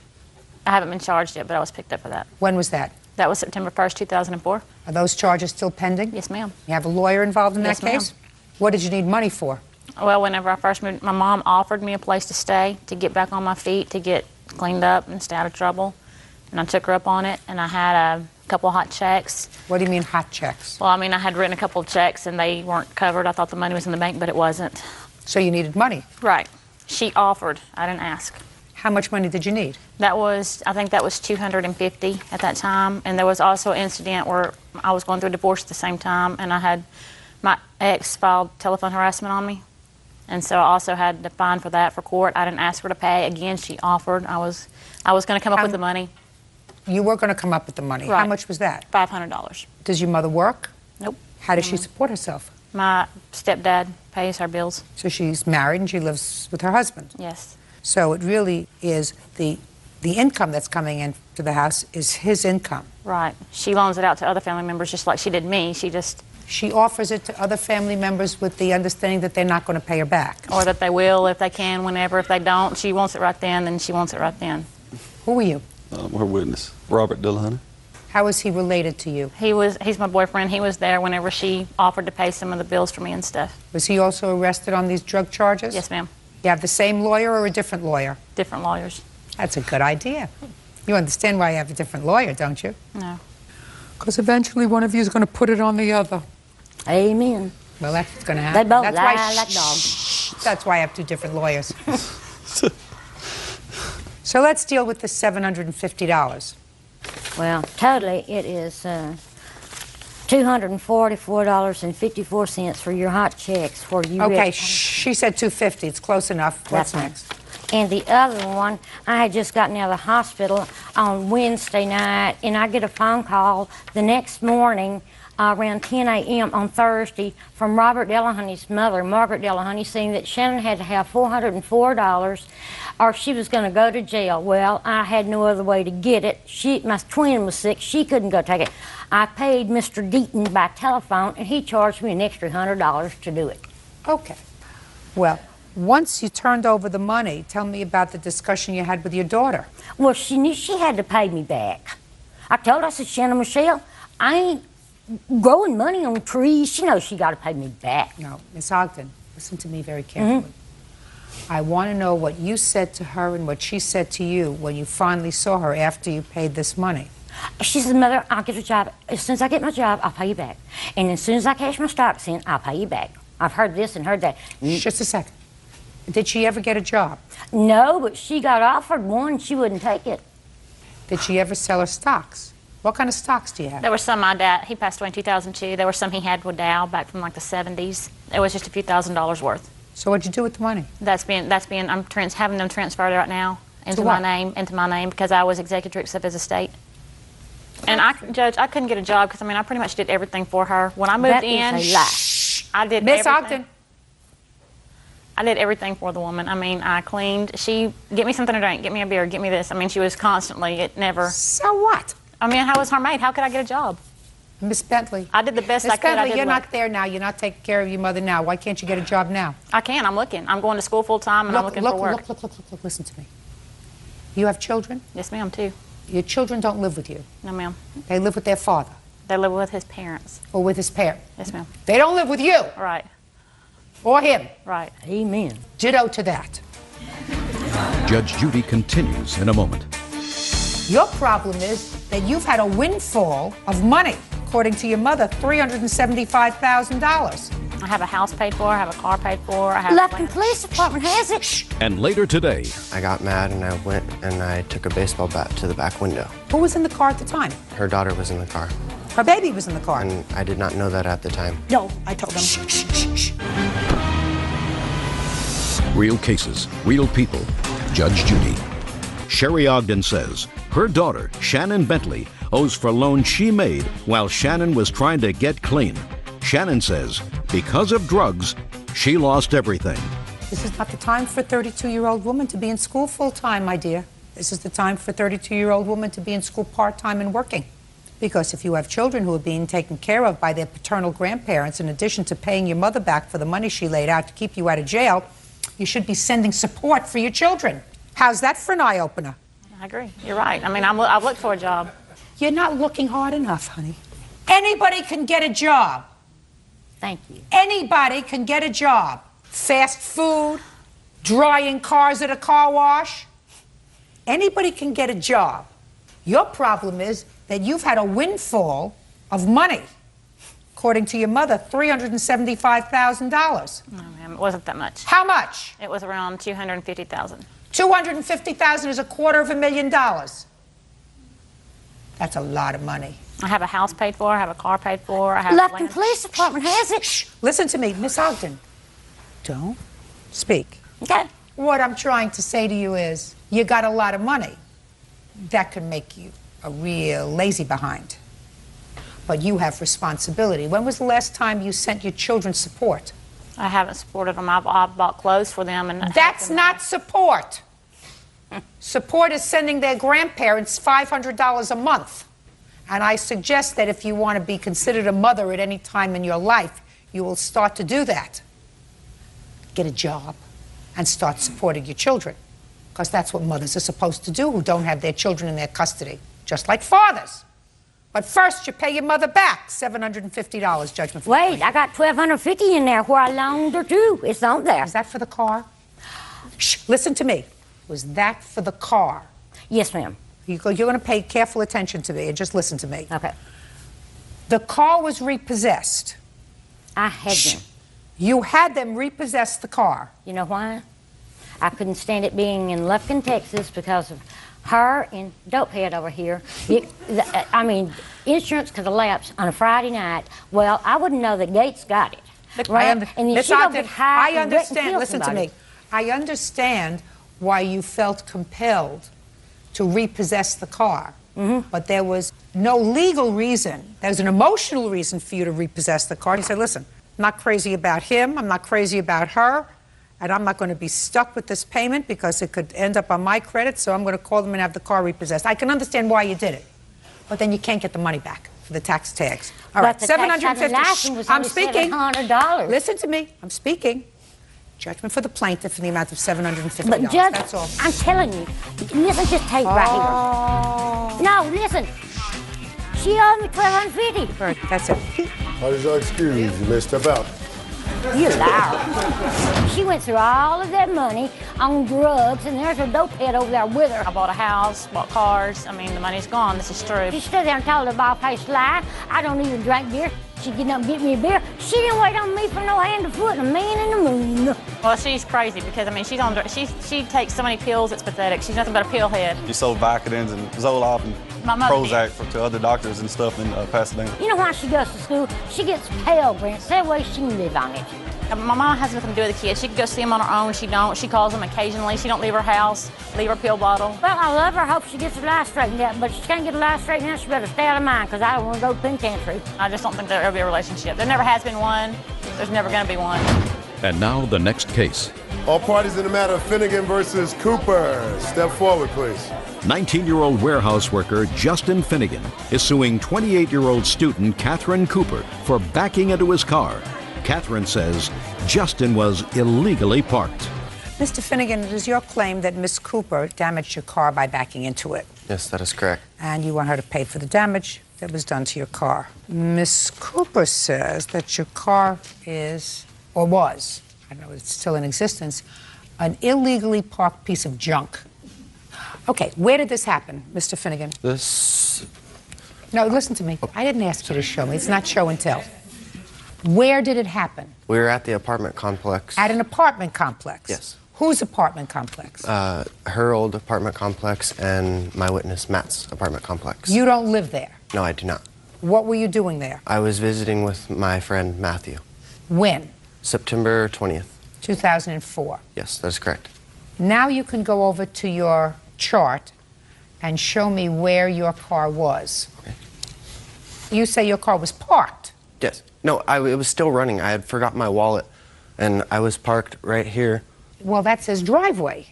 I haven't been charged yet, but I was picked up for that. When was that? That was September 1st, 2004. Are those charges still pending? Yes, ma'am. You have a lawyer involved in Yes, that case? ma'am. What did you need money for? Well, whenever I first moved, my mom offered me a place to stay, to get back on my feet, to get cleaned up and stay out of trouble. And I took her up on it, and I had a couple hot checks. What do you mean hot checks? Well, I mean, I had written a couple of checks, and they weren't covered. I thought the money was in the bank, but it wasn't. So you needed money? Right. She offered. I didn't ask. How much money did you need? That was, I think that was $250 at that time. And there was also an incident where I was going through a divorce at the same time, and I had my ex filed telephone harassment on me. And so I also had to fine for that for court. I didn't ask her to pay. Again, she offered. I was going to come up with the money. You were going to come up with the money. Right. How much was that? $500. Does your mother work? Nope. How does she support herself? My stepdad pays her bills. So she's married and she lives with her husband? Yes. So it really is the income that's coming into the house is his income. Right. She loans it out to other family members just like she did me. She offers it to other family members with the understanding that they're not going to pay her back. Or that they will if they can, whenever. If they don't, she wants it right then she wants it right then. Who are you? Her witness, Robert Dillahunty. How is he related to you? He's my boyfriend. He was there whenever she offered to pay some of the bills for me and stuff. Was he also arrested on these drug charges? Yes, ma'am. You have the same lawyer or a different lawyer? Different lawyers. That's a good idea. You understand why you have a different lawyer, don't you? No. Because eventually one of you is going to put it on the other. Amen. Well, that's what's going to happen. They both that's lie why, like dogs. That's why I have two different lawyers. So let's deal with the $750. Well, totally it is $244.54 for your hot checks for you. Okay, she said $250. It's close enough. What's That's next? And the other one, I had just gotten out of the hospital on Wednesday night, and I get a phone call the next morning around 10 a.m. on Thursday from Robert Dillahunty's mother, Margaret Dillahunty, saying that Shannon had to have $404 or she was going to go to jail. Well, I had no other way to get it. My twin was sick. She couldn't go take it. I paid Mr. Deaton by telephone, and he charged me an extra $100 to do it. Okay. Well, once you turned over the money, tell me about the discussion you had with your daughter. Well, she knew she had to pay me back. I told her, I said, Shannon Michelle, I ain't growing money on trees. She knows she got to pay me back. No, Miss Ogden, listen to me very carefully. I want to know what you said to her and what she said to you when you finally saw her after you paid this money. She said, Mother, I'll get a job. As soon as I get my job, I'll pay you back. And as soon as I cash my stocks in, I'll pay you back. I've heard this and heard that. Just a second. Did she ever get a job? No, but she got offered one. She wouldn't take it. Did she ever sell her stocks? What kind of stocks do you have? There were some my dad, he passed away in 2002. There were some he had with Dow back from like the 70s. It was just a few $1,000s worth. So what'd you do with the money? I'm having them transferred right now into what? my name because I was executrix of his estate. And Judge, I couldn't get a job because I pretty much did everything for her. When I moved in, That is a lie. I did Miss everything. Ogden. I did everything for the woman. I cleaned. She, get me something to drink, get me a beer, get me this. She was constantly, it never. So what? I was her maid. How could I get a job? Miss Bentley. I did the best I Miss could. I Bentley, did you're well. not there now. You're not taking care of your mother now. Why can't you get a job now? I can. I'm looking. I'm going to school full time and I'm looking for work. Look, listen to me. You have children? Yes, ma'am, too. Your children don't live with you. No, ma'am. They live with their father. They live with his parents. Or with his parent. Yes, ma'am. They don't live with you. Right. Or him. Right. Amen. Ditto to that. Judge Judy continues in a moment. Your problem is that you've had a windfall of money. According to your mother, $375,000. I have a house paid for. I have a car paid for. I have. Lufkin Police Department has it. And later today, I got mad and I went and I took a baseball bat to the back window. Who was in the car at the time? Her daughter was in the car. Her baby was in the car. And I did not know that at the time. No, I told them. Shh. real cases, real people. Judge Judy. Sherry Ogden says her daughter, Shannon Bentley, owes for loans she made while Shannon was trying to get clean. Shannon says because of drugs, she lost everything. This is not the time for a 32-year-old woman to be in school full-time, my dear. This is the time for a 32-year-old woman to be in school part-time and working. Because if you have children who are being taken care of by their paternal grandparents, in addition to paying your mother back for the money she laid out to keep you out of jail, you should be sending support for your children. How's that for an eye-opener? I agree. You're right. I mean, I've looked for a job. You're not looking hard enough, honey. Anybody can get a job. Thank you. Anybody can get a job. Fast food, drying cars at a car wash. Anybody can get a job. Your problem is that you've had a windfall of money. According to your mother, $375,000. No, ma'am, it wasn't that much. How much? It was around $250,000. $250,000 is $250,000. That's a lot of money. I have a house paid for. I have a car paid for. I have Lufkin Police Department has it. Shh. Listen to me, Miss Ogden. Don't speak. Okay. What I'm trying to say to you is, you got a lot of money. That could make you a real lazy behind. But you have responsibility. When was the last time you sent your children support? I haven't supported them. I've bought clothes for them. And that's not support. Support is sending their grandparents $500 a month. And I suggest that if you want to be considered a mother at any time in your life, you will start to do that. Get a job and start supporting your children. Because that's what mothers are supposed to do who don't have their children in their custody, just like fathers. But first, you pay your mother back $750, judgment. Wait, I got $1,250 in there where I loaned her to. It's on there. Is that for the car? Shh, listen to me. Was that for the car? Yes, ma'am. You're going to pay careful attention to me and just listen to me. Okay. The car was repossessed. I had them. You had them repossess the car. You know why? I couldn't stand it being in Lufkin, Texas because of her and Dopehead over here. Insurance could elapse on a Friday night. Well, I wouldn't know that Gates got it. Right? And then she don't get high I and wreck and understand. kill Listen to somebody. me. I understand why you felt compelled to repossess the car. Mm-hmm. But there was no legal reason. There was an emotional reason for you to repossess the car. You said, listen, I'm not crazy about him. I'm not crazy about her. And I'm not going to be stuck with this payment because it could end up on my credit, so I'm going to call them and have the car repossessed. I can understand why you did it. But then you can't get the money back for the tax tags. All right, $750. I'm speaking. $700. Listen to me. I'm speaking. Judgment for the plaintiff in the amount of $750. But Judge, that's all. I'm telling you, listen, just tape right here. No, listen. She owed me $1,250. That's it. What is your excuse? You may step out. You liar. She went through all of that money on drugs, and there's a dope head over there with her. I bought a house, bought cars. I mean, the money's gone. This is true. She stood there and told a bald-faced lie. I don't even drink beer. She'd get up and get me a beer. She didn't wait on me for no hand or foot, and a man in the moon. Well, she's crazy because, I mean, she takes so many pills, it's pathetic. She's nothing but a pill head. You sold Vicodins and Zoloft and My mother Prozac to other doctors and stuff in Pasadena. You know why she goes to school? She gets Pell Grants. That way she can live on it. My mom has nothing to do with the kids. She can go see them on her own. She don't. She calls them occasionally. She don't leave her house, leave her pill bottle. Well, I love her. I hope she gets her life straightened out. But if she can't get her life straightened out, she better stay out of mine, because I don't want to go to penitentiary. I just don't think there'll ever be a relationship. There never has been one. There's never going to be one. And now the next case. All parties in the matter of Finnegan versus Cooper. Step forward, please. 19-year-old warehouse worker Justin Finnegan is suing 28-year-old student Catherine Cooper for backing into his car. Catherine says Justin was illegally parked. Mr. Finnegan, it is your claim that Miss Cooper damaged your car by backing into it. Yes, that is correct. And you want her to pay for the damage that was done to your car. Miss Cooper says that your car is, or was, I don't know if it's still in existence, an illegally parked piece of junk. Okay, where did this happen, Mr. Finnegan? No, listen to me. I didn't ask you to show me. It's not show and tell. Where did it happen? We were at the apartment complex. At an apartment complex? Yes. Whose apartment complex? Her old apartment complex and my witness Matt's apartment complex. You don't live there? No, I do not. What were you doing there? I was visiting with my friend Matthew. When? September 20th. 2004. Yes, that is correct. Now you can go over to your chart and show me where your car was. Okay. You say your car was parked. Yes. No, it was still running. I had forgot my wallet, and I was parked right here. Well, that says driveway.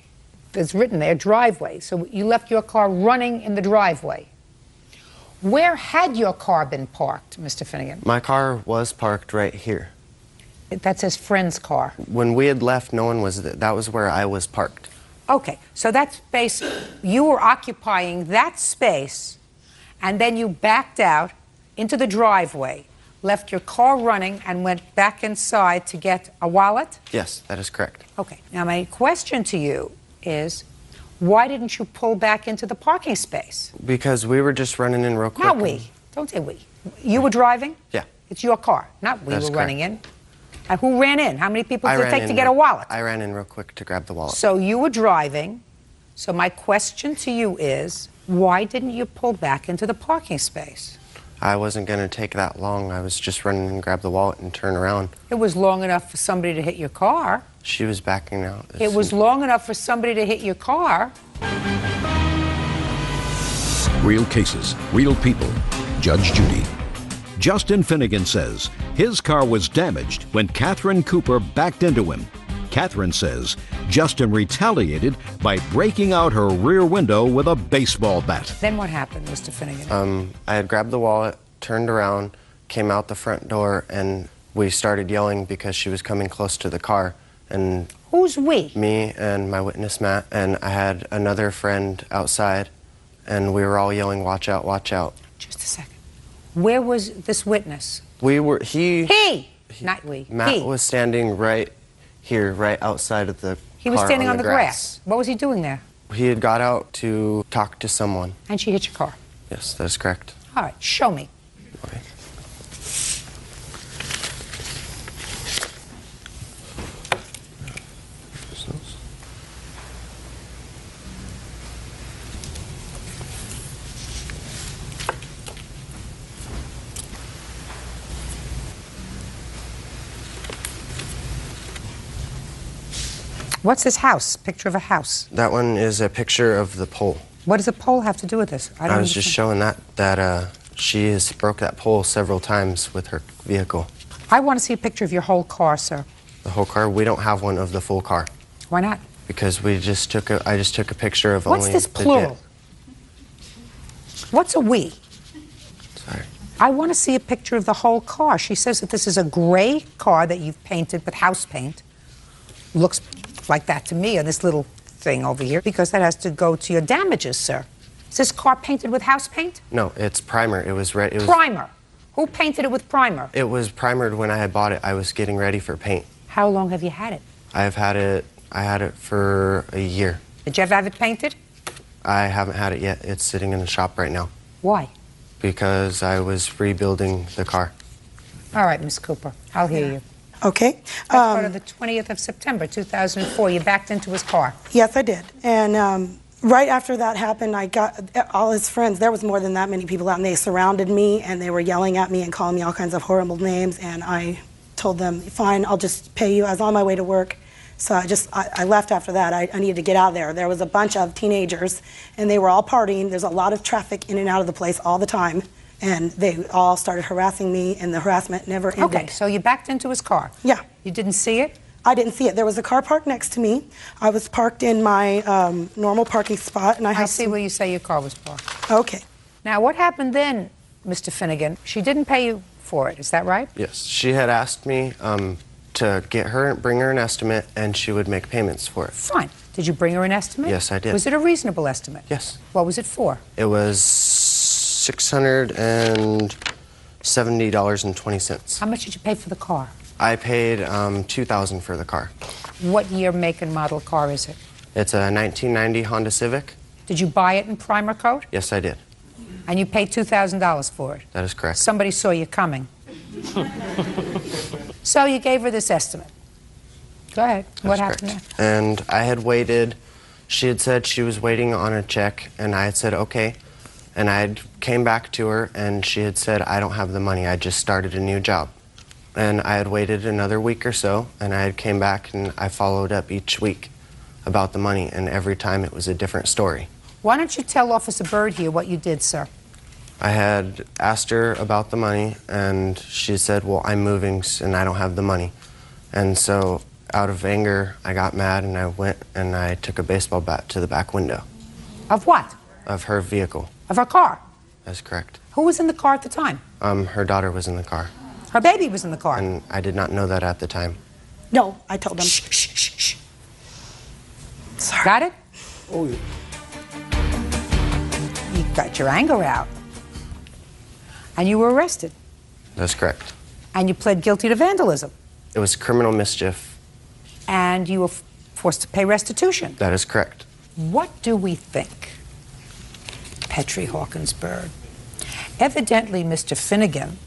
It's written there, driveway. So you left your car running in the driveway. Where had your car been parked, Mr. Finnegan? My car was parked right here. That says friend's car. When we had left, no one was there. That was where I was parked. Okay, so that space, you were occupying that space, and then you backed out into the driveway, left your car running, and went back inside to get a wallet? Yes, that is correct. Okay, now my question to you is, why didn't you pull back into the parking space? Because we were just running in real quick. Not we. Don't say we. You were driving? Yeah. It's your car, not we That's were running in. And who ran in? How many people did it take to get a a wallet? I ran in real quick to grab the wallet. So you were driving. So my question to you is, why didn't you pull back into the parking space? I wasn't going to take that long. I was just running and grab the wallet and turn around. It was long enough for somebody to hit your car. She was backing out. It was long enough for somebody to hit your car. Real cases, real people. Judge Judy. Justin Finnegan says his car was damaged when Catherine Cooper backed into him. Catherine says Justin retaliated by breaking out her rear window with a baseball bat. Then what happened, Mr. Finnegan? I had grabbed the wallet, turned around, came out the front door, and we started yelling because she was coming close to the car. And who's we? Me and my witness Matt, and I had another friend outside, and we were all yelling, "Watch out, watch out." Just a second. Where was this witness? We were, he, not we. Matt he. was standing right here, right outside of the He was car standing on the grass. What was he doing there? He had got out to talk to someone. And she hit your car? Yes, that is correct. All right, show me. Okay. What's this house? Picture of a house. That one is a picture of the pole. What does a pole have to do with this? I was just showing that she has broke that pole several times with her vehicle. I want to see a picture of your whole car, sir. The whole car? We don't have one of the full car. Why not? Because I just took a picture of What's only this plural? What's a we? Sorry. I want to see a picture of the whole car. She says that this is a gray car that you've painted with house paint. Looks like that to me on this little thing over here, because that has to go to your damages, sir. Is this car painted with house paint? No, it's primer. It was red. Primer. Who painted it with primer? It was primered when I had bought it. I was getting ready for paint. How long have you had it? I had it for a year. Did you ever have it painted? I haven't had it yet. It's sitting in the shop right now. Why? Because I was rebuilding the car. All right, Miss Cooper, I'll hear you. Okay. That's part of the 20th of September, 2004. You backed into his car. Yes, I did. And right after that happened, I got all his friends. There was more than that many people out, and they surrounded me, and they were yelling at me and calling me all kinds of horrible names. And I told them, fine, I'll just pay you. I was on my way to work. So I left after that. I needed to get out of there. There was a bunch of teenagers, and they were all partying. There's a lot of traffic in and out of the place all the time. And they all started harassing me, and the harassment never ended. Okay, so you backed into his car. Yeah. You didn't see it? I didn't see it. There was a car parked next to me. I was parked in my normal parking spot, and I see where you say your car was parked. Okay. Now, what happened then, Mr. Finnegan? She didn't pay you for it, is that right? Yes, she had asked me to bring her an estimate, and she would make payments for it. Fine. Did you bring her an estimate? Yes, I did. Was it a reasonable estimate? Yes. What was it for? It was $670.20. How much did you pay for the car? I paid $2,000 for the car. What year, make, and model car is it? It's a 1990 Honda Civic. Did you buy it in primer coat? Yes, I did. And you paid $2,000 for it? That is correct. Somebody saw you coming. So you gave her this estimate. Go ahead. What happened next? And I had waited. She had said she was waiting on a check, and I had said, okay. And I had came back to her, and she had said, I don't have the money. I just started a new job. And I had waited another week or so, and I had came back, and I followed up each week about the money, and every time it was a different story. Why don't you tell Officer Bird here what you did, sir? I had asked her about the money, and she said, well, I'm moving, and I don't have the money. And so, out of anger, I got mad, and I went and I took a baseball bat to the back window. Of what? Of her vehicle. Of her car? That's correct. Who was in the car at the time? Her daughter was in the car. Her baby was in the car? And I did not know that at the time. No, I told them. Shh, shh, shh, shh. Sorry. Got it? Oh, yeah. You got your anger out. And you were arrested. That's correct. And you pled guilty to vandalism. It was criminal mischief. And you were forced to pay restitution. That is correct. What do we think, Petrie Hawkins Bird? Evidently, Mr. Finnegan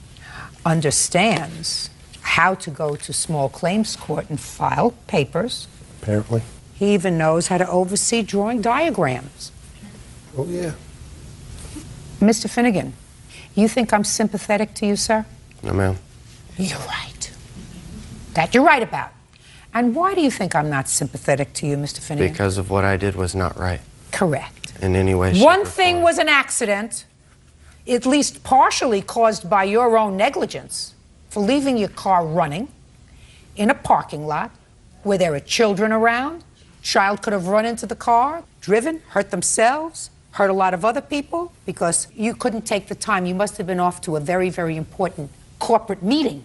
understands how to go to small claims court and file papers. Apparently. He even knows how to oversee drawing diagrams. Oh, yeah. Mr. Finnegan, you think I'm sympathetic to you, sir? No, ma'am. You're right. That you're right about. And why do you think I'm not sympathetic to you, Mr. Finnegan? Because of what I did was not right. Correct. In any way, shape, One or thing form. was an accident, at least partially caused by your own negligence for leaving your car running in a parking lot where there are children around. Child could have run into the car, driven, hurt themselves, hurt a lot of other people because you couldn't take the time. You must have been off to a very, very important corporate meeting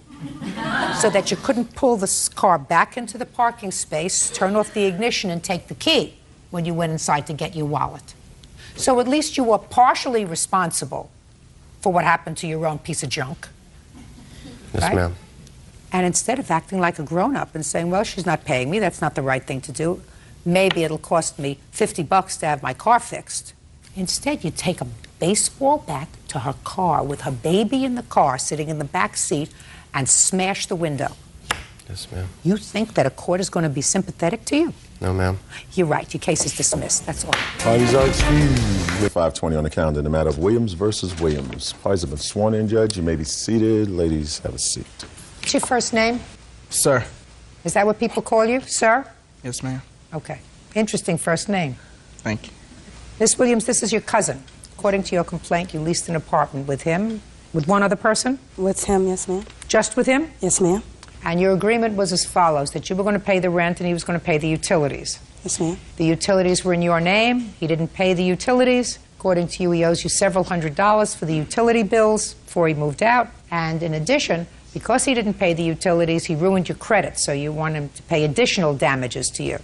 so that you couldn't pull the car back into the parking space, turn off the ignition, and take the key when you went inside to get your wallet. So at least you were partially responsible for what happened to your own piece of junk. Yes, right? ma'am. And instead of acting like a grown-up and saying, well, she's not paying me, that's not the right thing to do, maybe it'll cost me $50 to have my car fixed. Instead, you take a baseball bat to her car with her baby in the car sitting in the back seat and smash the window. Yes, ma'am. You think that a court is going to be sympathetic to you? No, ma'am. You're right. Your case is dismissed. That's all. Parties are excused. 5:20 on the calendar in the matter of Williams versus Williams. Parties have been sworn in, Judge. You may be seated. Ladies, have a seat. What's your first name? Sir. Is that what people call you, sir? Yes, ma'am. Okay. Interesting first name. Thank you. Miss Williams, this is your cousin. According to your complaint, you leased an apartment with him, with one other person? With him, yes, ma'am. Just with him? Yes, ma'am. And your agreement was as follows, that you were going to pay the rent and he was going to pay the utilities. Yes, ma'am. The utilities were in your name. He didn't pay the utilities. According to you, he owes you several $100s for the utility bills before he moved out. And in addition, because he didn't pay the utilities, he ruined your credit, so you want him to pay additional damages to you.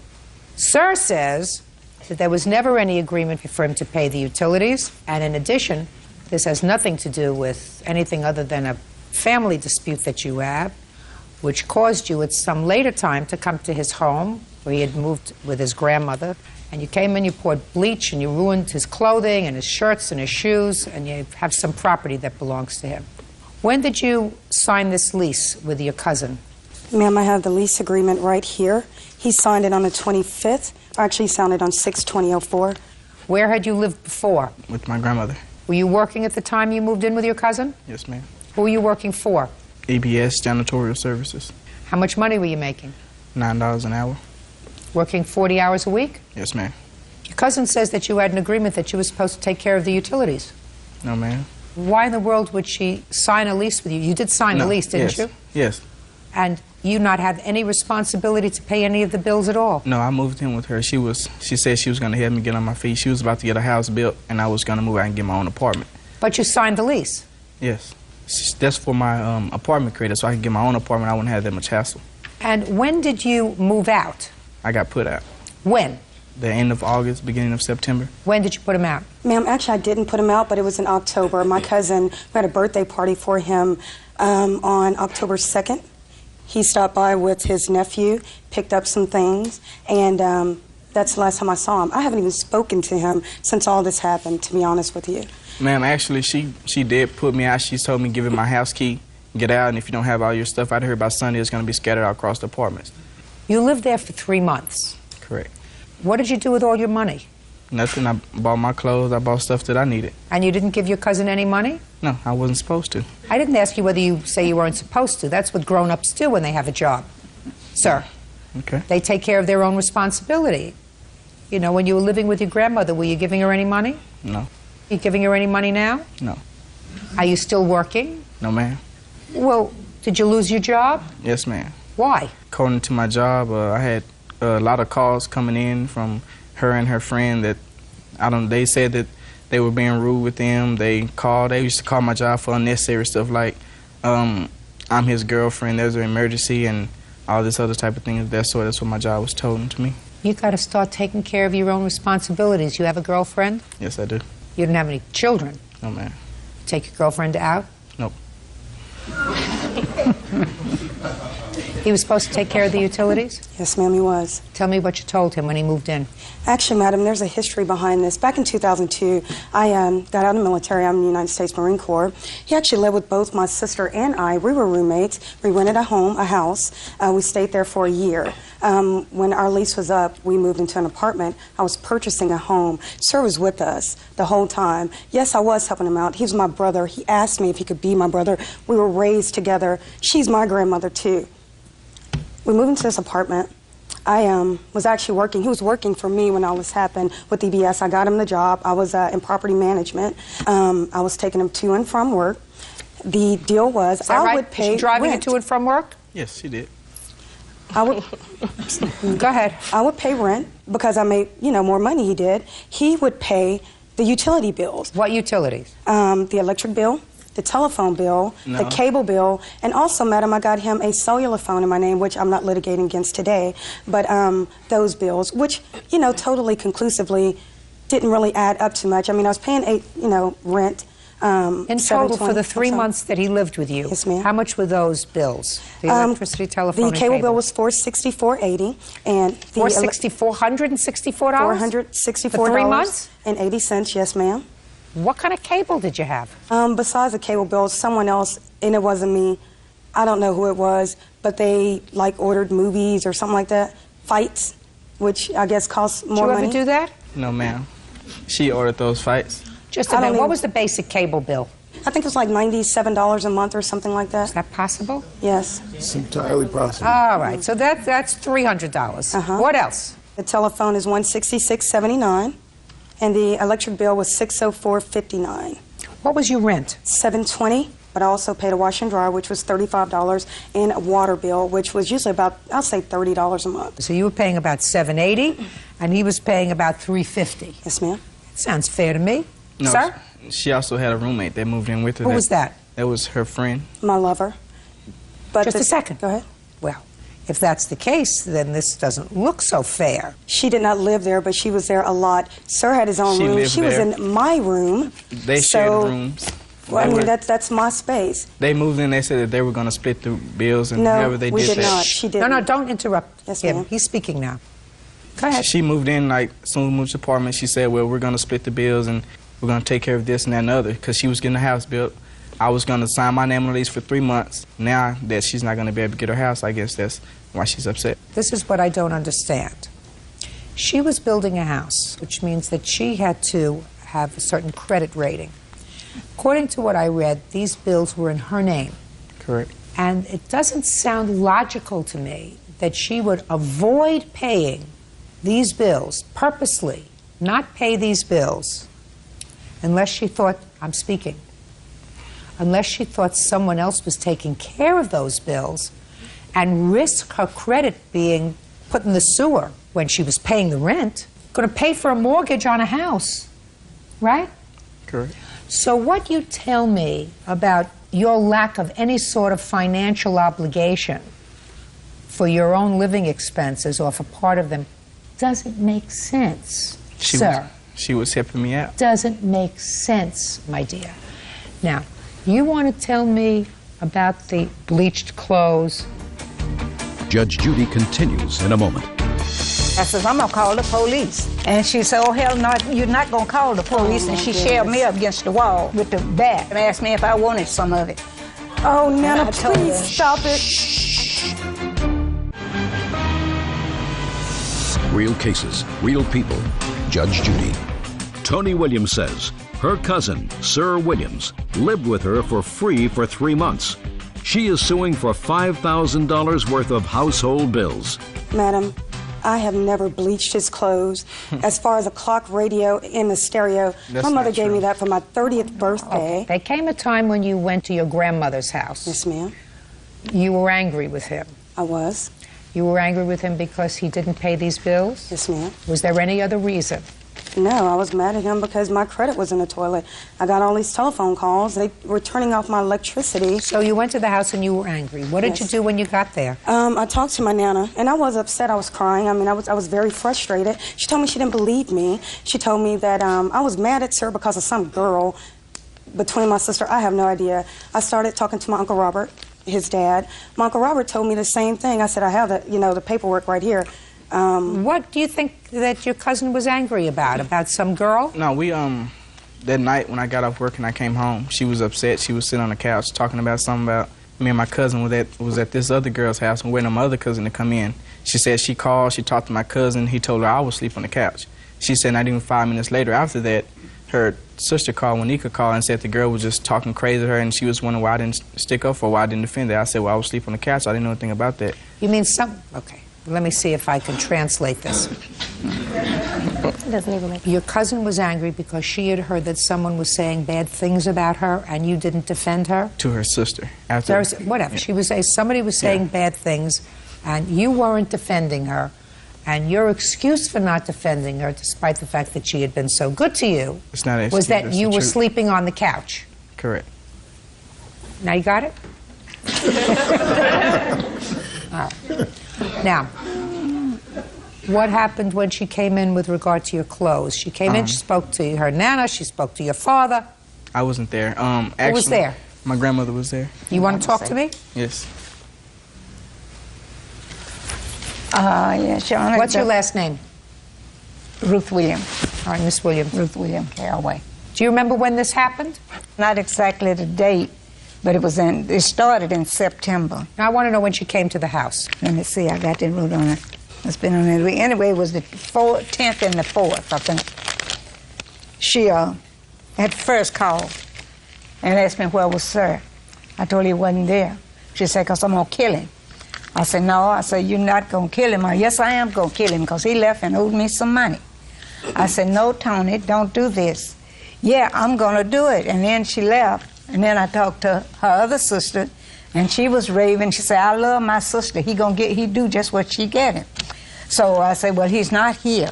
Sir says that there was never any agreement for him to pay the utilities, and in addition, This has nothing to do with anything other than a family dispute that you have, which caused you at some later time to come to his home, where he had moved with his grandmother, and you came in, you poured bleach, and you ruined his clothing and his shirts and his shoes, and you have some property that belongs to him. When did you sign this lease with your cousin? Ma'am, I have the lease agreement right here. He signed it on the 25th. Actually, he signed it on 6/20/04. Where had you lived before? With my grandmother. Were you working at the time you moved in with your cousin? Yes, ma'am. Who were you working for? ABS Janitorial Services. How much money were you making? $9 an hour. Working 40 hours a week? Yes, ma'am. Your cousin says that you had an agreement that you were supposed to take care of the utilities. No, ma'am. Why in the world would she sign a lease with you? You did sign a lease, didn't you? Yes. And you not have any responsibility to pay any of the bills at all? No, I moved in with her. She said she was going to help me get on my feet. She was about to get a house built, and I was going to move out and get my own apartment. But you signed the lease? Yes. That's for my apartment credit, so I can get my own apartment. I wouldn't have that much hassle. And when did you move out? I got put out. When? The end of August, beginning of September. When did you put him out? Ma'am, actually, I didn't put him out, but it was in October. My cousin, we had a birthday party for him on October 2nd. He stopped by with his nephew, picked up some things, and that's the last time I saw him. I haven't even spoken to him since all this happened, to be honest with you. Ma'am, actually, she did put me out. She told me, give him my house key, get out, and if you don't have all your stuff out here by Sunday, it's going to be scattered out across the apartments. You lived there for 3 months. Correct. What did you do with all your money? Nothing. I bought my clothes. I bought stuff that I needed. And you didn't give your cousin any money? No, I wasn't supposed to. I didn't ask you whether you say you weren't supposed to. That's what grown-ups do when they have a job, sir. Okay. They take care of their own responsibility. You know, when you were living with your grandmother, were you giving her any money? No. You giving her any money now? No. Are you still working? No, ma'am. Well, did you lose your job? Yes, ma'am. Why? According to my job, I had a lot of calls coming in from her and her friend that they said that they were being rude with them. They used to call my job for unnecessary stuff like, I'm his girlfriend, there's an emergency, and all this other type of thing of that sort. That's what my job was told to me. You got to start taking care of your own responsibilities. You have a girlfriend? Yes, I do. You don't have any children? No, ma'am. Take your girlfriend out? Nope. He was supposed to take care of the utilities? Yes, ma'am, he was. Tell me what you told him when he moved in. Actually, madam, there's a history behind this. Back in 2002, I got out of the military. I'm in the United States Marine Corps. He actually lived with both my sister and I. We were roommates. We rented a house. We stayed there for a year. When our lease was up, we moved into an apartment. I was purchasing a home. Sir was with us the whole time. Yes, I was helping him out. He was my brother. He asked me if he could be my brother. We were raised together. She's my grandmother, too. We moved into this apartment. I was actually working. He was working for me when all this happened with EBS. I got him the job. I was in property management. I was taking him to and from work. The deal was I would pay rent. Was she driving rent. him to and from work? Yes, she did. I would go ahead. I would pay rent because I made more money. He did. He would pay the utility bills. What utilities? The electric bill, the telephone bill, the cable bill, and also, madam, I got him a cellular phone in my name, which I'm not litigating against today. But those bills, which totally conclusively didn't really add up too much. I mean, I was paying rent. In total, for the 3 months that he lived with you, yes, ma'am. How much were those bills? The electricity, telephone, the and cable bill was $464.80, and the $464? $464 for 3 months and 80 cents. Yes, ma'am. What kind of cable did you have? Besides the cable bill, someone else, and it wasn't me. I don't know who it was, but they ordered movies or something like that. Fights, which I guess cost more money. Did you ever do that? No, ma'am. She ordered those fights. Just a minute. What was the basic cable bill? I think it was like $97 a month or something like that. Is that possible? Yes. It's entirely possible. All right. So that's $300. What else? The telephone is $166.79, and the electric bill was $604.59. What was your rent? $720. But I also paid a wash and dryer, which was $35, and a water bill, which was usually about, I'll say, $30 a month. So you were paying about $780, and he was paying about $350. Yes, ma'am. Sounds fair to me. No, Sir? She also had a roommate that moved in with her. Who was that? That was her friend. My lover. But Just a second. Go ahead. Well, if that's the case, then this doesn't look so fair. She did not live there, but she was there a lot. Sir had his own room. She was in my room. They shared rooms. Well, I mean, that's my space. They moved in, they said that they were going to split the bills, and however they did that. No, we did not. She didn't. No, don't interrupt yes, him. ma'am. He's speaking now. Go ahead. She moved in, like, as soon as we moved to the apartment, she said, well, we're going to split the bills, and we're going to take care of this and that and the other, because she was getting a house built. I was going to sign my name on the lease for 3 months. Now that she's not going to be able to get her house, I guess that's why she's upset. This is what I don't understand. She was building a house, which means that she had to have a certain credit rating. According to what I read, these bills were in her name. Correct. And it doesn't sound logical to me that she would avoid paying these bills purposely, not pay these bills, unless she thought, I'm speaking, unless she thought someone else was taking care of those bills, and risk her credit being put in the sewer when she was paying the rent, going to pay for a mortgage on a house, right? Correct. So what you tell me about your lack of any sort of financial obligation for your own living expenses or for part of them doesn't make sense, sir. She was helping me out. Doesn't make sense, my dear. Now, you want to tell me about the bleached clothes? Judge Judy continues in a moment. I says, I'm going to call the police. And she said, oh, hell no, you're not going to call the police. And she shoved me up against the wall with the bat and asked me if I wanted some of it. Oh, Nana, please stop it. Real cases, real people. Judge Judy. Tony Williams says her cousin, Sir Williams, lived with her for free for 3 months. She is suing for $5,000 worth of household bills. Madam, I have never bleached his clothes. As far as a clock, radio, and the stereo, my mother gave me that for my 30th birthday. There came a time when you went to your grandmother's house. Yes, ma'am. You were angry with him. I was. You were angry with him because he didn't pay these bills? Yes, ma'am. Was there any other reason? No, I was mad at him because my credit was in the toilet. I got all these telephone calls. They were turning off my electricity. So you went to the house and you were angry. What did you do when you got there? I talked to my Nana, and I was upset. I was crying. I mean, I was very frustrated. She told me she didn't believe me. She told me that I was mad at Sir because of some girl between my sister. I have no idea. I started talking to my Uncle Robert, his dad. My Uncle Robert told me the same thing. I said, I have the paperwork right here. What do you think that your cousin was angry about? About some girl? No, we, that night when I got off work and I came home, she was upset. She was sitting on the couch talking about something about me and my cousin was at this other girl's house and waiting on my other cousin to come in. She said she called, she talked to my cousin, he told her I was asleep on the couch. She said not even 5 minutes later after that, her sister called, Wanika called, and said the girl was just talking crazy to her, and she was wondering why I didn't stick up for her, why I didn't defend her. I said, well, I was asleep on the couch, so I didn't know anything about that. You mean okay. Let me see if I can translate this. Doesn't even make sense. Your cousin was angry because she had heard that someone was saying bad things about her and you didn't defend her? To her sister. Whatever. Yeah. She was saying somebody was saying bad things and you weren't defending her. And your excuse for not defending her, despite the fact that she had been so good to you, it's not an was that you were sleeping on the couch. Correct. Now you got it? All right. Now, what happened when she came in with regard to your clothes? She came in, she spoke to her Nana, she spoke to your father. I wasn't there. Actually, who was there? My grandmother was there. You want to talk to me? Yes. Yes, Your Honor. What's your last name? Ruth Williams. All right, Miss Williams. Ruth Williams Caraway. Do you remember when this happened? Not exactly the date, but it started in September. Now, I want to know when she came to the house. Let me see, I got that wrote on it. It's been on it. Anyway, it was the 10th and the 4th, I think. She had first called and asked me where was Sir. I told her he wasn't there. She said, because I'm going to kill him. I said, no. I said, you're not going to kill him. Yes, I am going to kill him because he left and owed me some money. I said, no, Tony, don't do this. Yeah, I'm going to do it. And then she left. And then I talked to her other sister, and she was raving. She said, I love my sister. He do just what she get him. So I said, well, he's not here.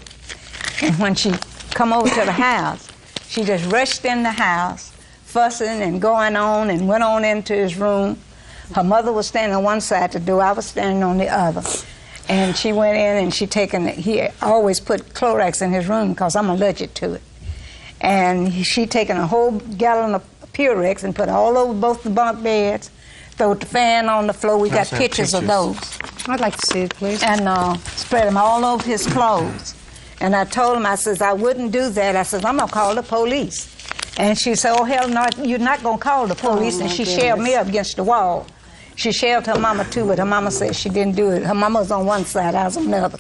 And when she come over to the house, she just rushed in the house, fussing and going on, and went on into his room. Her mother was standing on one side of the door, I was standing on the other. And she went in and he always put Clorox in his room because I'm allergic to it. And she taken a whole gallon of Purex and put it all over both the bunk beds, threw the fan on the floor. We got pictures of those. I'd like to see it, please. And spread them all over his clothes. And I told him, I says, I wouldn't do that. I says, I'm going to call the police. And she said, oh, hell no, you're not going to call the police. And she shoved me up against the wall. She shoved her mama too, but her mama said she didn't do it. Her mama was on one side, I was on the other.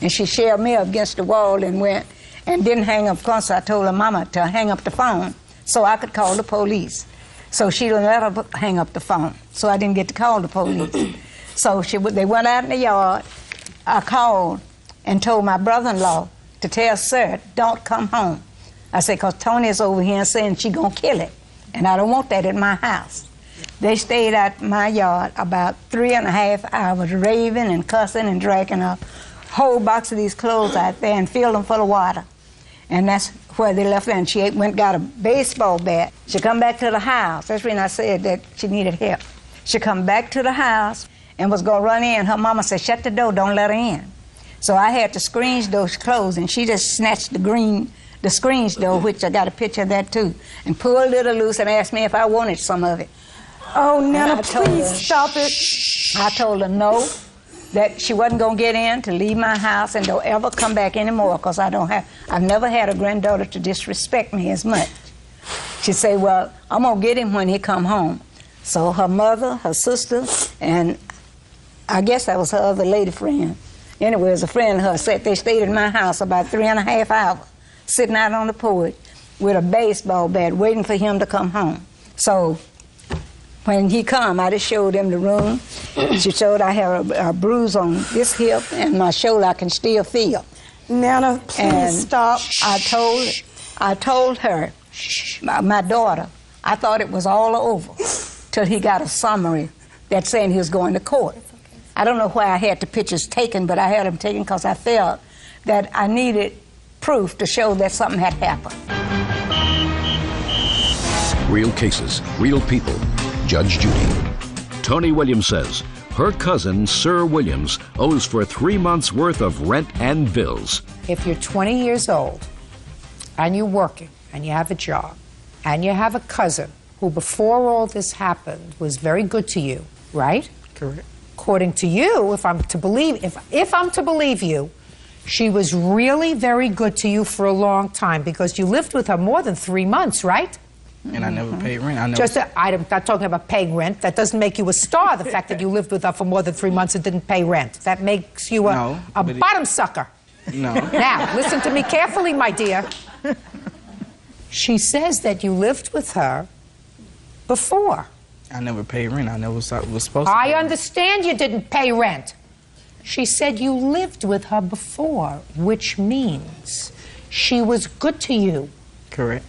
And she shoved me up against the wall and went and didn't hang up. Of course, I told her mama to hang up the phone so I could call the police. So she didn't let her hang up the phone, so I didn't get to call the police. So they went out in the yard. I called and told my brother-in-law to tell Sir, don't come home. I said, because Tony's over here saying she gonna kill it, and I don't want that in my house. They stayed at my yard about 3.5 hours, raving and cussing and dragging a whole box of these clothes out there and filled them full of water. And that's where they left her, and she went and got a baseball bat. She come back to the house. That's when I said that she needed help. She come back to the house and was gonna run in. Her mama said, shut the door, don't let her in. So I had to screen those clothes, and she just snatched the screen door, which I got a picture of that too, and pulled it loose and asked me if I wanted some of it. Oh, Nana, please stop it. I told her no, that she wasn't going to get in, to leave my house, and don't ever come back anymore, because I've never had a granddaughter to disrespect me as much. She said, well, I'm going to get him when he come home. So her mother, her sister, and I guess that was her other lady friend. Anyway, it was a friend of hers. They stayed in my house about 3.5 hours, sitting out on the porch with a baseball bat, waiting for him to come home. So when he come, I just showed him the room. She showed I have a bruise on this hip, and my shoulder I can still feel. Nana, please stop. I told her, my daughter, I thought it was all over till he got a summary that saying he was going to court. I don't know why I had the pictures taken, but I had them taken because I felt that I needed proof to show that something had happened. Real cases, real people. Judge Judy. Tony Williams says her cousin, Sir Williams, owes for 3 months' worth of rent and bills. If you're 20 years old and you're working and you have a job and you have a cousin who before all this happened was very good to you, right? Correct. According to you, if I'm to believe you, she was really very good to you for a long time because you lived with her more than 3 months, right? And I never paid rent. I'm not talking about paying rent. That doesn't make you a star, the fact that you lived with her for more than 3 months and didn't pay rent. That makes you a bottom sucker. No. Now, listen to me carefully, my dear. She says that you lived with her before. I never paid rent. I never was supposed to. I understand you didn't pay rent. She said you lived with her before, which means she was good to you. Correct.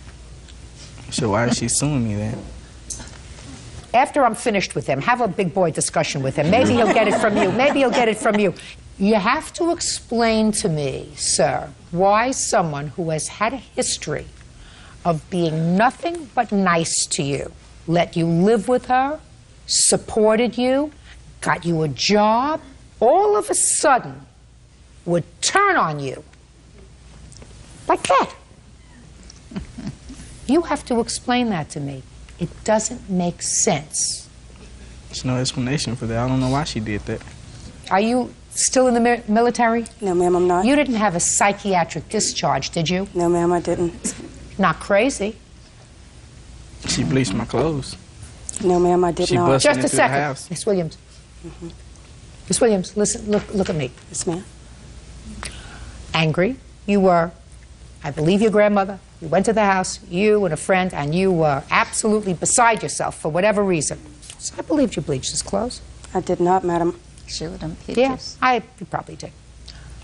So why is she suing me then? After I'm finished with him, have a big boy discussion with him. Maybe he'll get it from you. Maybe he'll get it from you. You have to explain to me, sir, why someone who has had a history of being nothing but nice to you, let you live with her, supported you, got you a job, all of a sudden would turn on you like that. You have to explain that to me. It doesn't make sense. There's no explanation for that. I don't know why she did that. Are you still in the military? No, ma'am, I'm not. You didn't have a psychiatric discharge, did you? No, ma'am, I didn't. Not crazy. She bleached my clothes. No, ma'am, I did not. Just a second. Miss Williams. Miss Williams, listen, look at me. Yes, ma'am. Angry. You were, I believe, your grandmother. You went to the house, you and a friend, and you were absolutely beside yourself for whatever reason. So I believed you bleached his clothes. I did not, madam. Show them pictures. Yeah, you probably did.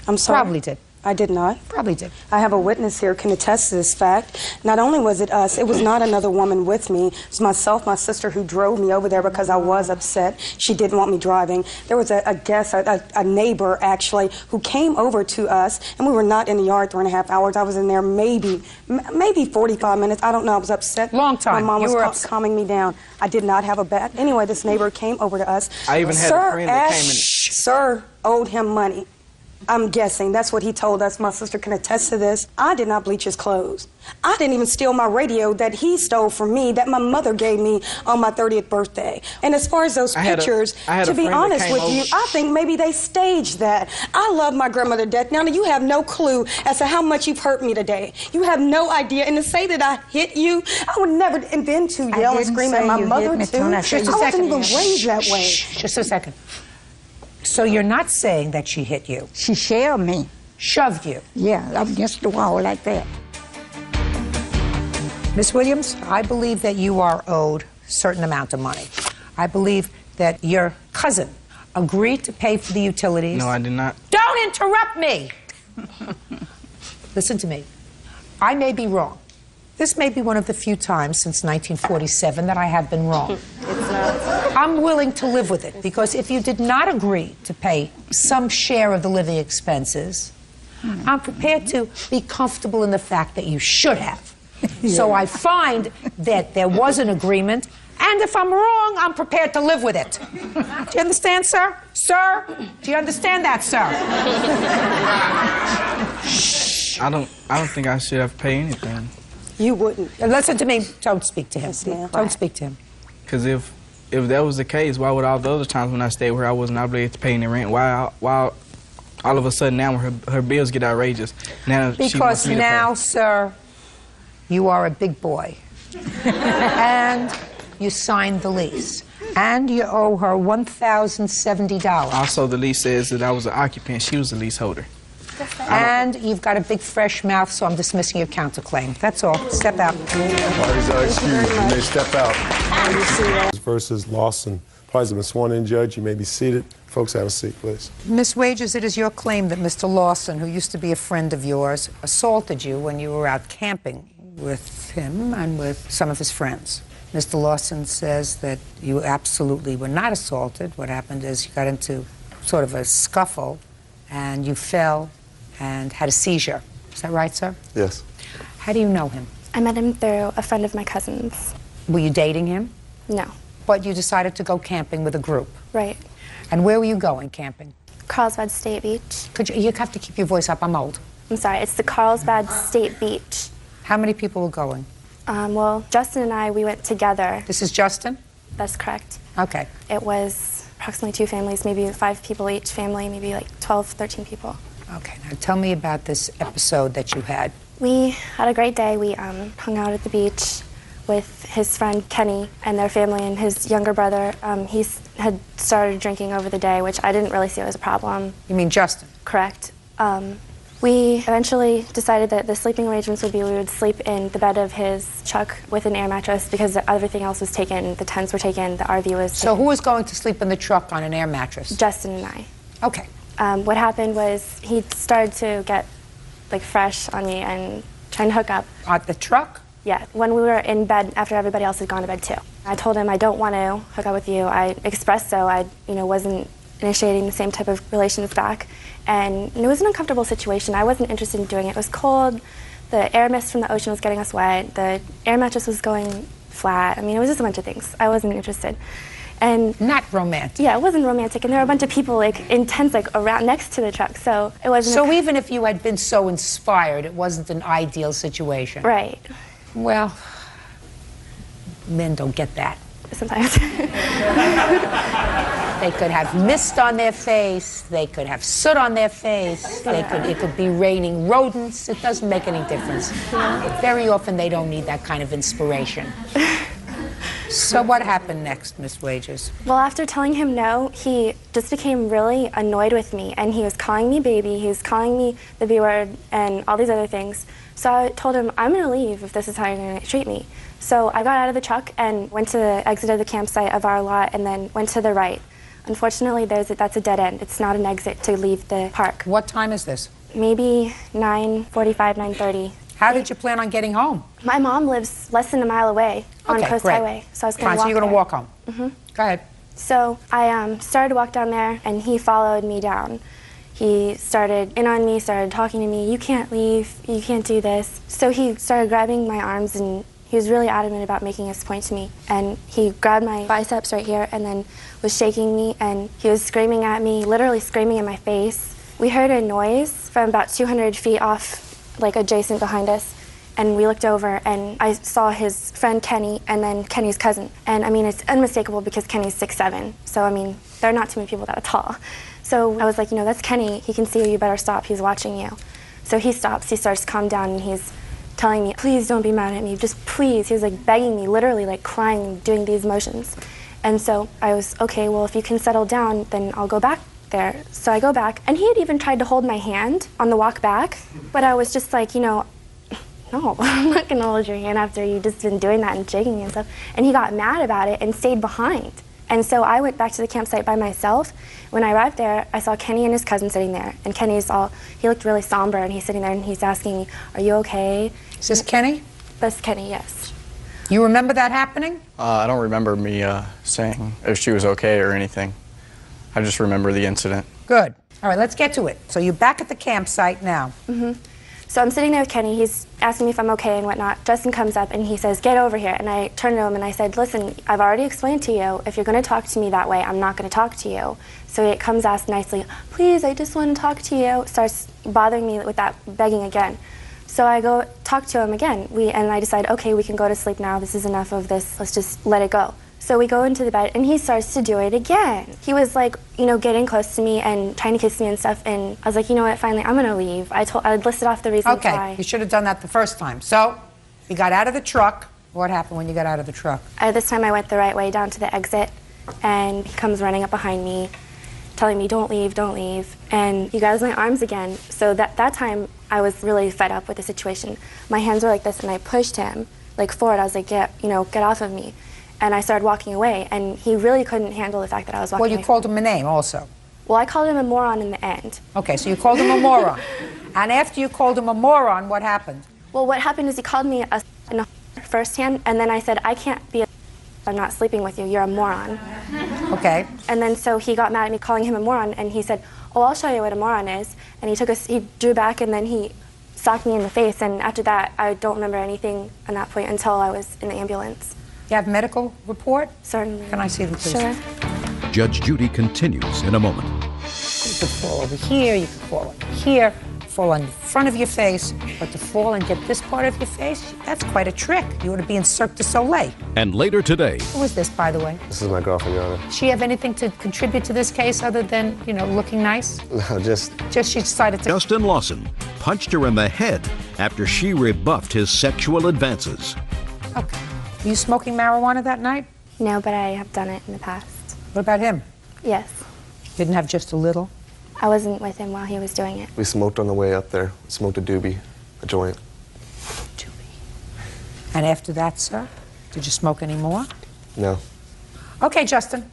I'm sorry. Probably did. I did not. Probably did. I have a witness here can attest to this fact. Not only was it us, it was not another woman with me. It was myself, my sister, who drove me over there because I was upset. She didn't want me driving. There was a guest, a neighbor, actually, who came over to us, and we were not in the yard 3.5 hours. I was in there maybe 45 minutes. I don't know. I was upset. Long time. My mom You were was calming me down. I did not have a bat. Anyway, this neighbor came over to us. I even had a friend that came in. Sir owed him money. I'm guessing. That's what he told us. My sister can attest to this. I did not bleach his clothes. I didn't even steal my radio that he stole from me, that my mother gave me on my 30th birthday. And as far as those pictures, to be honest with you, I think maybe they staged that. I love my grandmother to death. Now, you have no clue as to how much you've hurt me today. You have no idea. And to say that I hit you, I would never invent to yell and scream at my mother, too. I wasn't even raised that way. Just a second. So you're not saying that she hit you? She shoved me. Shoved you? Yeah, up against the wall like that. Miss Williams, I believe that you are owed a certain amount of money. I believe that your cousin agreed to pay for the utilities. No, I did not. Don't interrupt me! Listen to me. I may be wrong. This may be one of the few times since 1947 that I have been wrong. I'm willing to live with it, because if you did not agree to pay some share of the living expenses, I'm prepared to be comfortable in the fact that you should have. So I find that there was an agreement, and if I'm wrong, I'm prepared to live with it. Do you understand, sir? Sir? Do you understand that, sir? I don't think I should have paid anything. You wouldn't. Listen to me. Don't speak to him. Don't speak to him. Because if that was the case, why would all the other times when I stayed with her, I wasn't obligated to pay any rent? Why all of a sudden now her bills get outrageous? Now she wants Because me to now, pay. sir, you are a big boy. And you signed the lease. And you owe her $1,070. Also, the lease says that I was an occupant. She was the leaseholder. And you've got a big fresh mouth, so I'm dismissing your counterclaim. That's all. Step out. Parties are excused. You may step out. Versus Lawson. Parties have been sworn in, Judge. You may be seated. Folks, have a seat, please. Miss Wages, it is your claim that Mr. Lawson, who used to be a friend of yours, assaulted you when you were out camping with him and with some of his friends. Mr. Lawson says that you absolutely were not assaulted. What happened is you got into sort of a scuffle and you fell and had a seizure. Is that right, sir? Yes. How do you know him? I met him through a friend of my cousin's. Were you dating him? No. But you decided to go camping with a group. Right. And where were you going camping? Carlsbad State Beach. You have to keep your voice up. I'm old. I'm sorry, it's the Carlsbad State Beach. How many people were going? Well, Justin and I, we went together. This is Justin? That's correct. Okay. It was approximately 2 families, maybe 5 people each family, maybe like 12, 13 people. Okay, now tell me about this episode that you had. We had a great day. We hung out at the beach with his friend Kenny and their family and his younger brother. He had started drinking over the day, which I didn't really see as a problem. You mean Justin? Correct. We eventually decided that the sleeping arrangements would be we would sleep in the bed of his truck with an air mattress because everything else was taken. The tents were taken, the RV was taken. So who was going to sleep in the truck on an air mattress? Justin and I. Okay. What happened was he started to get like fresh on me and trying to hook up. At the truck? Yeah, when we were in bed after everybody else had gone to bed too. I told him I don't want to hook up with you. I expressed so I wasn't initiating the same type of relations back. And it was an uncomfortable situation. I wasn't interested in doing it. It was cold. The air mist from the ocean was getting us wet. The air mattress was going flat. I mean, it was just a bunch of things. I wasn't interested. And not romantic. Yeah, it wasn't romantic. And there were a bunch of people like in tents like around next to the truck. So it wasn't. So even if you had been so inspired, it wasn't an ideal situation. Right. Well, men don't get that. Sometimes. They could have mist on their face. They could have soot on their face. It could be raining rodents. It doesn't make any difference. Yeah. Very often they don't need that kind of inspiration. So what happened next, Miss Wages? Well, after telling him no, he just became really annoyed with me, and he was calling me baby, he was calling me the B word, and all these other things. So I told him, I'm going to leave if this is how you're going to treat me. So I got out of the truck and went to the exit of the campsite of our lot and then went to the right. Unfortunately, that's a dead end. It's not an exit to leave the park. What time is this? maybe 9:45, 9:30. How did you plan on getting home? My mom lives less than a mile away on Okay, Coast great. Highway, so I was going Fine, to walk so you're going to there. walk home. Mm-hmm. Go ahead. So I started to walk down there, and he followed me down. He started in on me, started talking to me, you can't leave, you can't do this. So he started grabbing my arms, and he was really adamant about making his point to me. And he grabbed my biceps right here and then was shaking me, and he was screaming at me, literally screaming in my face. We heard a noise from about 200 feet off, like adjacent behind us. And we looked over, and I saw his friend Kenny and then Kenny's cousin. And I mean, it's unmistakable because Kenny's 6'7". So I mean, there are not too many people that are tall. So I was like, you know, that's Kenny. He can see you. You better stop. He's watching you. So he stops. He starts to calm down, and he's telling me, please don't be mad at me. Just please. He was like begging me, literally like crying, doing these motions. And so I was, okay, well, if you can settle down, then I'll go back there. So I go back, and he had even tried to hold my hand on the walk back. But I was just like, you know, no, I'm not going to hold your hand after you've just been doing that and shaking me and stuff. And he got mad about it and stayed behind. And so I went back to the campsite by myself. When I arrived there, I saw Kenny and his cousin sitting there. And Kenny's he looked really somber, and he's sitting there and he's asking me, are you okay? Is this Kenny? That's Kenny, yes. You remember that happening? I don't remember me saying if she was okay or anything. I just remember the incident. Good. All right, let's get to it. So you're back at the campsite now. Mm-hmm. So I'm sitting there with Kenny. He's asking me if I'm okay and whatnot. Justin comes up and he says, get over here. And I turned to him and I said, listen, I've already explained to you, if you're going to talk to me that way, I'm not going to talk to you. So he comes asked nicely, please, I just want to talk to you. Starts bothering me with that begging again. So I go talk to him again. And I decide, okay, we can go to sleep now. This is enough of this. Let's just let it go. So we go into the bed, and he starts to do it again. He was like, you know, getting close to me and trying to kiss me and stuff, and I was like, you know what, finally, I'm gonna leave. I listed off the reasons why. Okay, you should have done that the first time. So, you got out of the truck. What happened when you got out of the truck? This time I went the right way down to the exit, and he comes running up behind me, telling me, don't leave, don't leave. And he grabs my arms again. So that time, I was really fed up with the situation. My hands were like this, and I pushed him, like, forward. I was like, get off of me. And I started walking away, and he really couldn't handle the fact that I was walking away. Well, you called him a name also. Well, I called him a moron in the end. Okay, so you called him a moron. And after you called him a moron, what happened? Well, what happened is he called me a firsthand, and then I said, I can't be I'm not sleeping with you, you're a moron. Okay. And then so he got mad at me calling him a moron, and he said, oh, I'll show you what a moron is. And he drew back, and then he socked me in the face, and after that, I don't remember anything on that point until I was in the ambulance. You have medical report? Certainly. Can I see them, please? Sure. Judge Judy continues in a moment. You could fall over here, you could fall over here, fall on the front of your face, but to fall and get this part of your face, that's quite a trick. You ought to be in Cirque du Soleil. And later today. Who is this, by the way? This is my girlfriend, Your Honor. Does she have anything to contribute to this case other than, looking nice? No, just she decided to... Justin Lawson punched her in the head after she rebuffed his sexual advances. Okay. Were you smoking marijuana that night? No, but I have done it in the past. What about him? Yes. Didn't have just a little? I wasn't with him while he was doing it. we smoked on the way up there. We smoked a doobie, a joint. And after that, sir, did you smoke any more? No. Okay, Justin.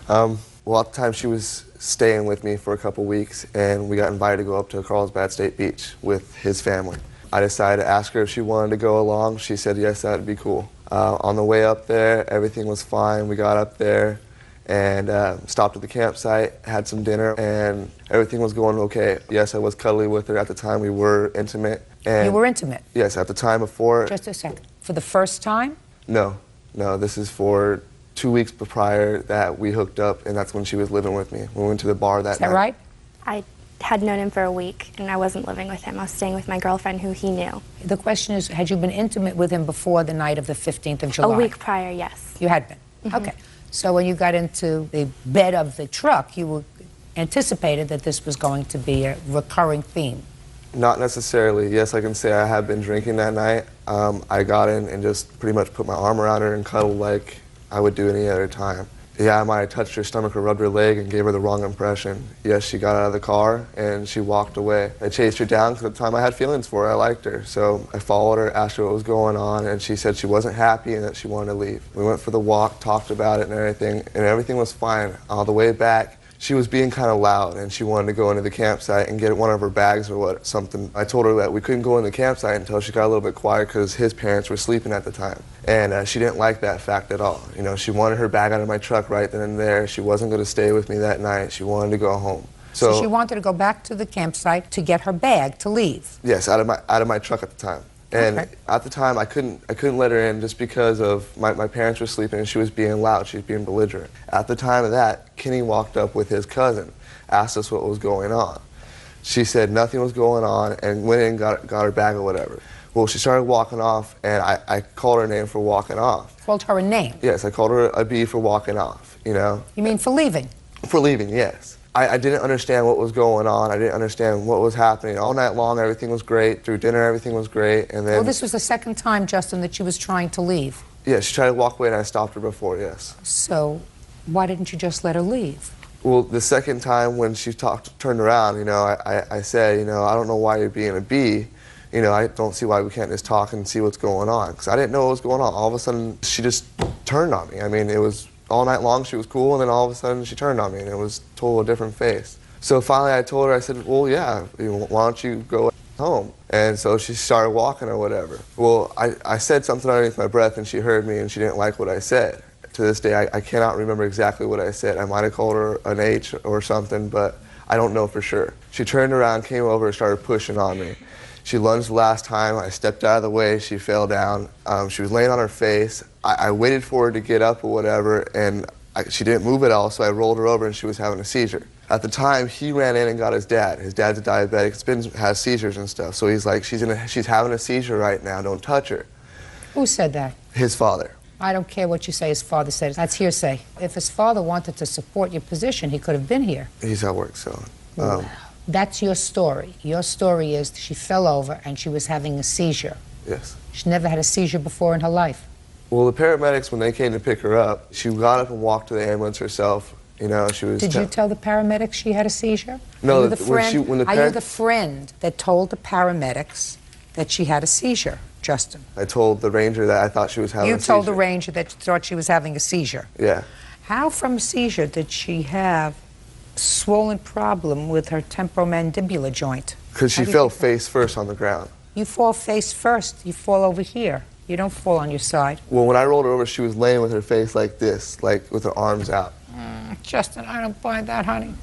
Well, at the time she was staying with me for a couple weeks, and we got invited to go up to Carlsbad State Beach with his family. I decided to ask her if she wanted to go along. She said yes, that'd be cool. On the way up there, everything was fine. We got up there and stopped at the campsite, had some dinner, and everything was going okay. Yes, I was cuddly with her. At the time, we were intimate. And you were intimate? Yes, at the time before. Just a second. For the first time? No, this is for 2 weeks prior that we hooked up, and that's when she was living with me. We went to the bar that night. Is that right? I had known him for a week, and I wasn't living with him. I was staying with my girlfriend who he knew. The question is, had you been intimate with him before the night of the 15th of July? A week prior, yes. You had been? Mm-hmm. Okay. So when you got into the bed of the truck, you anticipated that this was going to be a recurring theme? Not necessarily. Yes, I can say I have been drinking that night. I got in and just pretty much put my arm around her and cuddled like I would do any other time. Yeah, I might have touched her stomach or rubbed her leg and gave her the wrong impression. Yes, she got out of the car and she walked away. I chased her down because at the time I had feelings for her. I liked her. So I followed her, asked her what was going on, and she said she wasn't happy and that she wanted to leave. We went for the walk, talked about it and everything was fine. On the way back, she was being kind of loud and she wanted to go into the campsite and get one of her bags or something. I told her that we couldn't go in the campsite until she got a little bit quiet because his parents were sleeping at the time. And she didn't like that fact at all. You know, she wanted her bag out of my truck right then and there. She wasn't going to stay with me that night. She wanted to go home. So she wanted to go back to the campsite to get her bag to leave. Yes, out of my truck at the time. And at the time, I couldn't let her in just because of my parents were sleeping and she was being loud. She was being belligerent. At the time of that, Kenny walked up with his cousin, asked us what was going on. She said nothing was going on and went in and got her bag or whatever. Well, she started walking off, and I called her name for walking off. Called her a name? Yes, I called her a B for walking off, you know. You mean for leaving? For leaving, yes. I didn't understand what was going on. I didn't understand what was happening. All night long, everything was great. Through dinner, everything was great. And then... Well, this was the second time, Justin, that she was trying to leave. Yeah, she tried to walk away, and I stopped her before, yes. So why didn't you just let her leave? Well, the second time when she turned around, you know, I said, you know, I don't know why you're being a B. You know, I don't see why we can't just talk and see what's going on. Because I didn't know what was going on. All of a sudden, she just turned on me. I mean, it was... All night long she was cool, and then all of a sudden she turned on me, and it was totally a different face. So finally I told her, I said, well, yeah, why don't you go home? And so she started walking or whatever. Well, I said something underneath my breath, and she heard me, and she didn't like what I said. To this day, I cannot remember exactly what I said. I might have called her an H or something, but I don't know for sure. She turned around, came over, and started pushing on me. She lunged the last time. I stepped out of the way. She fell down. She was laying on her face. I waited for her to get up or whatever, and she didn't move at all, so I rolled her over, and she was having a seizure. At the time, he ran in and got his dad. His dad's a diabetic, has seizures and stuff, so he's like, she's having a seizure right now, don't touch her. Who said that? His father. I don't care what you say his father said. That's hearsay. If his father wanted to support your position, he could have been here. He's at work, so... That's your story. Your story is she fell over and she was having a seizure. Yes. She never had a seizure before in her life. Well, the paramedics, when they came to pick her up, she got up and walked to the ambulance herself. You know, she was... Did you tell the paramedics she had a seizure? No, are you the friend that told the paramedics that she had a seizure, Justin? I told the ranger that I thought she was having a seizure. You told the ranger that you thought she was having a seizure? Yeah. How from a seizure did she have swollen problem with her temporomandibular joint? Because she fell face first on the ground. You fall face first, you fall over here. You don't fall on your side. Well, when I rolled her over, she was laying with her face like this, like with her arms out. Justin, I don't buy that, honey.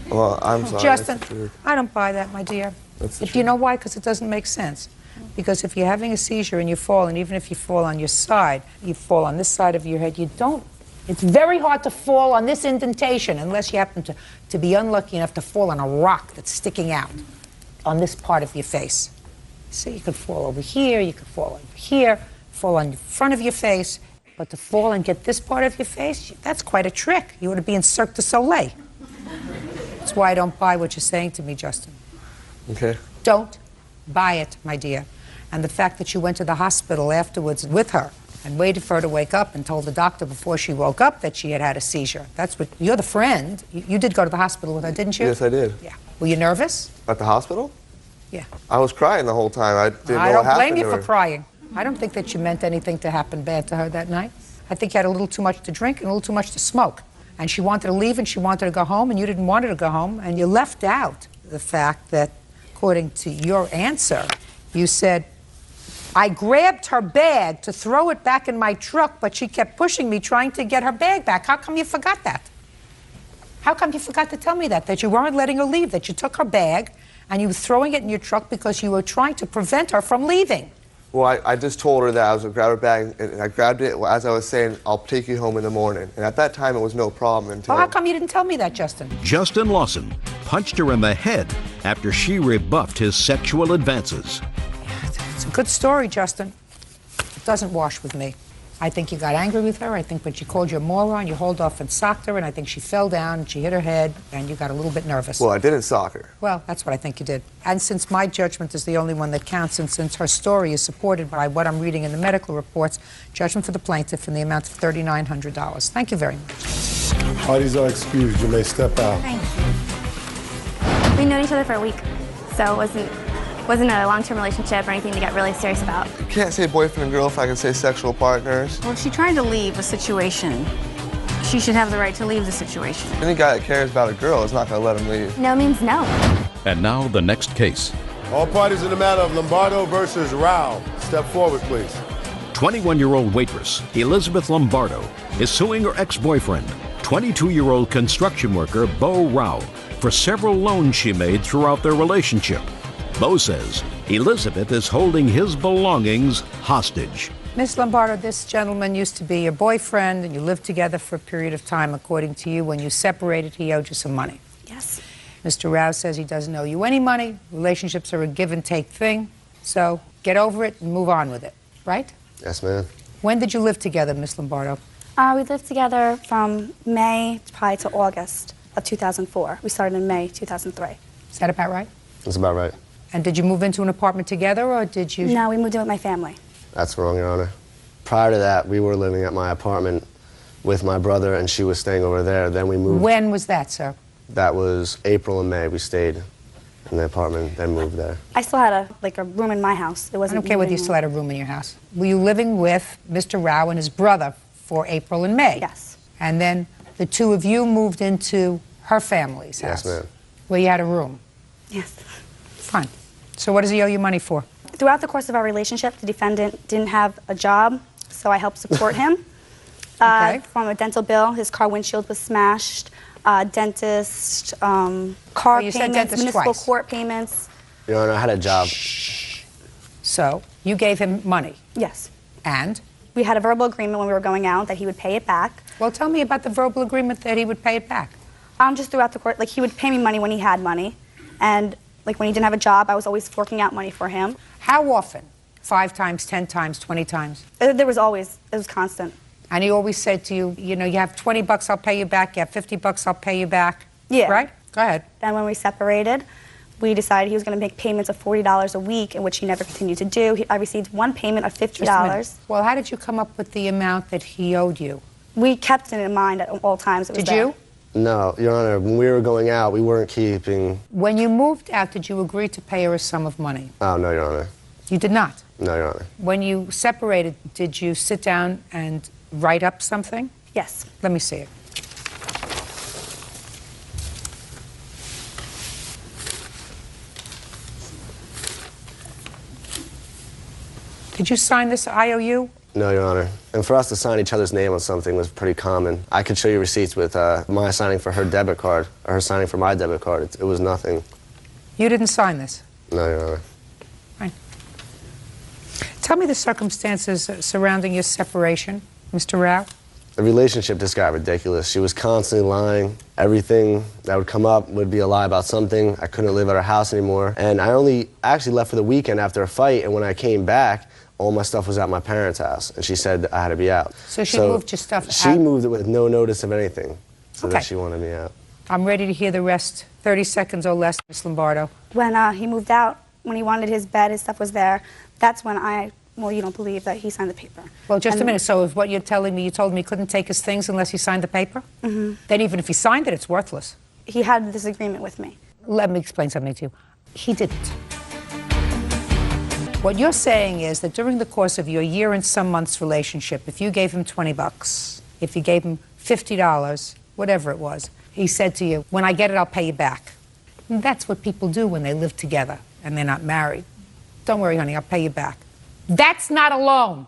Well, I'm sorry. Justin, I don't buy that, my dear. If you know why? Because it doesn't make sense. Because if you're having a seizure and you fall, and even if you fall on your side, you fall on this side of your head, you don't. It's very hard to fall on this indentation unless you happen to be unlucky enough to fall on a rock that's sticking out on this part of your face. So you could fall over here, you could fall over here, fall on the front of your face, but to fall and get this part of your face, that's quite a trick. You ought to be in Cirque du Soleil. That's why I don't buy what you're saying to me, Justin. Okay. Don't buy it, my dear. And the fact that you went to the hospital afterwards with her and waited for her to wake up and told the doctor before she woke up that she had had a seizure. That's what, you're the friend. You did go to the hospital with her, didn't you? Yes, I did. Yeah. Were you nervous? At the hospital? Yeah. I was crying the whole time. I didn't know what happened to her. I don't blame you for crying. I don't think that you meant anything to happen bad to her that night. I think you had a little too much to drink and a little too much to smoke. And she wanted to leave and she wanted to go home and you didn't want her to go home. And you left out the fact that, according to your answer, you said, I grabbed her bag to throw it back in my truck, but she kept pushing me, trying to get her bag back. How come you forgot that? How come you forgot to tell me that you weren't letting her leave, that you took her bag and you were throwing it in your truck because you were trying to prevent her from leaving? Well, I just told her that I was going to grab her bag, and I grabbed it as I was saying, I'll take you home in the morning. And at that time, it was no problem until... Well, how come you didn't tell me that, Justin? Justin Lawson punched her in the head after she rebuffed his sexual advances. It's a good story, Justin. It doesn't wash with me. I think you got angry with her. I think when she called you a moron, you hauled off and socked her, and I think she fell down, and she hit her head, and you got a little bit nervous. Well, I didn't sock her. Well, that's what I think you did. And since my judgment is the only one that counts, and since her story is supported by what I'm reading in the medical reports, judgment for the plaintiff in the amount of $3,900. Thank you very much. Parties are excused. You may step out. Thank you. We've known each other for a week, so it wasn't a long-term relationship or anything to get really serious about. You can't say boyfriend and girl if I can say sexual partners. Well, if she tried to leave a situation, she should have the right to leave the situation. Any guy that cares about a girl is not going to let him leave. No means no. And now the next case. All parties in the matter of Lombardo versus Rao. Step forward, please. 21-year-old waitress Elizabeth Lombardo is suing her ex-boyfriend, 22-year-old construction worker Bo Rao, for several loans she made throughout their relationship. Bo says Elizabeth is holding his belongings hostage. Miss Lombardo, this gentleman used to be your boyfriend, and you lived together for a period of time. According to you, when you separated, he owed you some money. Yes. Mr. Rao says he doesn't owe you any money. Relationships are a give-and-take thing. So get over it and move on with it, right? Yes, ma'am. When did you live together, Miss Lombardo? We lived together from May probably to August of 2004. We started in May 2003. Is that about right? That's about right. And did you move into an apartment together, or did you... No, we moved in with my family. That's wrong, Your Honor. Prior to that, we were living at my apartment with my brother, and she was staying over there. Then we moved. When was that, sir? That was April and May. We stayed in the apartment, then moved there. I still had a room in my house. It wasn't. I don't care whether you still had a room in your house. Were you living with Mr. Rao and his brother for April and May? Yes. And then the two of you moved into her family's house? Yes, ma'am. Where you had a room? Yes. Fine. So what does he owe you money for? Throughout the course of our relationship, the defendant didn't have a job, so I helped support him. Okay. From a dental bill, his car windshield was smashed. Dentist, car you payments, said dentist municipal twice. court payments. Your Honor, I had a job. So you gave him money? Yes. And? We had a verbal agreement when we were going out that he would pay it back. Well, tell me about the verbal agreement that he would pay it back. Just throughout the court, like he would pay me money when he had money, and like when he didn't have a job, I was always forking out money for him. How often? 5 times, 10 times, 20 times? There was always, it was constant. And he always said to you, you know, you have 20 bucks, I'll pay you back. You have 50 bucks, I'll pay you back. Yeah. Right? Go ahead. Then when we separated, we decided he was going to make payments of $40 a week, in which he never continued to do. I received one payment of $50. Just a minute. Well, how did you come up with the amount that he owed you? We kept it in mind at all times. It was Did you? No, Your Honor, when we were going out, we weren't keeping... When you moved out, did you agree to pay her a sum of money? Oh, no, Your Honor. You did not? No, Your Honor. When you separated, did you sit down and write up something? Yes. Let me see it. Did you sign this IOU? No, Your Honor. And for us to sign each other's name on something was pretty common. I could show you receipts with my signing for her debit card, or her signing for my debit card. It was nothing. You didn't sign this? No, Your Honor. Fine. Tell me the circumstances surrounding your separation, Mr. Rao. The relationship just got ridiculous. She was constantly lying. Everything that would come up would be a lie about something. I couldn't live at her house anymore. And I only actually left for the weekend after a fight, and when I came back, all my stuff was at my parents' house, and she said I had to be out. So she moved your stuff out? She moved it with no notice of anything, so Okay. that she wanted me out. I'm ready to hear the rest. 30 seconds or less, Ms. Lombardo. When he moved out, when he wanted his bed, his stuff was there, that's when well, you don't believe that he signed the paper. Well, just a minute. So if what you're telling me, you told me he couldn't take his things unless he signed the paper? Mm-hmm. Then even if he signed it, it's worthless. He had this agreement with me. Let me explain something to you. He didn't. What you're saying is that during the course of your year and some months relationship, if you gave him 20 bucks, if you gave him $50, whatever it was, he said to you, when I get it, I'll pay you back. And that's what people do when they live together and they're not married. Don't worry, honey, I'll pay you back. That's not a loan.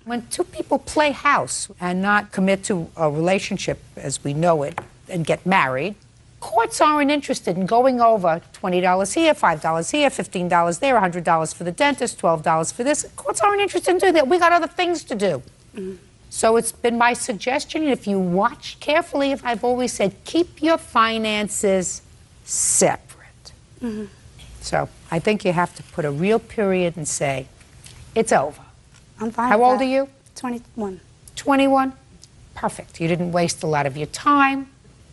When two people play house and not commit to a relationship as we know it and get married, courts aren't interested in going over $20 here, $5 here, $15 there, $100 for the dentist, $12 for this. Courts aren't interested in doing that. We got other things to do. Mm-hmm. So it's been my suggestion, if you watch carefully, if I've always said, keep your finances separate. Mm-hmm. So I think you have to put a real period and say, it's over. I'm fine. How with old that. are you? 21. 21? Perfect. You didn't waste a lot of your time.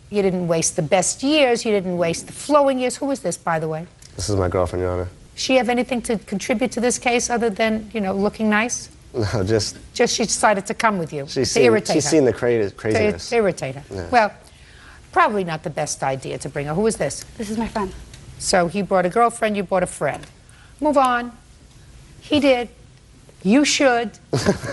You didn't waste the best years. You didn't waste the flowing years. Who is this, by the way? This is my girlfriend, Your Honor. She have anything to contribute to this case other than, you know, looking nice? No, just she decided to come with you she's to irritate her. She's seen the craziness. To irritate her. Yeah. Well, probably not the best idea to bring her. Who is this? This is my friend. So he brought a girlfriend, you brought a friend. Move on. He did. You should.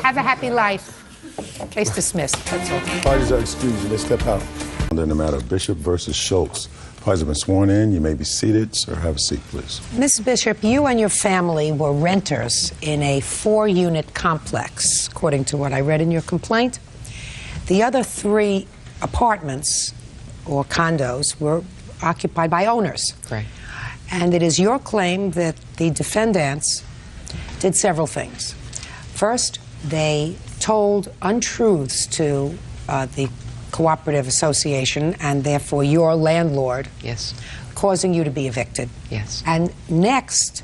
Have a happy life. Case dismissed. That's all. Parties are excused. You may step out. In the matter of Bishop versus Schultz. Parties have been sworn in. You may be seated. Sir, have a seat, please. Mrs. Bishop, you and your family were renters in a 4-unit complex, according to what I read in your complaint. The other 3 apartments or condos were occupied by owners. Right. And it is your claim that the defendants did several things. First, they told untruths to the cooperative association and therefore your landlord. Yes. Causing you to be evicted. Yes. And next,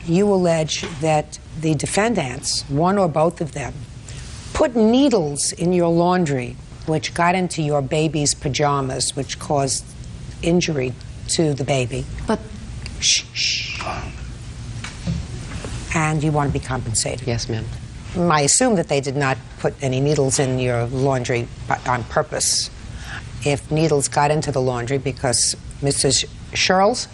you allege that the defendants, one or both of them, put needles in your laundry which got into your baby's pajamas, which caused injury to the baby. But shh. And you want to be compensated. Yes, ma'am. I assume that they did not put any needles in your laundry on purpose. If needles got into the laundry because Mrs. Schultz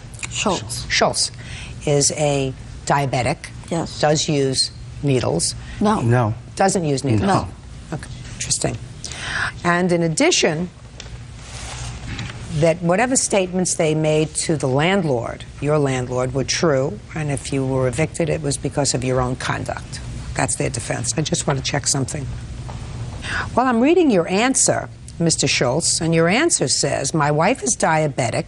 is a diabetic, yes, does use needles. No. Doesn't use needles. No. Okay, interesting. And in addition, that whatever statements they made to the landlord, your landlord, were true, and if you were evicted, it was because of your own conduct. That's their defense. I just want to check something. Well, I'm reading your answer, Mr. Schultz, and your answer says, my wife is diabetic,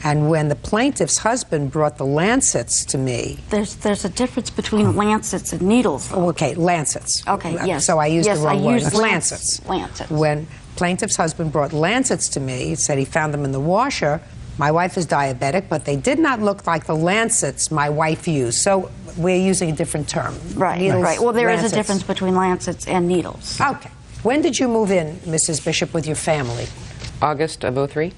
and when the plaintiff's husband brought the lancets to me... There's a difference between lancets and needles. Oh, okay, lancets. Okay, yes. So I used the wrong word. Lancets. Lancets. When plaintiff's husband brought lancets to me, he said he found them in the washer. My wife is diabetic, but they did not look like the lancets my wife used. So we're using a different term. Right, needles, right. Well, there lancets. is a difference between lancets and needles. Okay. When did you move in, Mrs. Bishop, with your family? August of '03.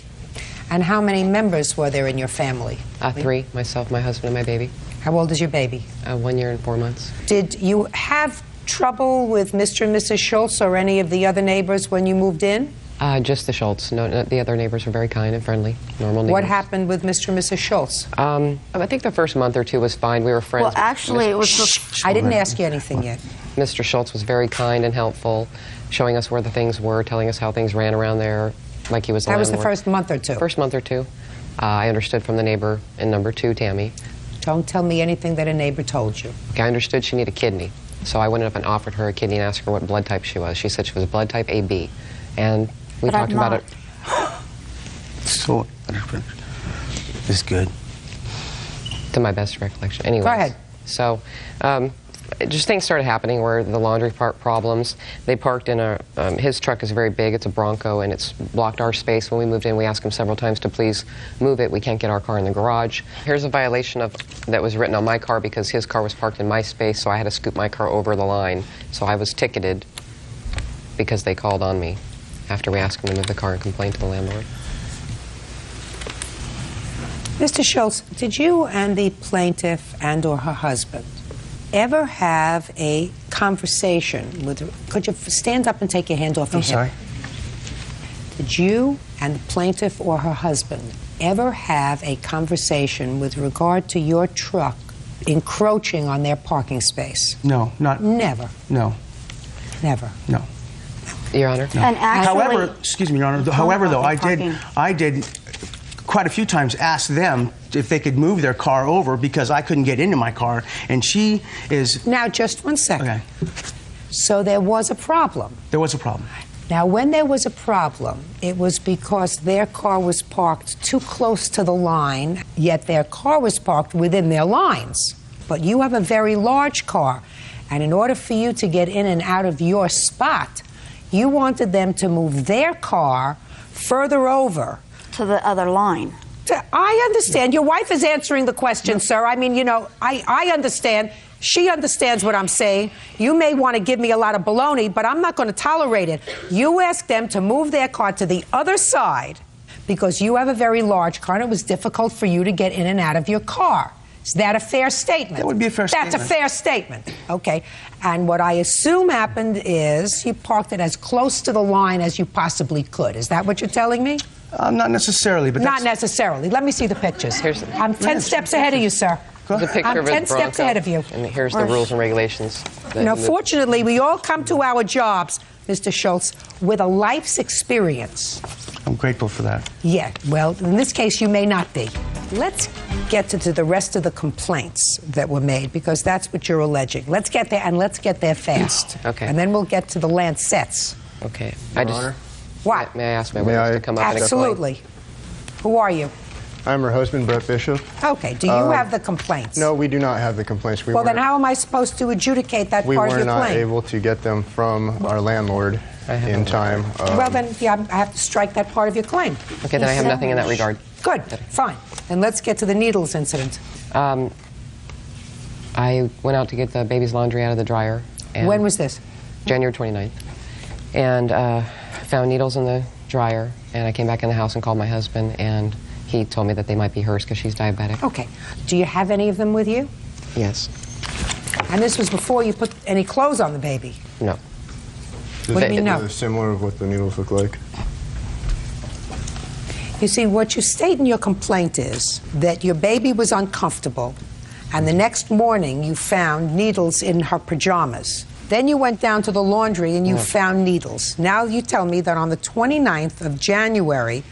And how many members were there in your family? 3, myself, my husband, and my baby. How old is your baby? 1 year and 4 months. Did you have trouble with Mr. and Mrs. Schultz or any of the other neighbors when you moved in? Just the Schultz. No, the other neighbors were very kind and friendly, normal neighbors. What happened with Mr. and Mrs. Schultz? I think the first month or 2 was fine. We were friends. Well, actually, it was... I didn't ask you anything yet. Mr. Schultz was very kind and helpful, showing us where the things were, telling us how things ran around there, like he was the landlord. That was the first month or 2? First month or 2. I understood from the neighbor in number 2, Tammy. Don't tell me anything that a neighbor told you. I understood she needed a kidney. So I went up and offered her a kidney and asked her what blood type she was. She said she was blood type AB. And we talked about it. So, it's good. To my best recollection. Anyways. Go ahead. So, just things started happening where the laundry park problems. They parked in a, his truck is very big, it's a Bronco, and it's blocked our space. When we moved in, we asked him several times to please move it. We can't get our car in the garage. Here's a violation that was written on my car because his car was parked in my space, so I had to scoot my car over the line. So I was ticketed because they called on me after we asked them to move the car and complained to the landlord. Mr. Schultz, did you and the plaintiff and or her husband ever have a conversation with... Could you stand up and take your hand off your hip? I'm sorry? Did you and the plaintiff or her husband ever have a conversation with regard to your truck encroaching on their parking space? No, not... Never? No. Never? No. Your Honor? No. And actually... However, excuse me, Your Honor, however, though, I did quite a few times ask them if they could move their car over because I couldn't get into my car, and she is... Now, just 1 second. Okay. So there was a problem. There was a problem. Now, when there was a problem, it was because their car was parked too close to the line, yet their car was parked within their lines. But you have a very large car, and in order for you to get in and out of your spot, you wanted them to move their car further over. To the other line. I understand. Your wife is answering the question, sir. I mean, you know, I understand. She understands what I'm saying. You may want to give me a lot of baloney, but I'm not going to tolerate it. You asked them to move their car to the other side because you have a very large car and it was difficult for you to get in and out of your car. Is that a fair statement? That would be a fair statement. That's a fair statement. Okay. And what I assume happened is you parked it as close to the line as you possibly could. Is that what you're telling me? Not necessarily, but Not necessarily. Let me see the pictures. I'm 10 steps ahead of you, sir. There's a picture I'm of his 10 steps Bronco, ahead of you. And here's the rules and regulations. You know, fortunately, we all come to our jobs Mr. Schultz, with a life's experience. I'm grateful for that. Yeah, well, in this case, you may not be. Let's get to the rest of the complaints that were made, because that's what you're alleging. Let's get there, and let's get there fast. Okay. And then we'll get to the Lancets. Okay. Your Honor? What? May I ask my witness to come up and explain? Absolutely. Who are you? I'm her husband, Brett Bishop. Okay, do you have the complaints? No, we do not have the complaints. Well, then how am I supposed to adjudicate that part of We your were not claim? able to get them from our landlord in time. Well, then, yeah, I have to strike that part of your claim. Okay, then I have nothing in that regard. Good, fine. And let's get to the needles incident. I went out to get the baby's laundry out of the dryer. And When was this? January 29th. And found needles in the dryer, and I came back in the house and called my husband, and he told me that they might be hers because she's diabetic. Okay. Do you have any of them with you? Yes. And this was before you put any clothes on the baby? No. What do you mean no? Similar of what the needles look like. You see, what you state in your complaint is that your baby was uncomfortable, and the next morning you found needles in her pajamas. Then you went down to the laundry and you found needles. Now you tell me that on the 29th of January,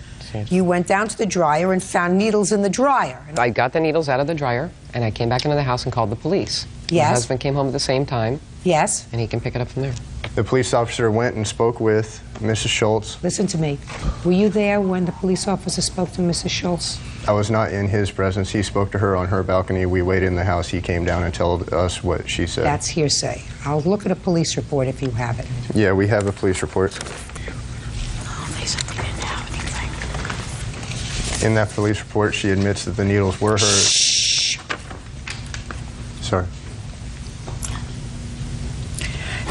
you went down to the dryer and found needles in the dryer. I got the needles out of the dryer, and I came back into the house and called the police. Yes. My husband came home at the same time. Yes. And he can pick it up from there. The police officer went and spoke with Mrs. Schultz. Listen to me. Were you there when the police officer spoke to Mrs. Schultz? I was not in his presence. He spoke to her on her balcony. We waited in the house. He came down and told us what she said. That's hearsay. I'll look at a police report if you have it. Yeah, we have a police report. In that police report, she admits that the needles were hers. Shh. Sorry.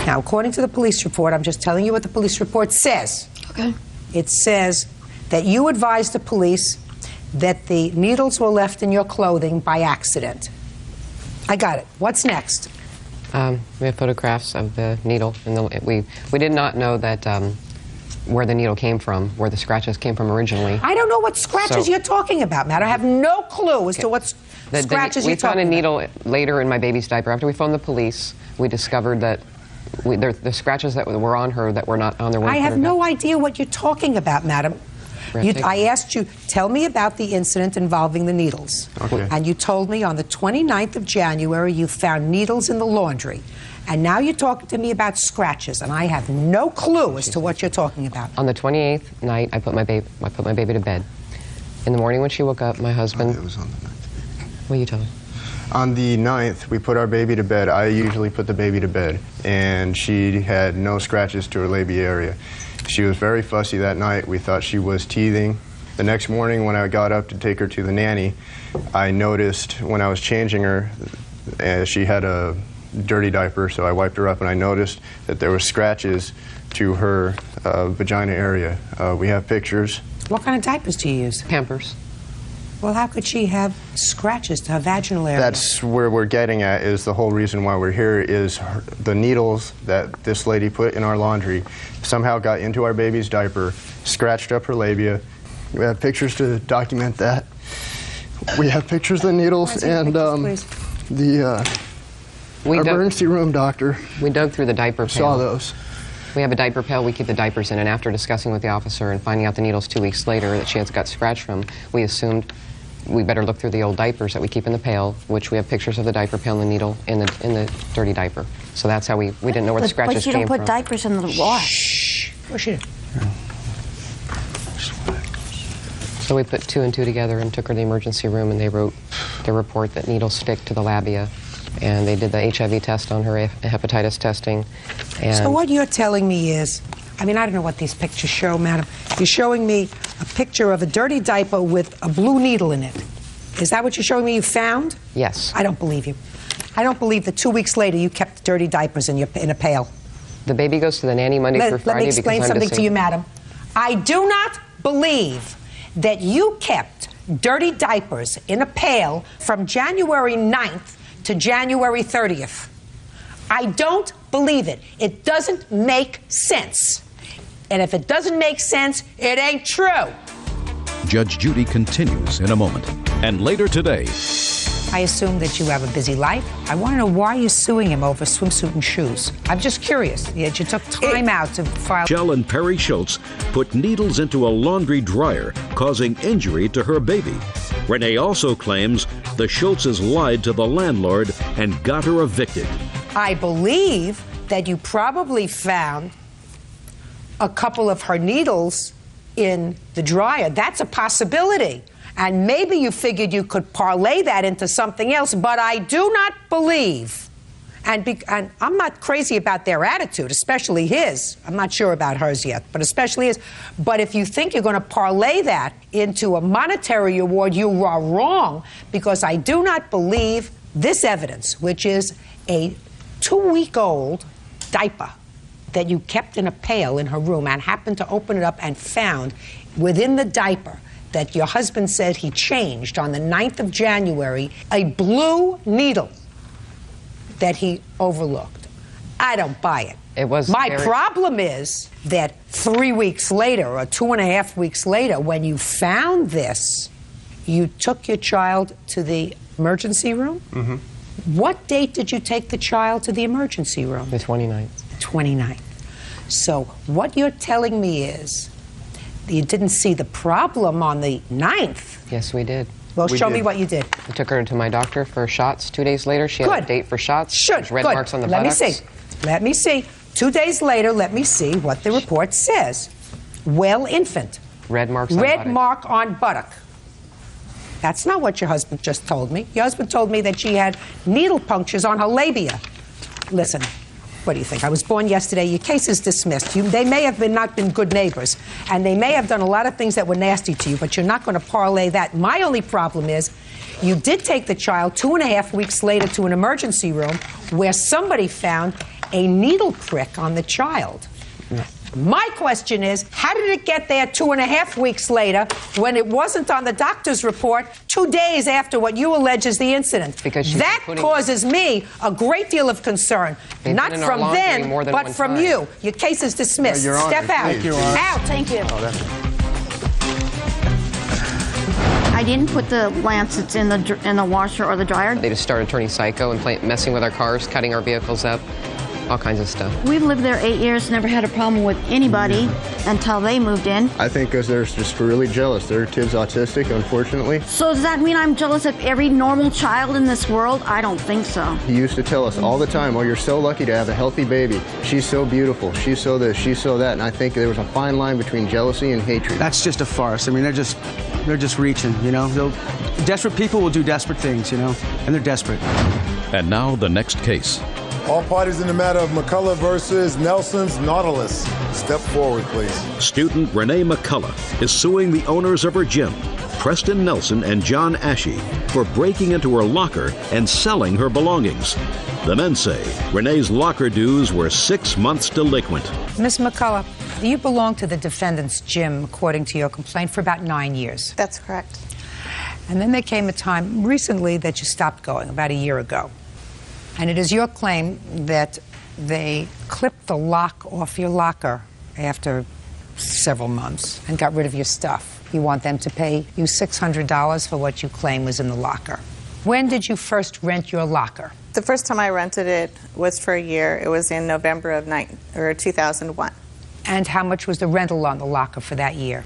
Now, according to the police report, I'm just telling you what the police report says. Okay. It says that you advised the police that the needles were left in your clothing by accident. I got it. What's next? We have photographs of the needle. And we did not know that where the needle came from, where the scratches came from originally. I don't know what scratches you're talking about, Matt. I have no clue as to what scratches you're talking about. We found a needle later in my baby's diaper. After we phoned the police, we discovered that the scratches that were on her that were not on their way. I have no idea what you're talking about, madam. I asked you, tell me about the incident involving the needles. Okay. And you told me on the 29th of January you found needles in the laundry. And now you're talking to me about scratches, and I have no clue as to what you're talking about. On the 28th night, I put my baby to bed. In the morning when she woke up, my husband... It was on the 9th. What are you telling me? On the 9th, we put our baby to bed. I usually put the baby to bed, and she had no scratches to her labia area. She was very fussy that night. We thought she was teething. The next morning when I got up to take her to the nanny, I noticed when I was changing her, she had a dirty diaper, so I wiped her up, and I noticed that there were scratches to her vagina area. We have pictures. What kind of diapers do you use? Pampers. Well, how could she have scratches to her vaginal area? That's where we're getting at, is the whole reason why we're here is the needles that this lady put in our laundry somehow got into our baby's diaper, scratched up her labia. We have pictures to document that. We have pictures of the needles, and our emergency room doctor We dug through the diaper pail. saw those. We have a diaper pail we keep the diapers in, and after discussing with the officer and finding out the needles 2 weeks later that she has got scratched from, we assumed we better look through the old diapers that we keep in the pail, which we have pictures of the diaper pail and the needle in the dirty diaper. So that's how we didn't know where the scratches came from. But you don't put diapers in the wash. Shh. Where's she? So we put 2 and 2 together and took her to the emergency room, and they wrote the report that needles stick to the labia. And they did the HIV test on her, hepatitis testing. And So what you're telling me is, I mean, I don't know what these pictures show, madam. You're showing me a picture of a dirty diaper with a blue needle in it. Is that what you're showing me you found? Yes. I don't believe you. I don't believe that 2 weeks later you kept dirty diapers in a pail. The baby goes to the nanny Monday through Friday. Let me explain because I'm something to you, disabled. madam. I do not believe that you kept dirty diapers in a pail from January 9th to January 30th. I don't believe it. It doesn't make sense. And if it doesn't make sense, it ain't true. Judge Judy continues in a moment. And later today, I assume that you have a busy life. I want to know why you're suing him over swimsuit and shoes. I'm just curious. Yet you took time out to file. Michelle and Perry Schultz put needles into a laundry dryer, causing injury to her baby. Renee also claims the Schultzes lied to the landlord and got her evicted. I believe that you probably found a couple of her needles in the dryer. That's a possibility. And maybe you figured you could parlay that into something else, but I do not believe, and I'm not crazy about their attitude, especially his. I'm not sure about hers yet, but especially his. But if you think you're going to parlay that into a monetary award, you are wrong, because I do not believe this evidence, which is a 2-week-old diaper that you kept in a pail in her room and happened to open it up and found within the diaper that your husband said he changed on the 9th of January, a blue needle that he overlooked. I don't buy it. It was My problem is that 3 weeks later, or 2.5 weeks later, when you found this, you took your child to the emergency room? Mm-hmm. What date did you take the child to the emergency room? The 29th. 29th. So what you're telling me is you didn't see the problem on the 9th. Yes, we did. Well, show me what you did. I took her to my doctor for shots. 2 days later, she had a date for shots. There's red marks on the buttocks. Let me see. 2 days later, let me see what the report says. Well, infant. Red marks on Red mark on buttock. That's not what your husband just told me. Your husband told me that she had needle punctures on her labia. Listen, what do you think? I was born yesterday. Your case is dismissed. They may have not been good neighbors, and they may have done a lot of things that were nasty to you, but you're not going to parlay that. My only problem is you did take the child 2.5 weeks later to an emergency room where somebody found a needle prick on the child. My question is, how did it get there 2.5 weeks later when it wasn't on the doctor's report 2 days after what you allege is the incident? Because that causes me a great deal of concern. Not from them, but from you. Your case is dismissed. Your Honor, Step out. thank you, Honor. Out. Thank you. I didn't put the lancets in the washer or the dryer. They just started turning psycho and messing with our cars, cutting our vehicles up. All kinds of stuff. We've lived there 8 years, never had a problem with anybody until they moved in. I think because they're just really jealous. Their kid's autistic, unfortunately. So does that mean I'm jealous of every normal child in this world? I don't think so. He used to tell us all the time, oh, you're so lucky to have a healthy baby. She's so beautiful. She's so this, she's so that. And I think there was a fine line between jealousy and hatred. That's just a farce. I mean, they're just reaching, you know. Desperate people will do desperate things, you know, and they're desperate. And now the next case. All parties in the matter of McCullough versus Nelson's Nautilus. Step forward, please. Student Renee McCullough is suing the owners of her gym, Preston Nelson and John Ashey, for breaking into her locker and selling her belongings. The men say Renee's locker dues were 6 months delinquent. Miss McCullough, you belonged to the defendant's gym, according to your complaint, for about 9 years. That's correct. And then there came a time recently that you stopped going, about a year ago. And it is your claim that they clipped the lock off your locker after several months and got rid of your stuff. You want them to pay you $600 for what you claim was in the locker. When did you first rent your locker? The first time I rented it was for a year. It was in November of 2001. And how much was the rental on the locker for that year?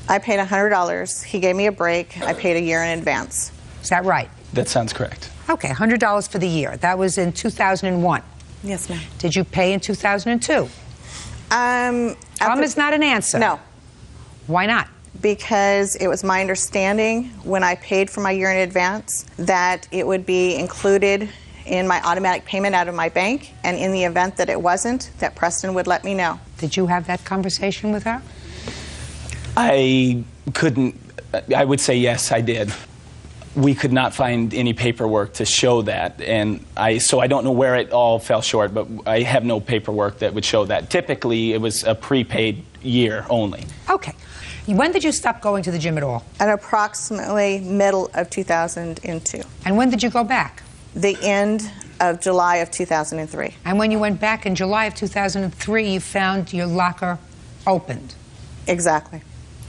I paid $100. He gave me a break. I paid a year in advance. Is that right? That sounds correct. Okay, $100 for the year. That was in 2001. Yes, ma'am. Did you pay in 2002? Is not an answer. No. Why not? Because it was my understanding when I paid for my year in advance that it would be included in my automatic payment out of my bank, and in the event that it wasn't, that Preston would let me know. Did you have that conversation with her? I would say yes, I did. We could not find any paperwork to show that, and so I don't know where it all fell short, but I have no paperwork that would show that. Typically, it was a prepaid year only. Okay. When did you stop going to the gym at all? At approximately middle of 2002. And when did you go back? The end of July of 2003. And when you went back in July of 2003, you found your locker opened? Exactly.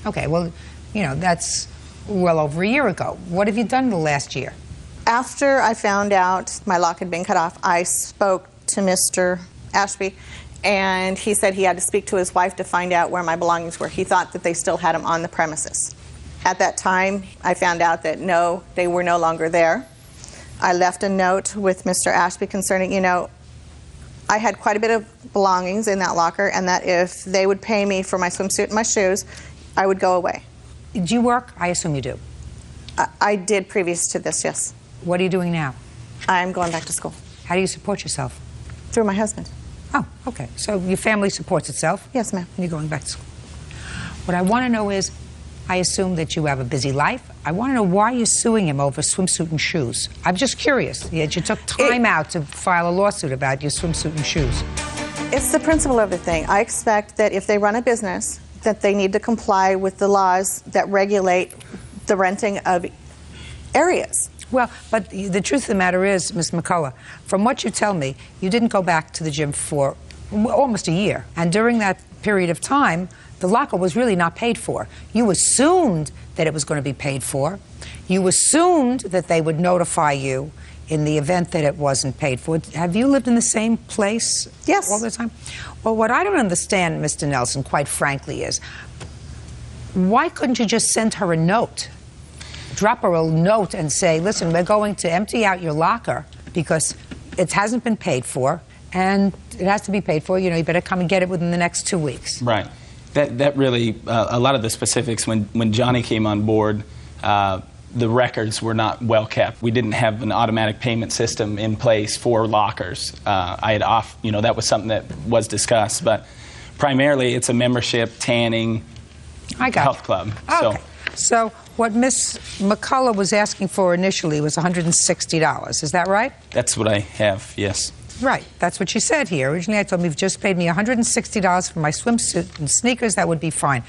Okay, well, you know, that's well over a year ago. What have you done the last year? After I found out my lock had been cut off, I spoke to Mr. Ashby, and he said he had to speak to his wife to find out where my belongings were. He thought that they still had them on the premises. At that time, I found out that no, they were no longer there. I left a note with Mr. Ashby concerning, I had quite a bit of belongings in that locker, and that if they would pay me for my swimsuit and my shoes, I would go away. Do you work? I assume you do. I did previous to this, yes. What are you doing now? I'm going back to school. How do you support yourself? Through my husband. Oh, okay. So your family supports itself? Yes, ma'am. And you're going back to school. What I want to know is, I assume that you have a busy life. I want to know why you're suing him over swimsuit and shoes. I'm just curious. Yet you took time out to file a lawsuit about your swimsuit and shoes. It's the principle of the thing. I expect that if they run a business, that they need to comply with the laws that regulate the renting of areas. Well, but the truth of the matter is, Ms. McCullough, from what you tell me, you didn't go back to the gym for almost a year. And during that period of time, the locker was really not paid for. You assumed that it was going to be paid for. You assumed that they would notify you in the event that it wasn't paid for. Have you lived in the same place all the time? Well, what I don't understand, Mr. Nelson, quite frankly, is why couldn't you just send her a note? Drop her a note and say, listen, we're going to empty out your locker because it hasn't been paid for, and it has to be paid for. You better come and get it within the next 2 weeks. Right. That really, a lot of the specifics, when Johnny came on board, the records were not well kept. We didn't have an automatic payment system in place for lockers. That was something that was discussed, but primarily it's a membership, tanning, health club. Okay. So what Ms. McCullough was asking for initially was $160. Is that right? That's what I have, yes. Right. That's what she said here. Originally, I told him, you've just paid me $160 for my swimsuit and sneakers. That would be fine.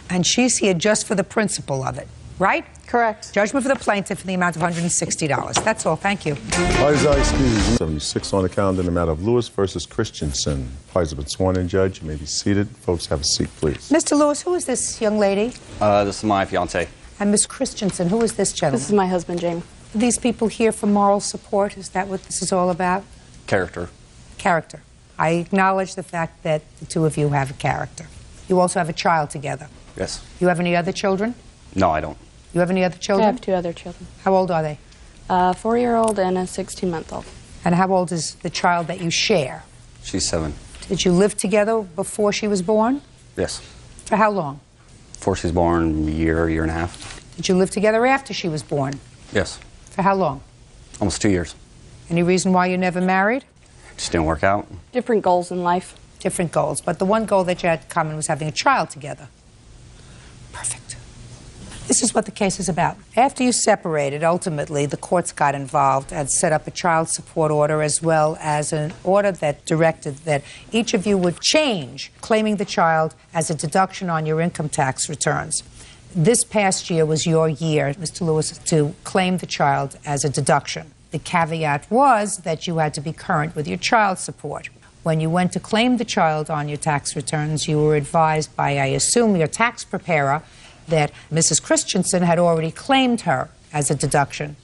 And she's here just for the principle of it, right? Correct. Judgment for the plaintiff in the amount of $160. That's all. Thank you. Isaiah 76 on the calendar in the matter of Lewis versus Christensen. Parties have been sworn in, Judge. You may be seated. Folks, have a seat, please. Mr. Lewis, who is this young lady? This is my fiance. And Miss Christensen, who is this gentleman? This is my husband, Jamie. Are these people here for moral support? Is that what this is all about? Character. Character. I acknowledge the fact that the two of you have a character. You also have a child together. Yes. You have any other children? No, I don't. You have any other children? I have 2 other children. How old are they? A 4-year-old and a 16-month-old. And how old is the child that you share? She's 7. Did you live together before she was born? Yes. For how long? Before she's born, year and a half. Did you live together after she was born? Yes. For how long? Almost 2 years. Any reason why you never married? Just didn't work out. Different goals in life. Different goals. But the one goal that you had in common was having a child together. Perfect. This is what the case is about. After you separated, ultimately, the courts got involved and set up a child support order as well as an order that directed that each of you would change claiming the child as a deduction on your income tax returns. This past year was your year, Mr. Lewis, to claim the child as a deduction. The caveat was that you had to be current with your child support. When you went to claim the child on your tax returns, you were advised by, I assume, your tax preparer that Mrs. Christensen had already claimed her as a deduction,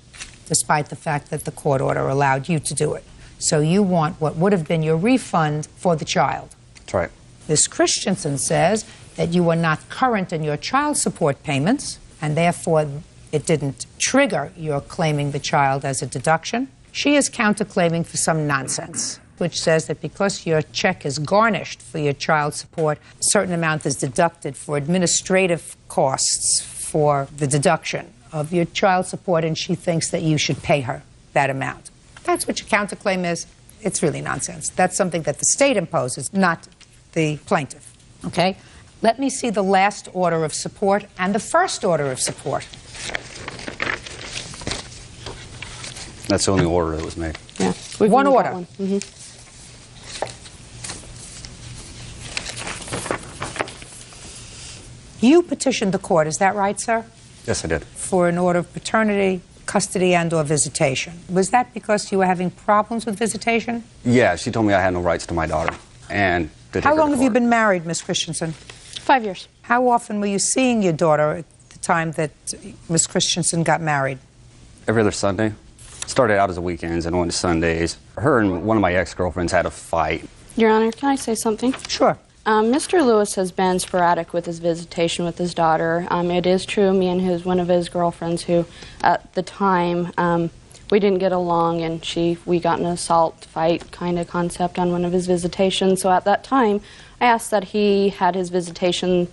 despite the fact that the court order allowed you to do it. So you want what would have been your refund for the child. That's right. Ms. Christensen says that you were not current in your child support payments, and therefore it didn't trigger your claiming the child as a deduction. She is counterclaiming for some nonsense, which says that because your check is garnished for your child support, a certain amount is deducted for administrative costs for the deduction of your child support, and she thinks that you should pay her that amount. That's what your counterclaim is. It's really nonsense. That's something that the state imposes, not the plaintiff. Okay? Let me see the last order of support and the first order of support. That's the only order that was made. Yeah. One order. One. You petitioned the court, is that right, sir? Yes, I did. For an order of paternity, custody, and or visitation. Was that because you were having problems with visitation? Yeah, she told me I had no rights to my daughter. And how long have you been married, Miss Christensen? 5 years. How often were you seeing your daughter at the time that Miss Christensen got married? Every other Sunday. Started out as a weekends and went to Sundays. Her and one of my ex-girlfriends had a fight. Your Honor, can I say something? Sure. Mr. Lewis has been sporadic with his visitation with his daughter. It is true, me and one of his girlfriends who, at the time, we didn't get along, and we got in an assault fight kind of concept on one of his visitations. So at that time, I asked that he had his visitation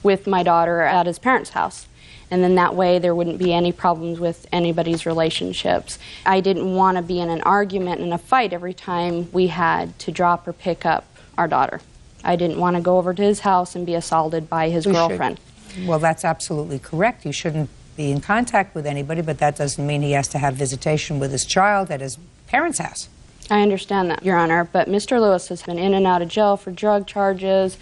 with my daughter at his parents' house. And then that way there wouldn't be any problems with anybody's relationships. I didn't want to be in an argument and a fight every time we had to drop or pick up our daughter. I didn't want to go over to his house and be assaulted by his girlfriend. Well, that's absolutely correct. You shouldn't be in contact with anybody, but that doesn't mean he has to have visitation with his child at his parents' house. I understand that, Your Honor, but Mr. Lewis has been in and out of jail for drug charges.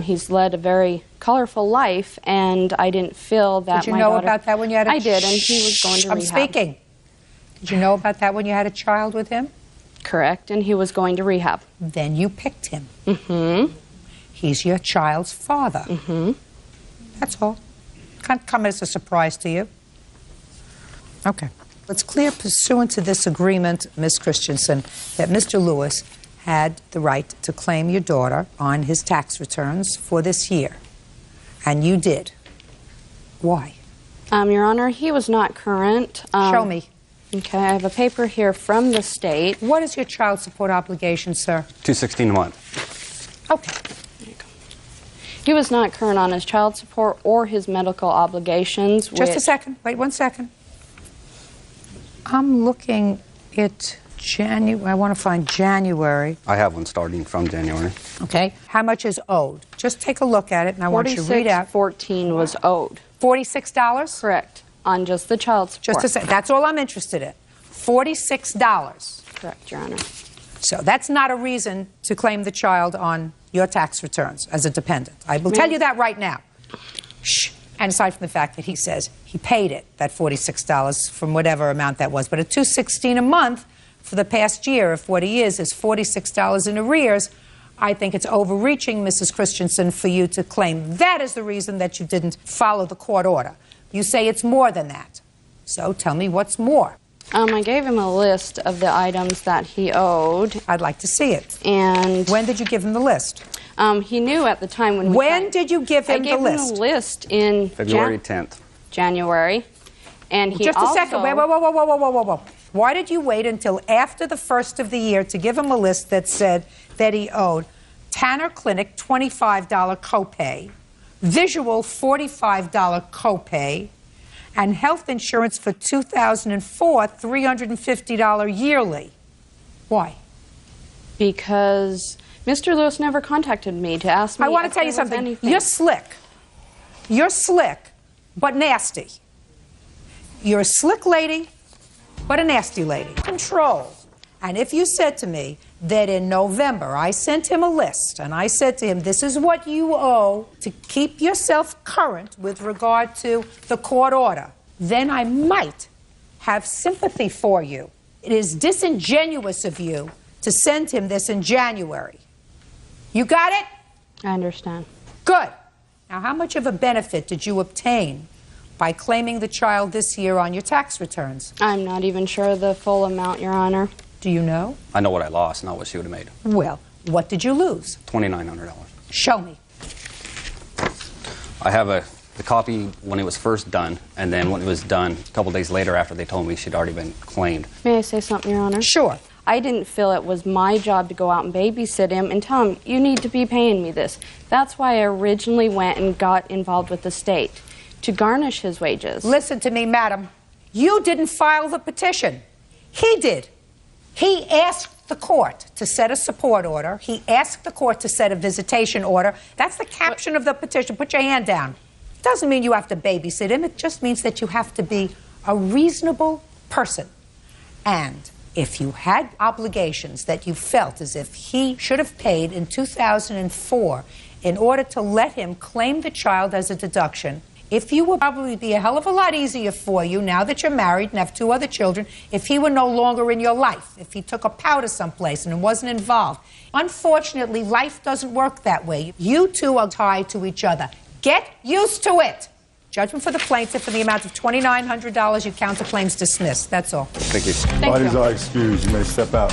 He's led a very colorful life, and I didn't feel that Did you know about that when you had a I did, and he was going to rehab. I'm speaking. Did you know about that when you had a child with him? Correct, and he was going to rehab. Then you picked him. Mm-hmm. He's your child's father. Mm-hmm. That's all. Can't come as a surprise to you. Okay. It's clear, pursuant to this agreement, Ms. Christensen, that Mr. Lewis had the right to claim your daughter on his tax returns for this year. And you did. Why? Your Honor, he was not current. Show me. Okay, I have a paper here from the state. What is your child support obligation, sir? $216 a month. Okay. There you go. He was not current on his child support or his medical obligations. Just a second. Wait 1 second. I'm looking at January. I want to find January. I have one starting from January. Okay. How much is owed? Just take a look at it, and I want you to read out. $46.14 was owed. $46? Correct. On just the child support. Just a second. That's all I'm interested in. $46. Correct, Your Honor. So that's not a reason to claim the child on your tax returns as a dependent. I will tell you that right now. Shh. And aside from the fact that he says he paid it, that $46 from whatever amount that was, but at $216 a month for the past year, if what he is $46 in arrears, I think it's overreaching, Mrs. Christensen, for you to claim that is the reason that you didn't follow the court order. You say it's more than that. So tell me what's more. I gave him a list of the items that he owed. I'd like to see it. And when did you give him the list? He knew at the time when we When did you give him the list? I gave him a list in February 10th. January. And he Just a second. Wait, whoa. Why did you wait until after the first of the year to give him a list that said that he owed Tanner Clinic $25 copay, Visual $45 copay, and health insurance for 2004 $350 yearly? Why? Because Mr. Lewis never contacted me to ask me. I want to tell you something. Anything. You're slick. You're slick, but nasty. You're a slick lady, but a nasty lady. Control. And if you said to me that in November I sent him a list and I said to him, this is what you owe to keep yourself current with regard to the court order, then I might have sympathy for you. It is disingenuous of you to send him this in January. You got it? I understand. Good. Now, how much of a benefit did you obtain by claiming the child this year on your tax returns? I'm not even sure the full amount, Your Honor. Do you know? I know what I lost, not what she would have made. Well, what did you lose? $2,900. Show me. I have the copy when it was first done, and then when it was done a couple days later after they told me she'd already been claimed. May I say something, Your Honor? Sure. I didn't feel it was my job to go out and babysit him and tell him, you need to be paying me this. That's why I originally went and got involved with the state, to garnish his wages. Listen to me, madam. You didn't file the petition. He did. He asked the court to set a support order. He asked the court to set a visitation order. That's the caption of the petition. Put your hand down. It doesn't mean you have to babysit him. It just means that you have to be a reasonable person. And if you had obligations that you felt as if he should have paid in 2004 in order to let him claim the child as a deduction, if you would probably be a hell of a lot easier for you now that you're married and have 2 other children, if he were no longer in your life, if he took a powder someplace and wasn't involved. Unfortunately, life doesn't work that way. You two are tied to each other. Get used to it. Judgment for the plaintiff in the amount of $2,900. Your counterclaims dismissed. That's all. Thank you. Parties are excused. You may step out.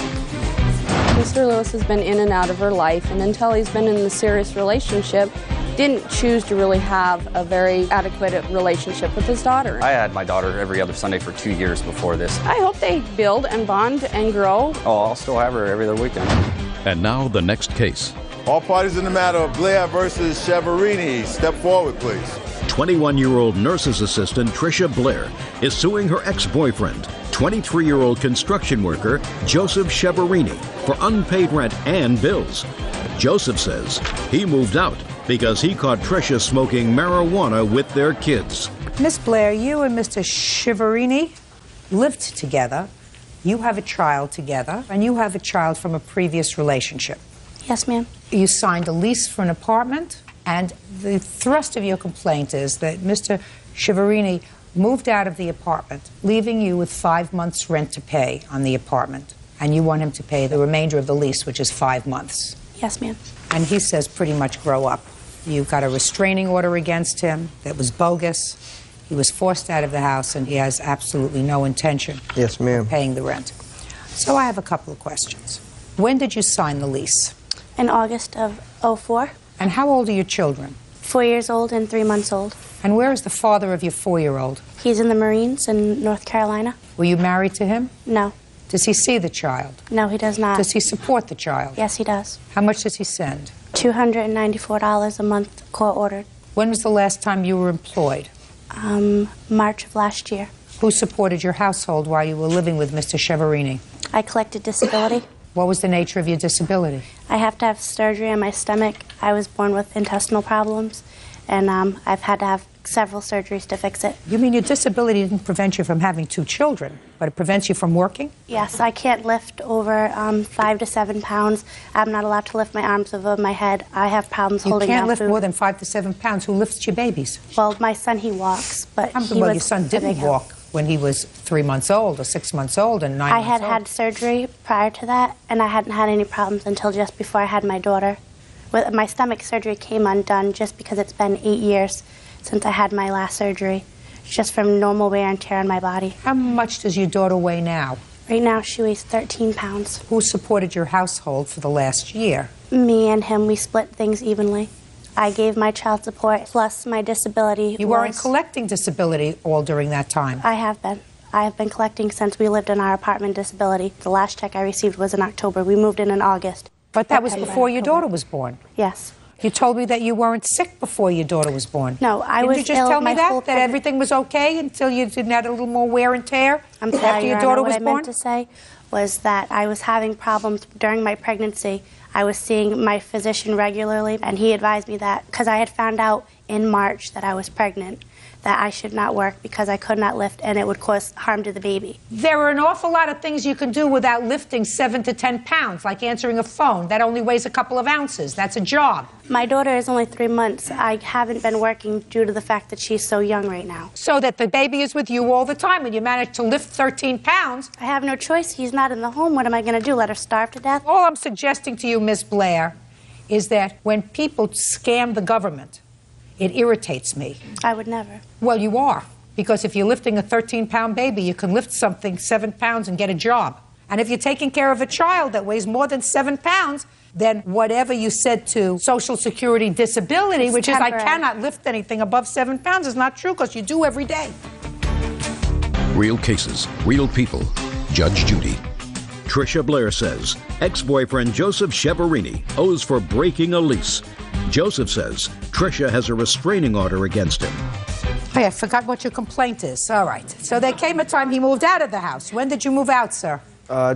Mr. Lewis has been in and out of her life, and until he's been in a serious relationship, didn't choose to really have a very adequate relationship with his daughter. I had my daughter every other Sunday for 2 years before this. I hope they build and bond and grow. Oh, I'll still have her every other weekend. And now the next case. All parties in the matter of Blair versus Cheverini, step forward, please. 21-year-old nurse's assistant Tricia Blair is suing her ex-boyfriend, 23-year-old construction worker Joseph Cheverini, for unpaid rent and bills. Joseph says he moved out because he caught Tricia smoking marijuana with their kids. Miss Blair, you and Mr. Cheverini lived together. You have a child together, and you have a child from a previous relationship. Yes, ma'am. You signed a lease for an apartment, and the thrust of your complaint is that Mr. Cheverini moved out of the apartment, leaving you with 5 months' rent to pay on the apartment, and you want him to pay the remainder of the lease, which is 5 months. Yes, ma'am. And he says pretty much grow up. You got a restraining order against him that was bogus. He was forced out of the house, and he has absolutely no intention Yes, ma'am. of paying the rent. So I have a couple of questions. When did you sign the lease? In August of '04. And how old are your children? 4 years old and 3 months old. And where is the father of your 4-year-old? He's in the Marines in North Carolina. Were you married to him? No. Does he see the child? No, he does not. Does he support the child? Yes, he does. How much does he send? $294 a month, court ordered. When was the last time you were employed? March of last year. Who supported your household while you were living with Mr. Cheverini? I collected disability. What was the nature of your disability? I have to have surgery on my stomach. I was born with intestinal problems, and I've had to have several surgeries to fix it. You mean your disability didn't prevent you from having 2 children, but it prevents you from working? Yes, I can't lift over 5 to 7 pounds. I'm not allowed to lift my arms above my head. I have problems holding down You can't lift food. more than 5 to 7 pounds. Who lifts your babies? Well, my son, he walks, but Well, your son didn't walk when he was 3 months old or 6 months old and 9 I months had old. had surgery prior to that, and I hadn't had any problems until just before I had my daughter. My stomach surgery came undone just because it's been 8 years since I had my last surgery, just from normal wear and tear on my body. How much does your daughter weigh now? Right now, she weighs 13 pounds. Who supported your household for the last year? Me and him, we split things evenly. I gave my child support plus my disability. You weren't collecting disability all during that time. I have been. I have been collecting since we lived in our apartment disability. The last check I received was in October. We moved in August. But that was before your daughter was born. Yes. You told me that you weren't sick before your daughter was born. No, I was Didn't you just ill tell me my whole that everything was okay until you didn't have a little more wear and tear I'm sorry, after your Your daughter Honor, was what I born? meant to say was that I was having problems during my pregnancy. I was seeing my physician regularly, and he advised me that because I had found out in March that I was pregnant, that I should not work because I could not lift and it would cause harm to the baby. There are an awful lot of things you can do without lifting 7 to 10 pounds, like answering a phone. That only weighs a couple of ounces. That's a job. My daughter is only 3 months. I haven't been working due to the fact that she's so young right now. So that the baby is with you all the time and you manage to lift 13 pounds. I have no choice. He's not in the home. What am I going to do? Let her starve to death? All I'm suggesting to you, Miss Blair, is that when people scam the government, it irritates me. I would never. Well, you are. Because if you're lifting a 13-pound baby, you can lift something 7 pounds and get a job. And if you're taking care of a child that weighs more than 7 pounds, then whatever you said to Social Security disability, which is I cannot lift anything above 7 pounds, is not true because you do every day. Real cases, real people. Judge Judy. Tricia Blair says ex-boyfriend Joseph Cheverini owes for breaking a lease. Joseph says Tricia has a restraining order against him. Hey, I forgot what your complaint is. All right. So there came a time he moved out of the house. When did you move out, sir?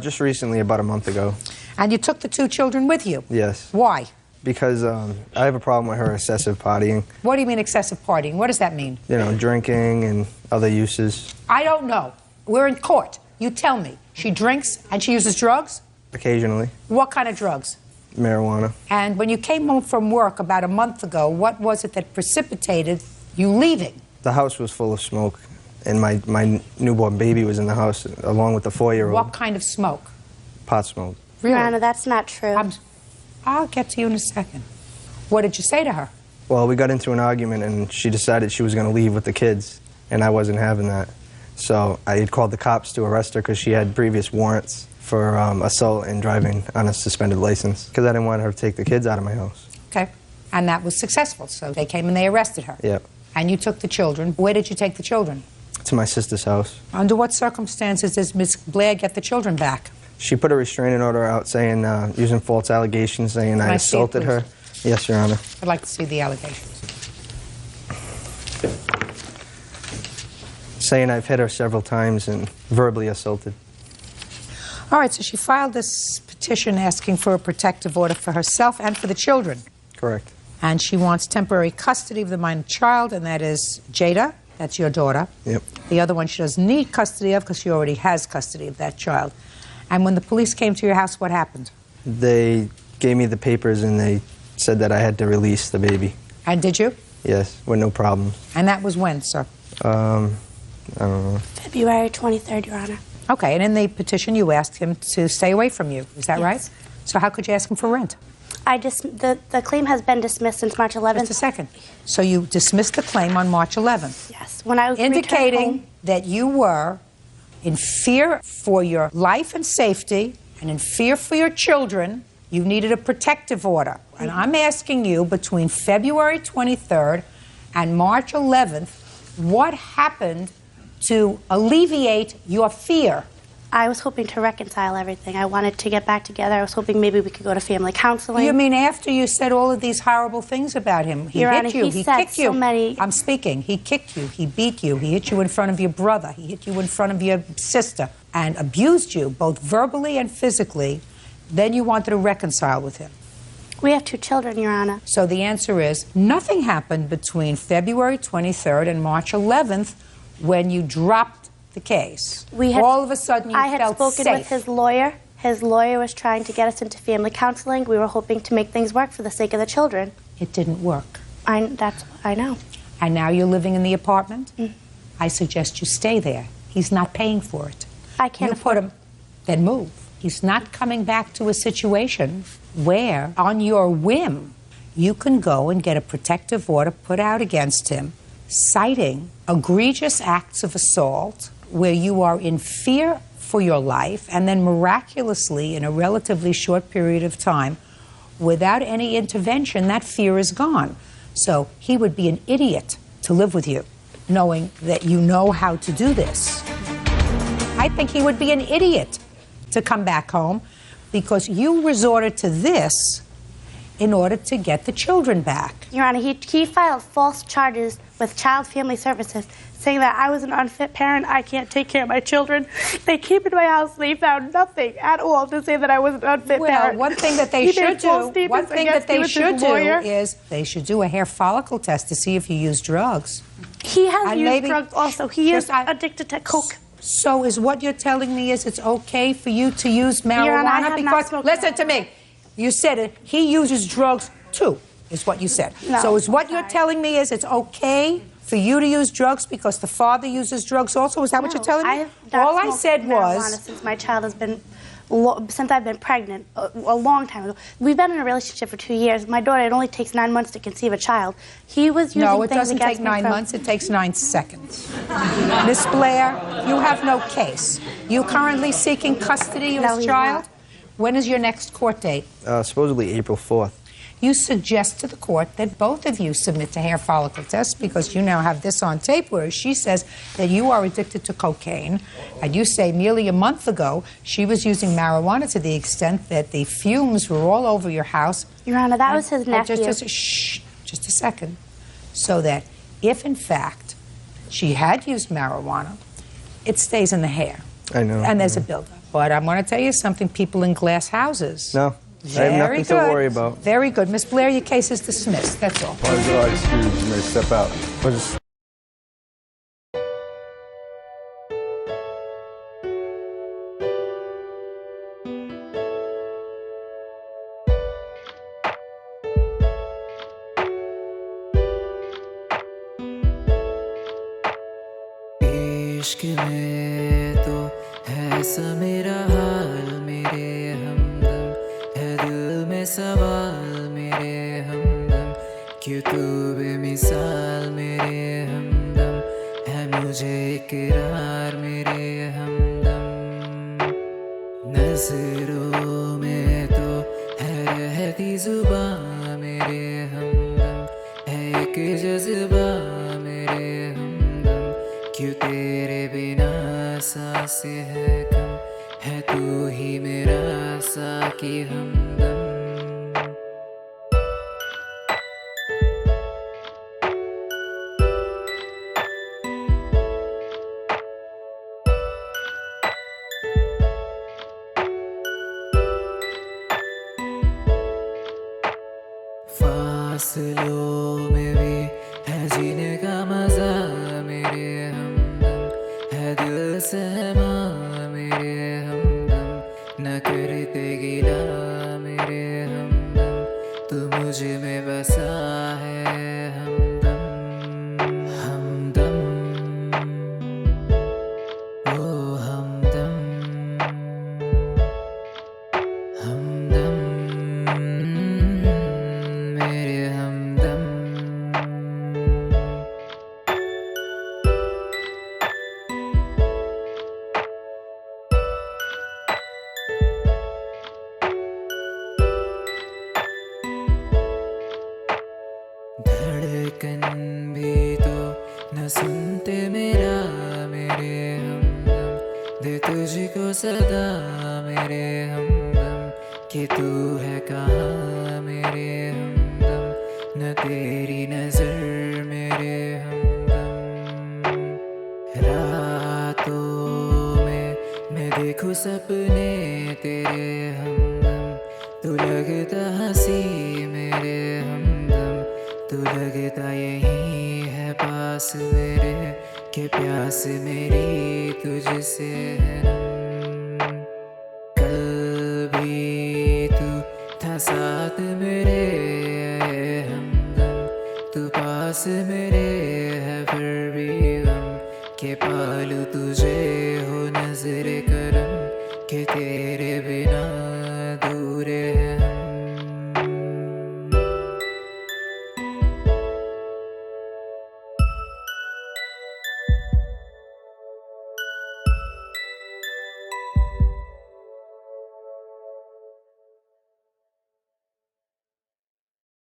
Just recently, about a month ago. And you took the 2 children with you? Yes. Why? Because I have a problem with her excessive partying. What do you mean excessive partying? What does that mean? You know, drinking and other uses. I don't know. We're in court. You tell me. She drinks and she uses drugs? Occasionally. What kind of drugs? Marijuana. And when you came home from work about a month ago, what was it that precipitated you leaving? The house was full of smoke, and my newborn baby was in the house along with the 4-year-old. What kind of smoke? Pot smoke. Really? Your Honor, that's not true. I'll get to you in a second. What did you say to her? Well, we got into an argument, and she decided she was going to leave with the kids, and I wasn't having that. So I had called the cops to arrest her because she had previous warrants for assault and driving on a suspended license, because I didn't want her to take the kids out of my house. Okay. And that was successful. So they came and they arrested her. Yep. And you took the children. Where did you take the children? To my sister's house. Under what circumstances does Ms. Blair get the children back? She put a restraining order out saying, using false allegations, saying I assaulted her. Yes, Your Honor. I'd like to see the allegations. Saying I've hit her several times and verbally assaulted. All right, so she filed this petition asking for a protective order for herself and for the children. Correct. And she wants temporary custody of the minor child, and that is Jada. That's your daughter. Yep. The other one she doesn't need custody of because she already has custody of that child. And when the police came to your house, what happened? They gave me the papers and they said that I had to release the baby. And did you? Yes, with no problems. And that was when, sir? I don't know. February 23rd, Your Honor. Okay, and in the petition you asked him to stay away from you. Is that right? So how could you ask him for rent? The claim has been dismissed since March 11th. Just a second. So you dismissed the claim on March 11th? Yes. When I indicating that you were in fear for your life and safety and in fear for your children, you needed a protective order. And I'm asking you, between February 23rd and March 11th, what happened to alleviate your fear? I was hoping to reconcile everything. I wanted to get back together. I was hoping maybe we could go to family counseling. You mean after you said all of these horrible things about him? He Your hit Honor, you, he said kicked you. so many... I'm speaking. He kicked you, he beat you, he hit you in front of your brother, he hit you in front of your sister, and abused you, both verbally and physically. Then you wanted to reconcile with him. We have 2 children, Your Honor. So the answer is, nothing happened between February 23rd and March 11th when you dropped the case. All of a sudden you I had felt spoken safe. with his lawyer. His lawyer was trying to get us into family counseling. We were hoping to make things work for the sake of the children. It didn't work. I know. And now you're living in the apartment? I suggest you stay there. He's not paying for it. I can't afford him. Then move. He's not coming back to a situation where, on your whim, you can go and get a protective order put out against him, citing egregious acts of assault where you are in fear for your life, and then miraculously, in a relatively short period of time, without any intervention, that fear is gone. So he would be an idiot to live with you, knowing that you know how to do this. I think he would be an idiot to come back home because you resorted to this in order to get the children back. Your Honor, he filed false charges with Child Family Services saying that I was an unfit parent, I can't take care of my children. They came into my house and they found nothing at all to say that I was an unfit parent. Well, one thing that they should do, is they should do a hair follicle test to see if you use drugs. He has used drugs also. He is addicted to coke. So is what you're telling me is it's okay for you to use marijuana? Your Honor, I have not because, smoked listen to me, you said it, he uses drugs too, is what you said. No, so is what you're telling me is it's okay for you to use drugs because the father uses drugs also? Is that what you're telling me? All I said was... Since my child has been, since I've been pregnant, a long time ago. We've been in a relationship for 2 years. My daughter, it only takes 9 months to conceive a child. He was using No, it things doesn't against take me 9 from- months, it takes 9 seconds. Miss Blair, you have no case. You currently seeking custody of No, this he's child? not. When is your next court date? Supposedly April 4th. You suggest to the court that both of you submit to hair follicle tests because you now have this on tape where she says that you are addicted to cocaine, and you say merely a month ago she was using marijuana to the extent that the fumes were all over your house. Your Honor, that was his nephew. Just a second. So that if in fact she had used marijuana, it stays in the hair. I know. And there's a buildup. But I'm going to tell you something, people in glass houses. No. I have nothing to worry about. Very good. Miss Blair, your case is dismissed. That's all. Excuse, you may step out. इश्क में तो है सा मेरा हाल मेरे हमदम है दिल में सवाल मेरे हमदम क्यों तू बेमिसाल मेरे हमदम है मुझे इकरार मेरे हमदम नजरों में तो है रहती जुबां मेरे हमदम है एक जज्बा मेरे हमदम क्यों तेरे बिना सांसें है कम है तू ही मेरा साकी हमदम फासलों में भी है जीने का मजा मेरे हमदम है दिल सहमा मेरे हमदम न करते गिला मेरे हमदम तू मुझ में बसा है हमदम हमदम ओ हमदम हमदम मेरे हमदम धड़कन भी तो न सुनते मेरा मेरे हमदम दे तुझको सदा मेरे हमदम कि तू है कहाँ मेरे हमदम न तेरी नजर मेरे हमदम रातों में मैं देखूं सपने तेरे हमदम तू लगता हंसी मेरे हमदम तू लगता यही है पास मेरे कि प्यास मेरी तुझसे है नम कल भी तू था साथ मेरे हमदम तू पास मेरे है फिर भी गम के पालू तुझे हो नजर करम कि तेरे बिना